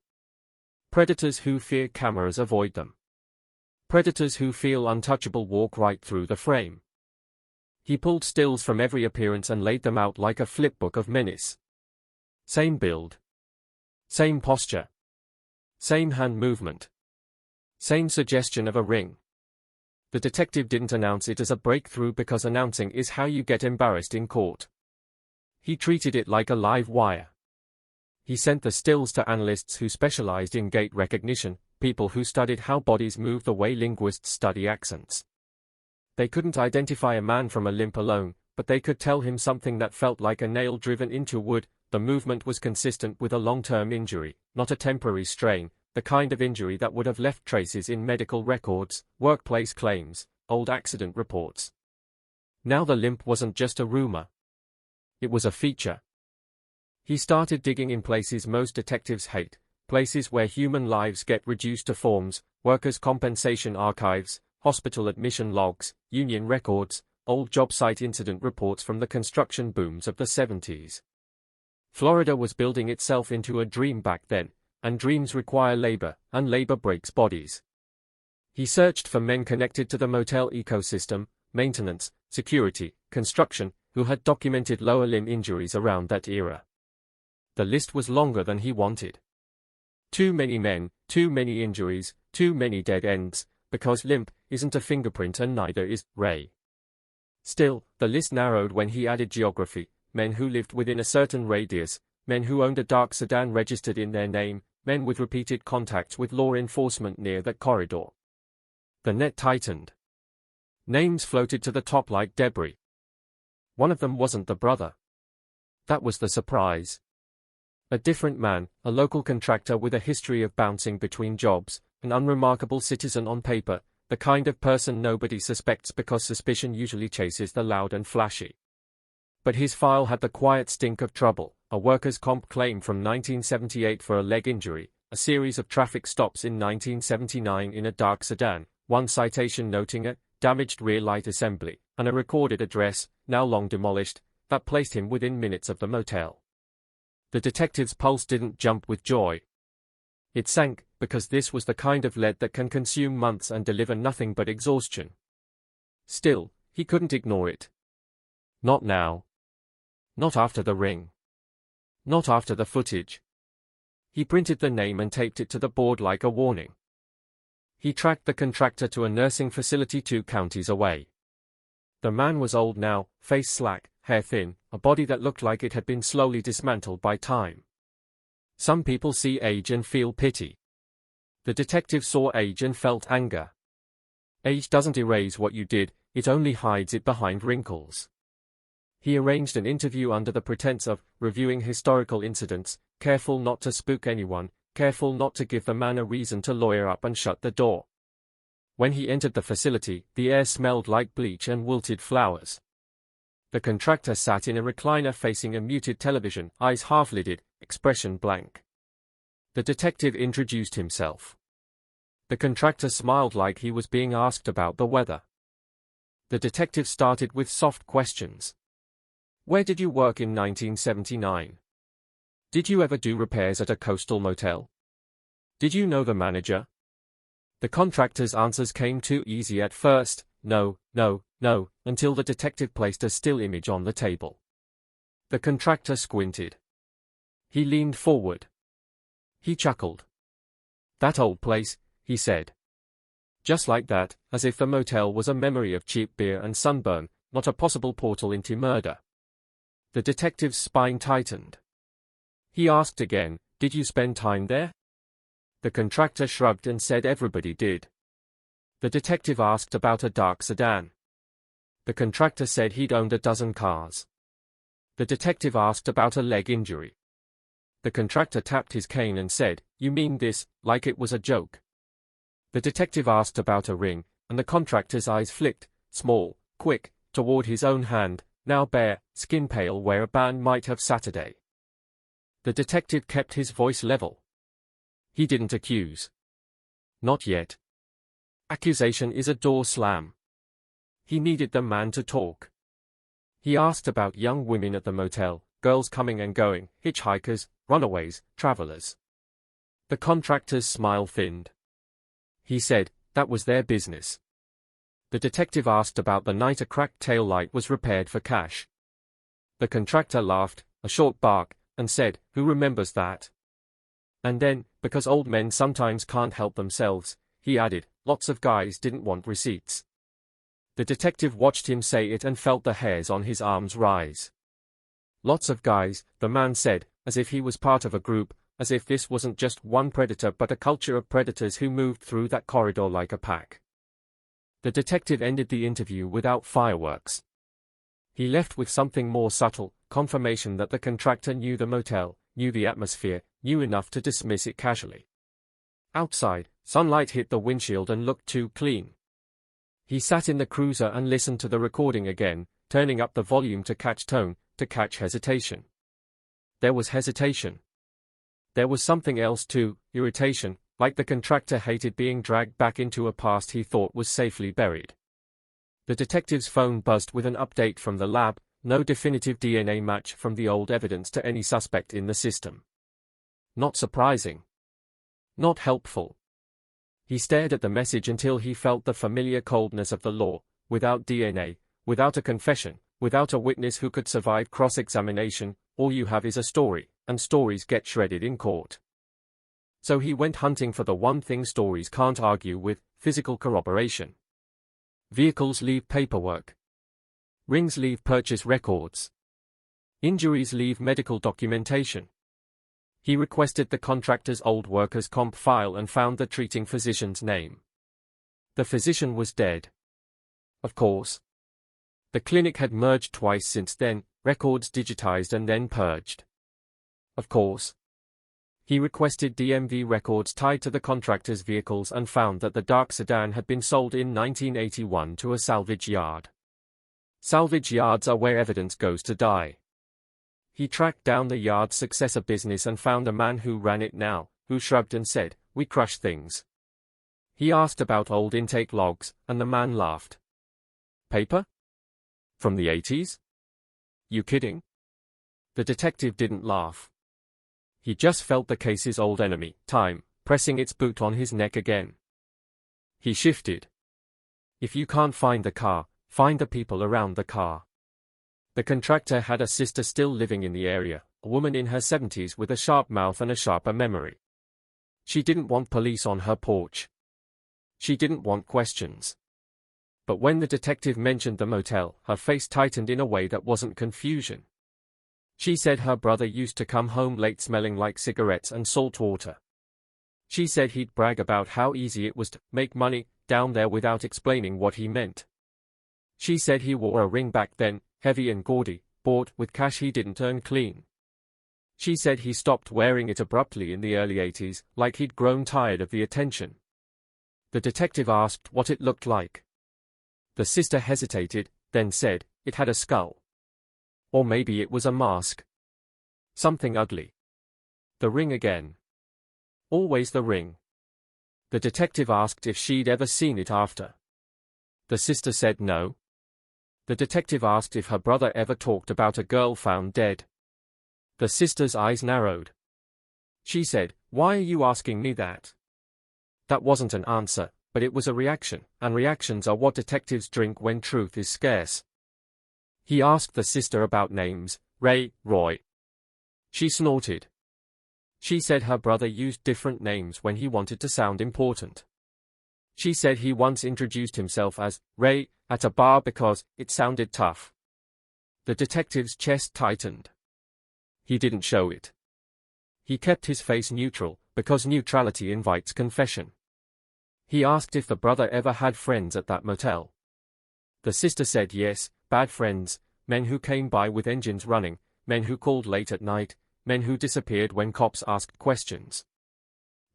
Predators who fear cameras avoid them. Predators who feel untouchable walk right through the frame. He pulled stills from every appearance and laid them out like a flipbook of menace. Same build. Same posture. Same hand movement. Same suggestion of a ring. The detective didn't announce it as a breakthrough because announcing is how you get embarrassed in court. He treated it like a live wire. He sent the stills to analysts who specialized in gait recognition, people who studied how bodies move the way linguists study accents. They couldn't identify a man from a limp alone, but they could tell him something that felt like a nail driven into wood. The movement was consistent with a long-term injury, not a temporary strain, the kind of injury that would have left traces in medical records, workplace claims, old accident reports. Now the limp wasn't just a rumor. It was a feature. He started digging in places most detectives hate, places where human lives get reduced to forms, workers' compensation archives, hospital admission logs, union records, old job site incident reports from the construction booms of the 70s. Florida was building itself into a dream back then, and dreams require labor, and labor breaks bodies. He searched for men connected to the motel ecosystem, maintenance, security, construction, who had documented lower limb injuries around that era. The list was longer than he wanted. Too many men, too many injuries, too many dead ends, because limp isn't a fingerprint and neither is Ray. Still, the list narrowed when he added geography, men who lived within a certain radius, men who owned a dark sedan registered in their name, men with repeated contacts with law enforcement near that corridor. The net tightened. Names floated to the top like debris. One of them wasn't the brother. That was the surprise. A different man, a local contractor with a history of bouncing between jobs, an unremarkable citizen on paper, the kind of person nobody suspects because suspicion usually chases the loud and flashy. But his file had the quiet stink of trouble, a workers' comp claim from 1978 for a leg injury, a series of traffic stops in 1979 in a dark sedan, one citation noting a damaged rear light assembly, and a recorded address, now long demolished, that placed him within minutes of the motel. The detective's pulse didn't jump with joy. It sank, because this was the kind of lead that can consume months and deliver nothing but exhaustion. Still, he couldn't ignore it. Not now. Not after the ring. Not after the footage. He printed the name and taped it to the board like a warning. He tracked the contractor to a nursing facility 2 counties away. The man was old now, face slack, hair thin, a body that looked like it had been slowly dismantled by time. Some people see age and feel pity. The detective saw age and felt anger. Age doesn't erase what you did, it only hides it behind wrinkles. He arranged an interview under the pretense of reviewing historical incidents, careful not to spook anyone, careful not to give the man a reason to lawyer up and shut the door. When he entered the facility, the air smelled like bleach and wilted flowers. The contractor sat in a recliner facing a muted television, eyes half-lidded, expression blank. The detective introduced himself. The contractor smiled like he was being asked about the weather. The detective started with soft questions. Where did you work in 1979? Did you ever do repairs at a coastal motel? Did you know the manager? The contractor's answers came too easy at first, no, until the detective placed a still image on the table. The contractor squinted. He leaned forward. He chuckled. That old place, he said. Just like that, as if the motel was a memory of cheap beer and sunburn, not a possible portal into murder. The detective's spine tightened. He asked again, did you spend time there? The contractor shrugged and said everybody did. The detective asked about a dark sedan. The contractor said he'd owned a dozen cars. The detective asked about a leg injury. The contractor tapped his cane and said, "You mean this, like it was a joke?" The detective asked about a ring, and the contractor's eyes flicked, small, quick, toward his own hand, now bare, skin pale where a band might have Saturday. The detective kept his voice level. He didn't accuse. Not yet. Accusation is a door slam. He needed the man to talk. He asked about young women at the motel, girls coming and going, hitchhikers, runaways, travelers. The contractor's smile thinned. He said, that was their business. The detective asked about the night a cracked tail light was repaired for cash. The contractor laughed, a short bark, and said, who remembers that? And then, because old men sometimes can't help themselves, he added, lots of guys didn't want receipts. The detective watched him say it and felt the hairs on his arms rise. Lots of guys, the man said, as if he was part of a group, as if this wasn't just one predator but a culture of predators who moved through that corridor like a pack. The detective ended the interview without fireworks. He left with something more subtle, confirmation that the contractor knew the motel, knew the atmosphere, knew enough to dismiss it casually. Outside, sunlight hit the windshield and looked too clean. He sat in the cruiser and listened to the recording again, turning up the volume to catch tone, to catch hesitation. There was hesitation. There was something else too, irritation, like the contractor hated being dragged back into a past he thought was safely buried. The detective's phone buzzed with an update from the lab, no definitive DNA match from the old evidence to any suspect in the system. Not surprising. Not helpful. He stared at the message until he felt the familiar coldness of the law, without DNA, without a confession, without a witness who could survive cross-examination, all you have is a story, and stories get shredded in court. So he went hunting for the one thing stories can't argue with, physical corroboration. Vehicles leave paperwork. Rings leave purchase records. Injuries leave medical documentation. He requested the contractor's old workers' comp file and found the treating physician's name. The physician was dead. Of course. The clinic had merged twice since then, records digitized and then purged. Of course. He requested DMV records tied to the contractor's vehicles and found that the dark sedan had been sold in 1981 to a salvage yard. Salvage yards are where evidence goes to die. He tracked down the yard's successor business and found a man who ran it now, who shrugged and said, "We crush things." He asked about old intake logs, and the man laughed. Paper? From the 80s? You kidding? The detective didn't laugh. He just felt the case's old enemy, time, pressing its boot on his neck again. He shifted. If you can't find the car, find the people around the car. The contractor had a sister still living in the area, a woman in her 70s with a sharp mouth and a sharper memory. She didn't want police on her porch. She didn't want questions. But when the detective mentioned the motel, her face tightened in a way that wasn't confusion. She said her brother used to come home late smelling like cigarettes and salt water. She said he'd brag about how easy it was to make money down there without explaining what he meant. She said he wore a ring back then, heavy and gaudy, bought with cash he didn't earn clean. She said he stopped wearing it abruptly in the early 80s, like he'd grown tired of the attention. The detective asked what it looked like. The sister hesitated, then said, it had a skull. Or maybe it was a mask. Something ugly. The ring again. Always the ring. The detective asked if she'd ever seen it after. The sister said no. The detective asked if her brother ever talked about a girl found dead. The sister's eyes narrowed. She said, "Why are you asking me that?" That wasn't an answer, but it was a reaction, and reactions are what detectives drink when truth is scarce. He asked the sister about names, Ray, Roy. She snorted. She said her brother used different names when he wanted to sound important. She said he once introduced himself as Ray at a bar because it sounded tough. The detective's chest tightened. He didn't show it. He kept his face neutral, because neutrality invites confession. He asked if the brother ever had friends at that motel. The sister said yes, bad friends, men who came by with engines running, men who called late at night, men who disappeared when cops asked questions.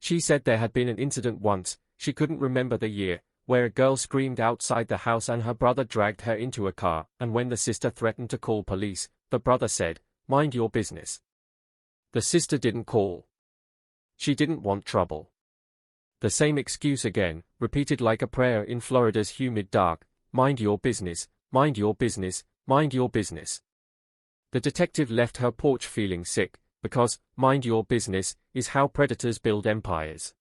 She said there had been an incident once, she couldn't remember the year, where a girl screamed outside the house and her brother dragged her into a car, and when the sister threatened to call police, the brother said, "Mind your business." The sister didn't call. She didn't want trouble. The same excuse again, repeated like a prayer in Florida's humid dark, "Mind your business, mind your business, mind your business." The detective left her porch feeling sick, because, mind your business, is how predators build empires.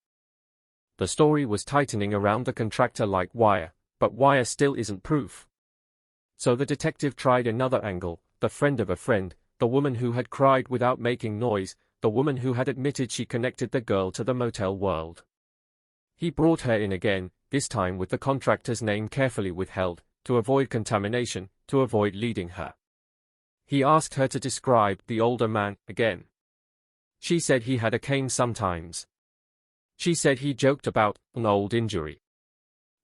The story was tightening around the contractor like wire, but wire still isn't proof. So the detective tried another angle, the friend of a friend, the woman who had cried without making noise, the woman who had admitted she connected the girl to the motel world. He brought her in again, this time with the contractor's name carefully withheld, to avoid contamination, to avoid leading her. He asked her to describe the older man again. She said he had a cane sometimes. She said he joked about an old injury.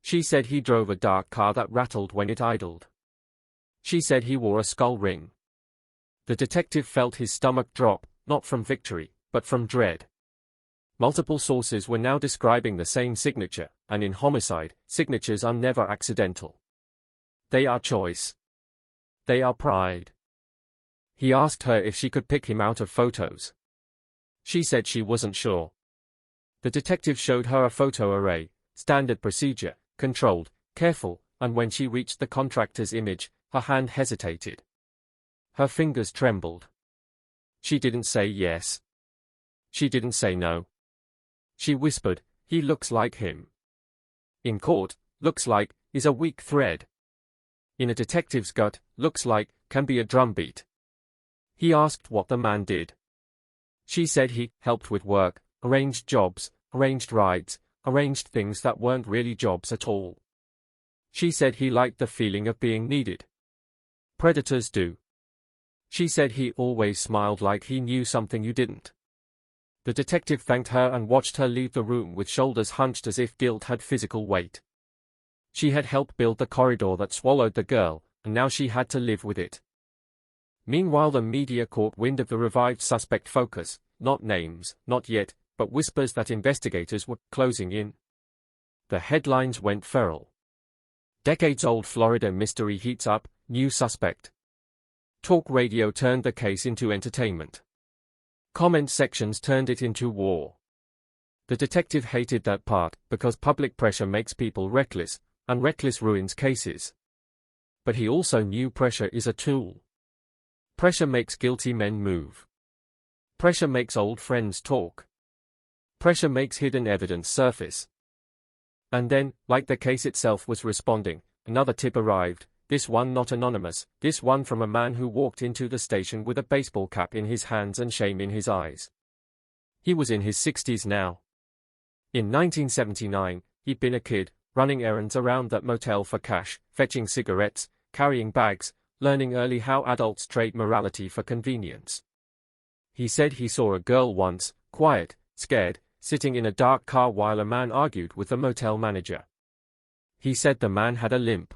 She said he drove a dark car that rattled when it idled. She said he wore a skull ring. The detective felt his stomach drop, not from victory, but from dread. Multiple sources were now describing the same signature, and in homicide, signatures are never accidental. They are choice. They are pride. He asked her if she could pick him out of photos. She said she wasn't sure. The detective showed her a photo array, standard procedure, controlled, careful, and when she reached the contractor's image, her hand hesitated. Her fingers trembled. She didn't say yes. She didn't say no. She whispered, "He looks like him." In court, "looks like" is a weak thread. In a detective's gut, "looks like" can be a drumbeat. He asked what the man did. She said he helped with work, arranged jobs, arranged rides, arranged things that weren't really jobs at all. She said he liked the feeling of being needed. Predators do. She said he always smiled like he knew something you didn't. The detective thanked her and watched her leave the room with shoulders hunched as if guilt had physical weight. She had helped build the corridor that swallowed the girl, and now she had to live with it. Meanwhile the media caught wind of the revived suspect focus, not names, not yet, but whispers that investigators were closing in. The headlines went feral. Decades-old Florida mystery heats up, new suspect. Talk radio turned the case into entertainment. Comment sections turned it into war. The detective hated that part, because public pressure makes people reckless, and reckless ruins cases. But he also knew pressure is a tool. Pressure makes guilty men move. Pressure makes old friends talk. Pressure makes hidden evidence surface. And then, like the case itself was responding, another tip arrived, this one not anonymous, this one from a man who walked into the station with a baseball cap in his hands and shame in his eyes. He was in his 60s now. In 1979, he'd been a kid, running errands around that motel for cash, fetching cigarettes, carrying bags, learning early how adults trade morality for convenience. He said he saw a girl once, quiet, scared, sitting in a dark car while a man argued with the motel manager. He said the man had a limp.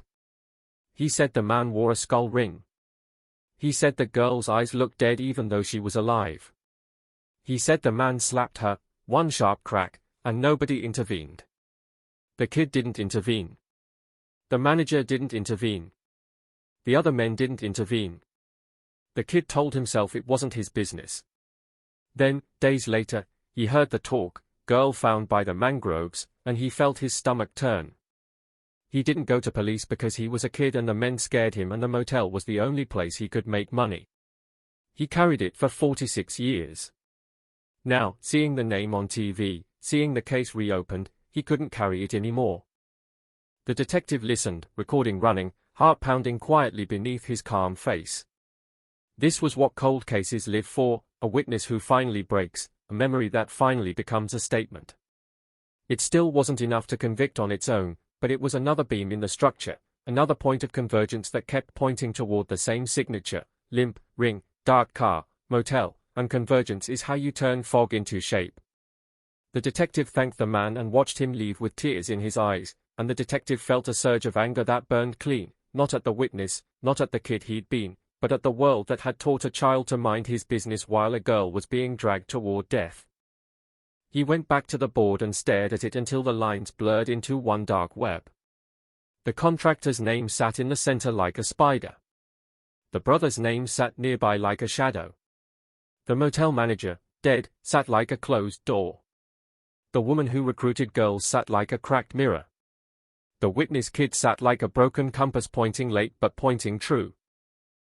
He said the man wore a skull ring. He said the girl's eyes looked dead even though she was alive. He said the man slapped her, one sharp crack, and nobody intervened. The kid didn't intervene. The manager didn't intervene. The other men didn't intervene. The kid told himself it wasn't his business. Then, days later, he heard the talk, girl found by the mangroves, and he felt his stomach turn. He didn't go to police because he was a kid and the men scared him and the motel was the only place he could make money. He carried it for 46 years. Now, seeing the name on TV, seeing the case reopened, he couldn't carry it anymore. The detective listened, recording running, heart pounding quietly beneath his calm face. This was what cold cases live for, a witness who finally breaks, a memory that finally becomes a statement. It still wasn't enough to convict on its own, but it was another beam in the structure, another point of convergence that kept pointing toward the same signature, limp, ring, dark car, motel, and convergence is how you turn fog into shape. The detective thanked the man and watched him leave with tears in his eyes, and the detective felt a surge of anger that burned clean, not at the witness, not at the kid he'd been, but at the world that had taught a child to mind his business while a girl was being dragged toward death. He went back to the board and stared at it until the lines blurred into one dark web. The contractor's name sat in the center like a spider. The brother's name sat nearby like a shadow. The motel manager, dead, sat like a closed door. The woman who recruited girls sat like a cracked mirror. The witness kid sat like a broken compass pointing late but pointing true.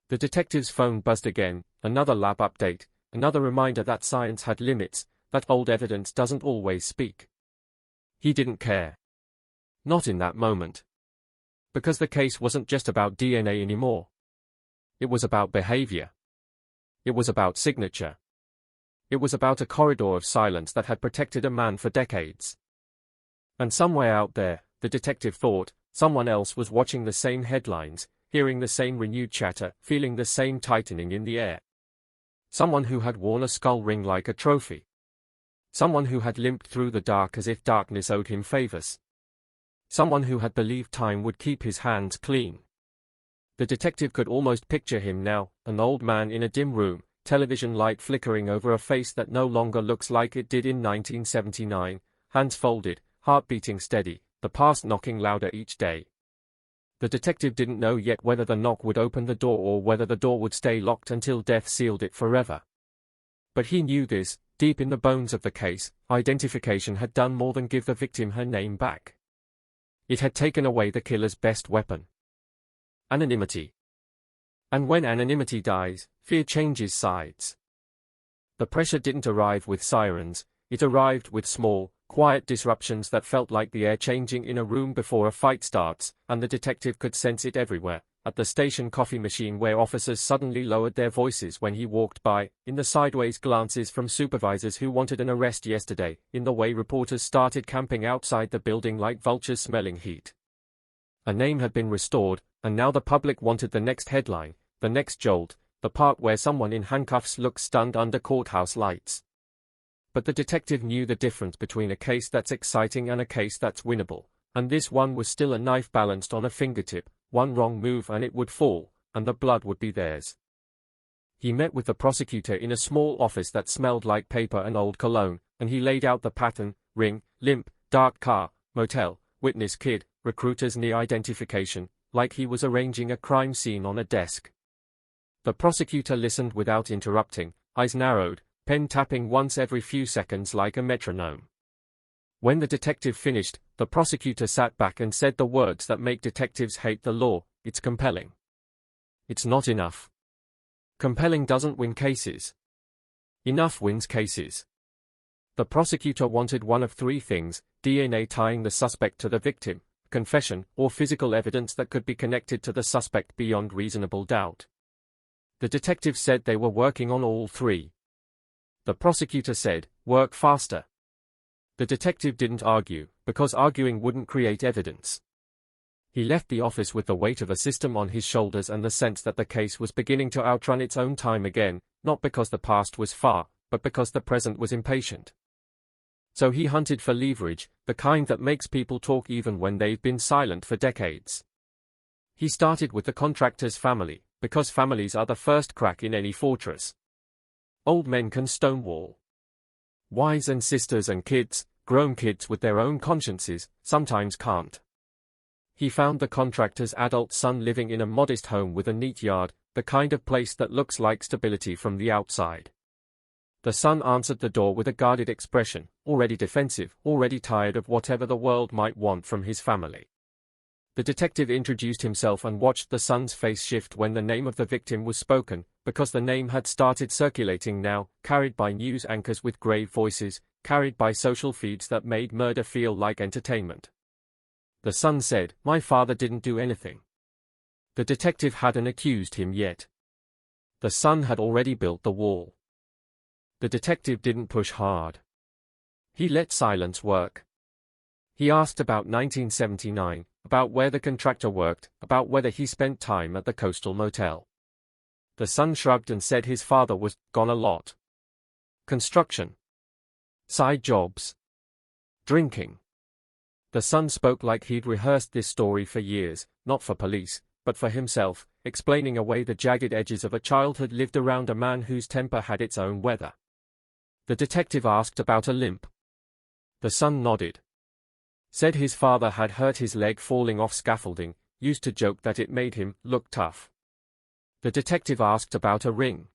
The detective's phone buzzed again, another lab update, another reminder that science had limits, that old evidence doesn't always speak. He didn't care. Not in that moment. Because the case wasn't just about DNA anymore. It was about behavior. It was about signature. It was about a corridor of silence that had protected a man for decades. And somewhere out there, the detective thought, someone else was watching the same headlines, hearing the same renewed chatter, feeling the same tightening in the air. Someone who had worn a skull ring like a trophy. Someone who had limped through the dark as if darkness owed him favors. Someone who had believed time would keep his hands clean. The detective could almost picture him now, an old man in a dim room, television light flickering over a face that no longer looks like it did in 1979, hands folded, heart beating steady, the past knocking louder each day. The detective didn't know yet whether the knock would open the door or whether the door would stay locked until death sealed it forever. But he knew this, deep in the bones of the case, identification had done more than give the victim her name back. It had taken away the killer's best weapon. Anonymity. And when anonymity dies, fear changes sides. The pressure didn't arrive with sirens, it arrived with small, quiet disruptions that felt like the air changing in a room before a fight starts, and the detective could sense it everywhere, at the station coffee machine where officers suddenly lowered their voices when he walked by, in the sideways glances from supervisors who wanted an arrest yesterday, in the way reporters started camping outside the building like vultures smelling heat. A name had been restored, and now the public wanted the next headline, the next jolt, the part where someone in handcuffs looks stunned under courthouse lights. But the detective knew the difference between a case that's exciting and a case that's winnable, and this one was still a knife balanced on a fingertip, one wrong move and it would fall, and the blood would be theirs. He met with the prosecutor in a small office that smelled like paper and old cologne, and he laid out the pattern, ring, limp, dark car, motel, witness kid, recruiter's near identification, like he was arranging a crime scene on a desk. The prosecutor listened without interrupting, eyes narrowed, pen tapping once every few seconds like a metronome. When the detective finished, the prosecutor sat back and said the words that make detectives hate the law, it's compelling. It's not enough. Compelling doesn't win cases. Enough wins cases. The prosecutor wanted one of three things: DNA tying the suspect to the victim, confession, or physical evidence that could be connected to the suspect beyond reasonable doubt. The detective said they were working on all three. The prosecutor said, "Work faster." The detective didn't argue, because arguing wouldn't create evidence. He left the office with the weight of a system on his shoulders and the sense that the case was beginning to outrun its own time again, not because the past was far, but because the present was impatient. So he hunted for leverage, the kind that makes people talk even when they've been silent for decades. He started with the contractor's family, because families are the first crack in any fortress. Old men can stonewall. Wives and sisters and kids, grown kids with their own consciences, sometimes can't. He found the contractor's adult son living in a modest home with a neat yard, the kind of place that looks like stability from the outside. The son answered the door with a guarded expression, already defensive, already tired of whatever the world might want from his family. The detective introduced himself and watched the son's face shift when the name of the victim was spoken, because the name had started circulating now, carried by news anchors with grave voices, carried by social feeds that made murder feel like entertainment. The son said, "My father didn't do anything." The detective hadn't accused him yet. The son had already built the wall. The detective didn't push hard. He let silence work. He asked about 1979, about where the contractor worked, about whether he spent time at the coastal motel. The son shrugged and said his father was gone a lot. Construction. Side jobs. Drinking. The son spoke like he'd rehearsed this story for years, not for police, but for himself. explaining away the jagged edges of a childhood lived around a man whose temper had its own weather. The detective asked about a limp. The son nodded. Said his father had hurt his leg falling off scaffolding, used to joke that it made him look tough. The detective asked about a ring.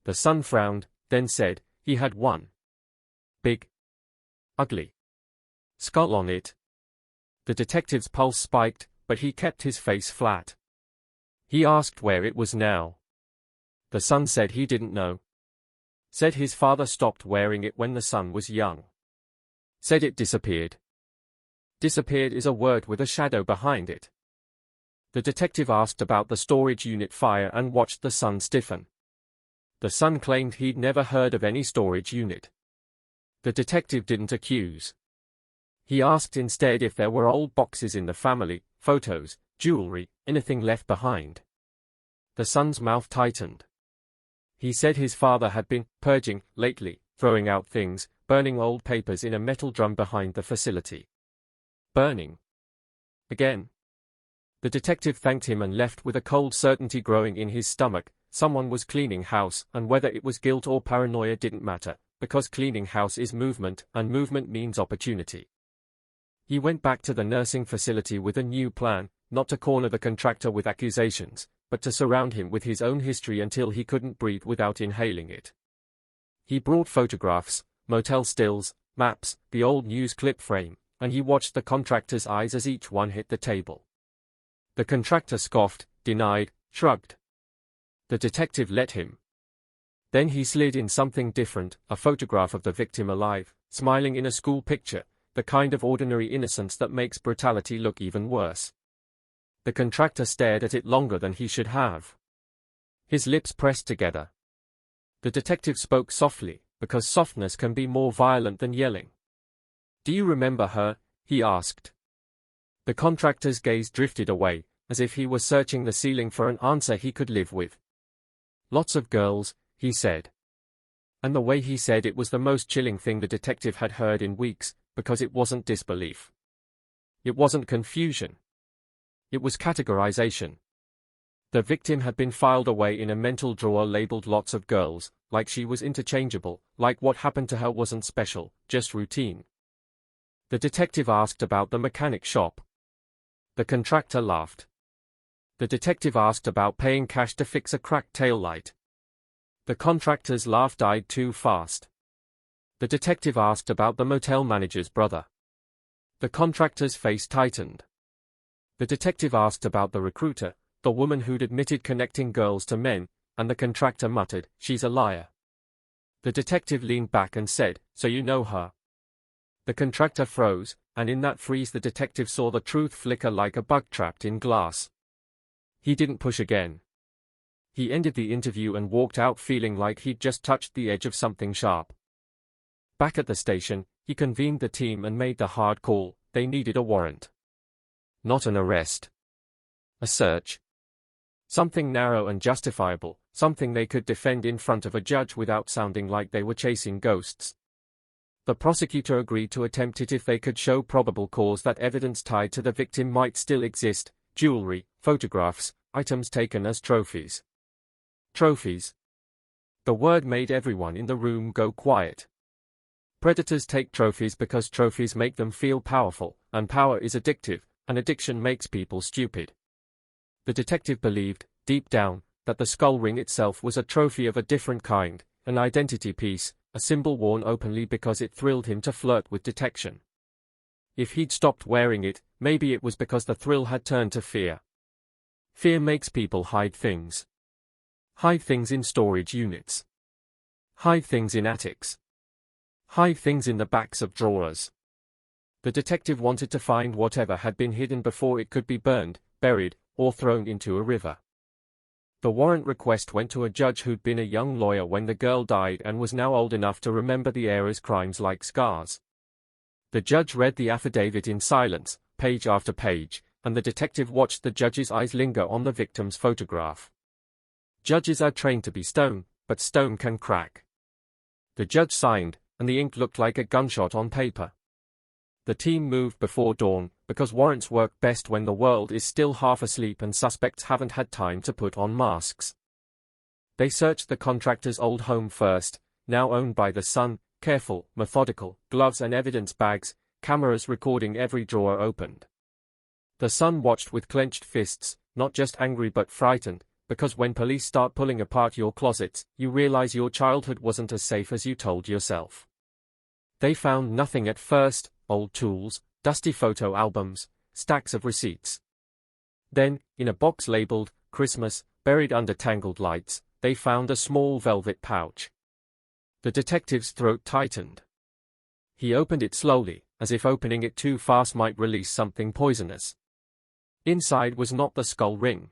The son frowned, then said he had one. Big, ugly skull on it. The detective's pulse spiked, but he kept his face flat. He asked where it was now. The son said he didn't know. Said his father stopped wearing it when the son was young. Said it disappeared. Disappeared is a word with a shadow behind it. The detective asked about the storage unit fire and watched the son stiffen. The son claimed he'd never heard of any storage unit. The detective didn't accuse. He asked instead if there were old boxes in the family, photos, jewelry, anything left behind. The son's mouth tightened. He said his father had been purging lately, throwing out things, burning old papers in a metal drum behind the facility. Burning. Again. The detective thanked him and left with a cold certainty growing in his stomach. Someone was cleaning house, and whether it was guilt or paranoia didn't matter, because cleaning house is movement, and movement means opportunity. He went back to the nursing facility with a new plan, not to corner the contractor with accusations, but to surround him with his own history until he couldn't breathe without inhaling it. He brought photographs, motel stills, maps, the old news clip frame, and he watched the contractor's eyes as each one hit the table. The contractor scoffed, denied, shrugged. The detective let him. Then he slid in something different, a photograph of the victim alive, smiling in a school picture, the kind of ordinary innocence that makes brutality look even worse. The contractor stared at it longer than he should have. His lips pressed together. The detective spoke softly, because softness can be more violent than yelling. "Do you remember her?" he asked. The contractor's gaze drifted away, as if he were searching the ceiling for an answer he could live with. "Lots of girls," he said. And the way he said it was the most chilling thing the detective had heard in weeks, because it wasn't disbelief. It wasn't confusion. It was categorization. The victim had been filed away in a mental drawer labeled lots of girls, like she was interchangeable, like what happened to her wasn't special, just routine. The detective asked about the mechanic shop. The contractor laughed. The detective asked about paying cash to fix a cracked tail light. The contractor's laugh died too fast. The detective asked about the motel manager's brother. The contractor's face tightened. The detective asked about the recruiter, the woman who'd admitted connecting girls to men, and the contractor muttered, "She's a liar." The detective leaned back and said, "So you know her?" The contractor froze, and in that freeze the detective saw the truth flicker like a bug trapped in glass. He didn't push again. He ended the interview and walked out feeling like he'd just touched the edge of something sharp. Back at the station, he convened the team and made the hard call: they needed a warrant. Not an arrest. A search. Something narrow and justifiable, something they could defend in front of a judge without sounding like they were chasing ghosts. The prosecutor agreed to attempt it if they could show probable cause that evidence tied to the victim might still exist: jewelry, photographs, items taken as trophies. Trophies. The word made everyone in the room go quiet. Predators take trophies because trophies make them feel powerful, and power is addictive, and addiction makes people stupid. The detective believed, deep down, that the skull ring itself was a trophy of a different kind, an identity piece, a symbol worn openly because it thrilled him to flirt with detection. If he'd stopped wearing it, maybe it was because the thrill had turned to fear. Fear makes people hide things. Hide things in storage units. Hide things in attics. Hide things in the backs of drawers. The detective wanted to find whatever had been hidden before it could be burned, buried, or thrown into a river. The warrant request went to a judge who'd been a young lawyer when the girl died and was now old enough to remember the era's crimes like scars. The judge read the affidavit in silence, page after page, and the detective watched the judge's eyes linger on the victim's photograph. Judges are trained to be stone, but stone can crack. The judge signed, and the ink looked like a gunshot on paper. The team moved before dawn, because warrants work best when the world is still half asleep and suspects haven't had time to put on masks. They searched the contractor's old home first, now owned by the son, careful, methodical, gloves and evidence bags, cameras recording every drawer opened. The son watched with clenched fists, not just angry but frightened, because when police start pulling apart your closets, you realize your childhood wasn't as safe as you told yourself. They found nothing at first: old tools, dusty photo albums, stacks of receipts. Then, in a box labeled Christmas, buried under tangled lights, they found a small velvet pouch. The detective's throat tightened. He opened it slowly, as if opening it too fast might release something poisonous. Inside was not the skull ring.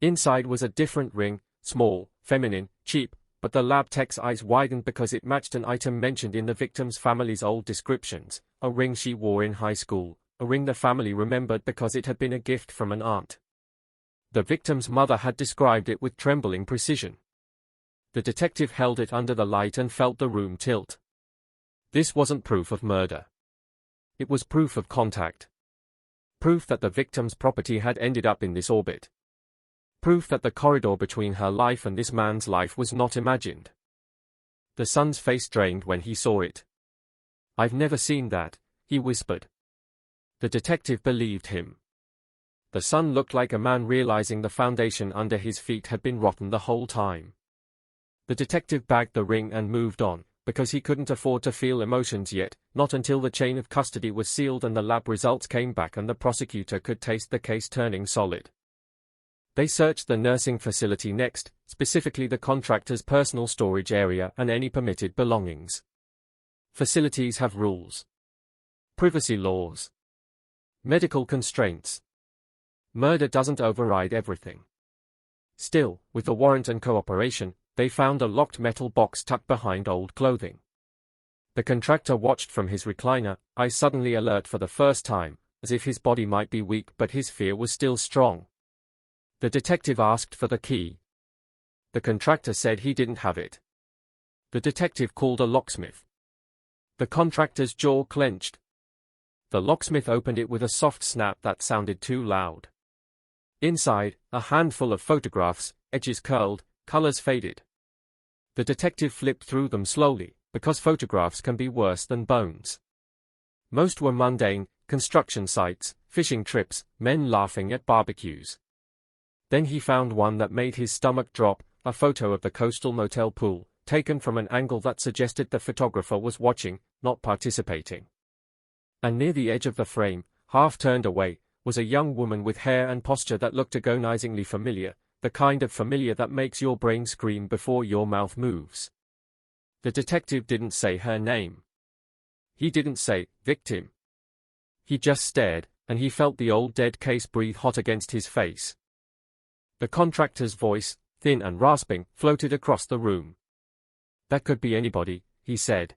Inside was a different ring, small, feminine, cheap, but the lab tech's eyes widened because it matched an item mentioned in the victim's family's old descriptions, a ring she wore in high school, a ring the family remembered because it had been a gift from an aunt. The victim's mother had described it with trembling precision. The detective held it under the light and felt the room tilt. This wasn't proof of murder. It was proof of contact. Proof that the victim's property had ended up in this orbit. Proof that the corridor between her life and this man's life was not imagined. The son's face drained when he saw it. "I've never seen that," he whispered. The detective believed him. The son looked like a man realizing the foundation under his feet had been rotten the whole time. The detective bagged the ring and moved on, because he couldn't afford to feel emotions yet, not until the chain of custody was sealed and the lab results came back and the prosecutor could taste the case turning solid. They searched the nursing facility next, specifically the contractor's personal storage area and any permitted belongings. Facilities have rules. Privacy laws. Medical constraints. Murder doesn't override everything. Still, with the warrant and cooperation, they found a locked metal box tucked behind old clothing. The contractor watched from his recliner, eyes suddenly alert for the first time, as if his body might be weak but his fear was still strong. The detective asked for the key. The contractor said he didn't have it. The detective called a locksmith. The contractor's jaw clenched. The locksmith opened it with a soft snap that sounded too loud. Inside, a handful of photographs, edges curled, colors faded. The detective flipped through them slowly, because photographs can be worse than bones. Most were mundane: construction sites, fishing trips, men laughing at barbecues. Then he found one that made his stomach drop, a photo of the coastal motel pool, taken from an angle that suggested the photographer was watching, not participating. And near the edge of the frame, half turned away, was a young woman with hair and posture that looked agonizingly familiar, the kind of familiar that makes your brain scream before your mouth moves. The detective didn't say her name. He didn't say, "Victim." He just stared, and he felt the old dead case breathe hot against his face. The contractor's voice, thin and rasping, floated across the room. "That could be anybody," he said.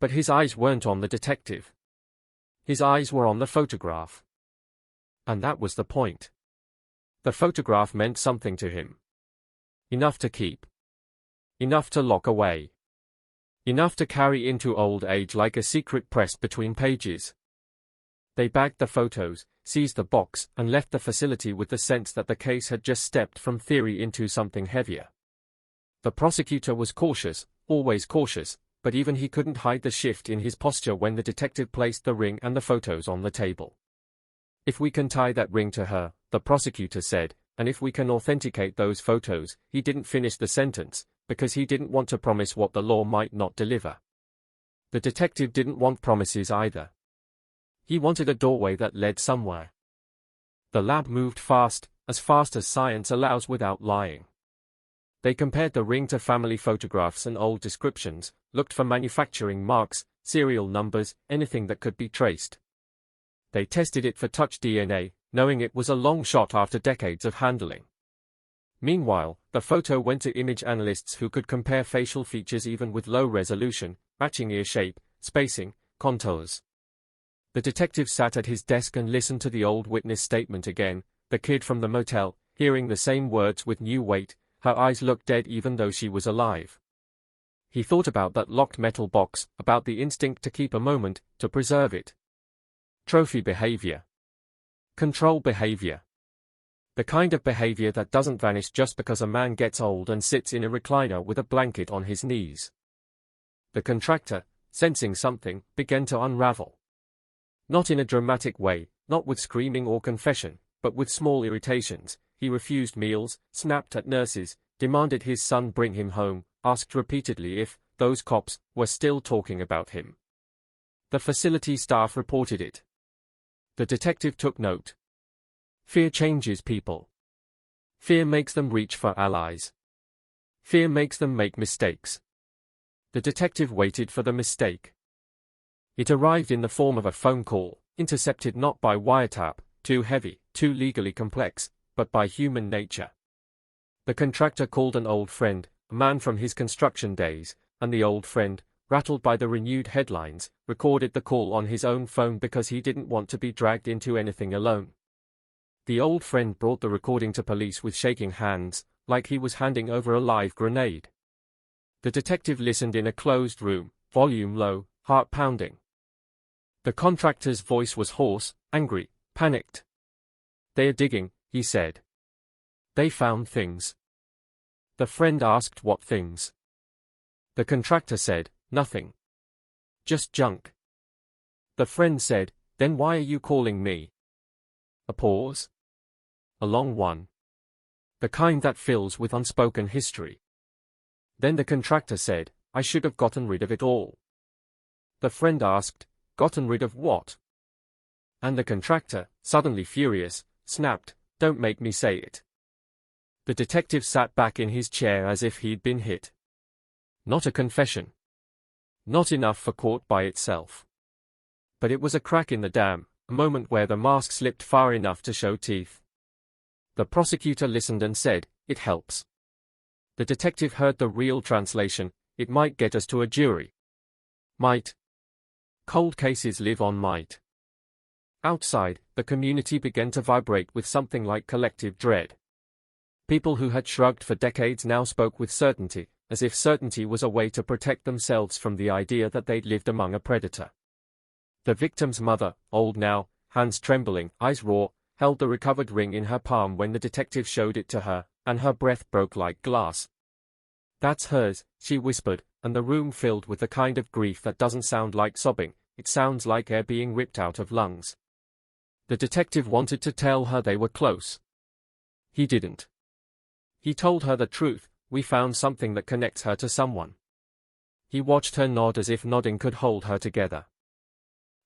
But his eyes weren't on the detective. His eyes were on the photograph. And that was the point. The photograph meant something to him. Enough to keep. Enough to lock away. Enough to carry into old age like a secret pressed between pages. They bagged the photos, seized the box, and left the facility with the sense that the case had just stepped from theory into something heavier. The prosecutor was cautious, always cautious, but even he couldn't hide the shift in his posture when the detective placed the ring and the photos on the table. "If we can tie that ring to her," the prosecutor said, "and if we can authenticate those photos," he didn't finish the sentence, because he didn't want to promise what the law might not deliver. The detective didn't want promises either. He wanted a doorway that led somewhere. The lab moved fast as science allows without lying. They compared the ring to family photographs and old descriptions, looked for manufacturing marks, serial numbers, anything that could be traced. They tested it for touch DNA, knowing it was a long shot after decades of handling. Meanwhile, the photo went to image analysts who could compare facial features even with low resolution, matching ear shape, spacing, contours. The detective sat at his desk and listened to the old witness statement again, the kid from the motel, hearing the same words with new weight. Her eyes looked dead even though she was alive. He thought about that locked metal box, about the instinct to keep a moment, to preserve it. Trophy behavior. Control behavior. The kind of behavior that doesn't vanish just because a man gets old and sits in a recliner with a blanket on his knees. The contractor, sensing something, began to unravel. Not in a dramatic way, not with screaming or confession, but with small irritations. He refused meals, snapped at nurses, demanded his son bring him home, asked repeatedly if those cops were still talking about him. The facility staff reported it. The detective took note. Fear changes people. Fear makes them reach for allies. Fear makes them make mistakes. The detective waited for the mistake. It arrived in the form of a phone call, intercepted not by wiretap, too heavy, too legally complex, but by human nature. The contractor called an old friend, a man from his construction days, and the old friend, rattled by the renewed headlines, recorded the call on his own phone because he didn't want to be dragged into anything alone. The old friend brought the recording to police with shaking hands, like he was handing over a live grenade. The detective listened in a closed room, volume low, heart pounding. The contractor's voice was hoarse, angry, panicked. "They're digging," he said. "They found things." The friend asked what things. The contractor said, "Nothing. Just junk." The friend said, "Then why are you calling me?" A pause. A long one. The kind that fills with unspoken history. Then the contractor said, "I should have gotten rid of it all." The friend asked, "Gotten rid of what?" And the contractor, suddenly furious, snapped, "Don't make me say it." The detective sat back in his chair as if he'd been hit. Not a confession. Not enough for court by itself. But it was a crack in the dam, a moment where the mask slipped far enough to show teeth. The prosecutor listened and said, "It helps." The detective heard the real translation, "It might get us to a jury." Might. Cold cases live on might. Outside, the community began to vibrate with something like collective dread. People who had shrugged for decades now spoke with certainty, as if certainty was a way to protect themselves from the idea that they'd lived among a predator. The victim's mother, old now, hands trembling, eyes raw, held the recovered ring in her palm when the detective showed it to her, and her breath broke like glass. "That's hers," she whispered, and the room filled with the kind of grief that doesn't sound like sobbing, it sounds like air being ripped out of lungs. The detective wanted to tell her they were close. He didn't. He told her the truth, "We found something that connects her to someone." He watched her nod as if nodding could hold her together.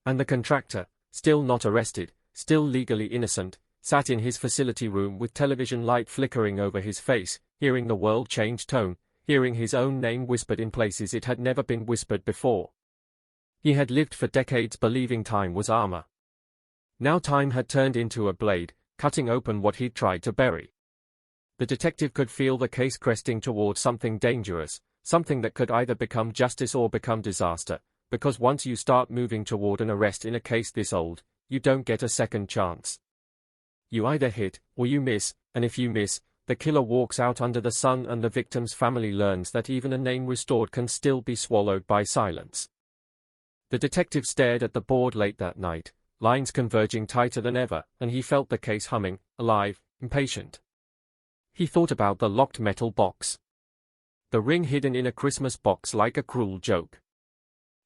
And the contractor, still not arrested, still legally innocent, sat in his facility room with television light flickering over his face, hearing the world change tone, hearing his own name whispered in places it had never been whispered before. He had lived for decades believing time was armor. Now time had turned into a blade, cutting open what he'd tried to bury. The detective could feel the case cresting toward something dangerous, something that could either become justice or become disaster, because once you start moving toward an arrest in a case this old, you don't get a second chance. You either hit, or you miss, and if you miss, the killer walks out under the sun and the victim's family learns that even a name restored can still be swallowed by silence. The detective stared at the board late that night, lines converging tighter than ever, and he felt the case humming, alive, impatient. He thought about the locked metal box. The ring hidden in a Christmas box like a cruel joke.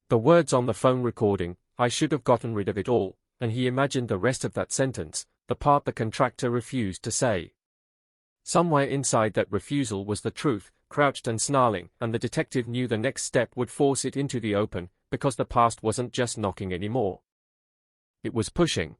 The words on the phone recording, "I should have gotten rid of it all," and he imagined the rest of that sentence, the part the contractor refused to say. Somewhere inside that refusal was the truth, crouched and snarling, and the detective knew the next step would force it into the open, because the past wasn't just knocking anymore. It was pushing.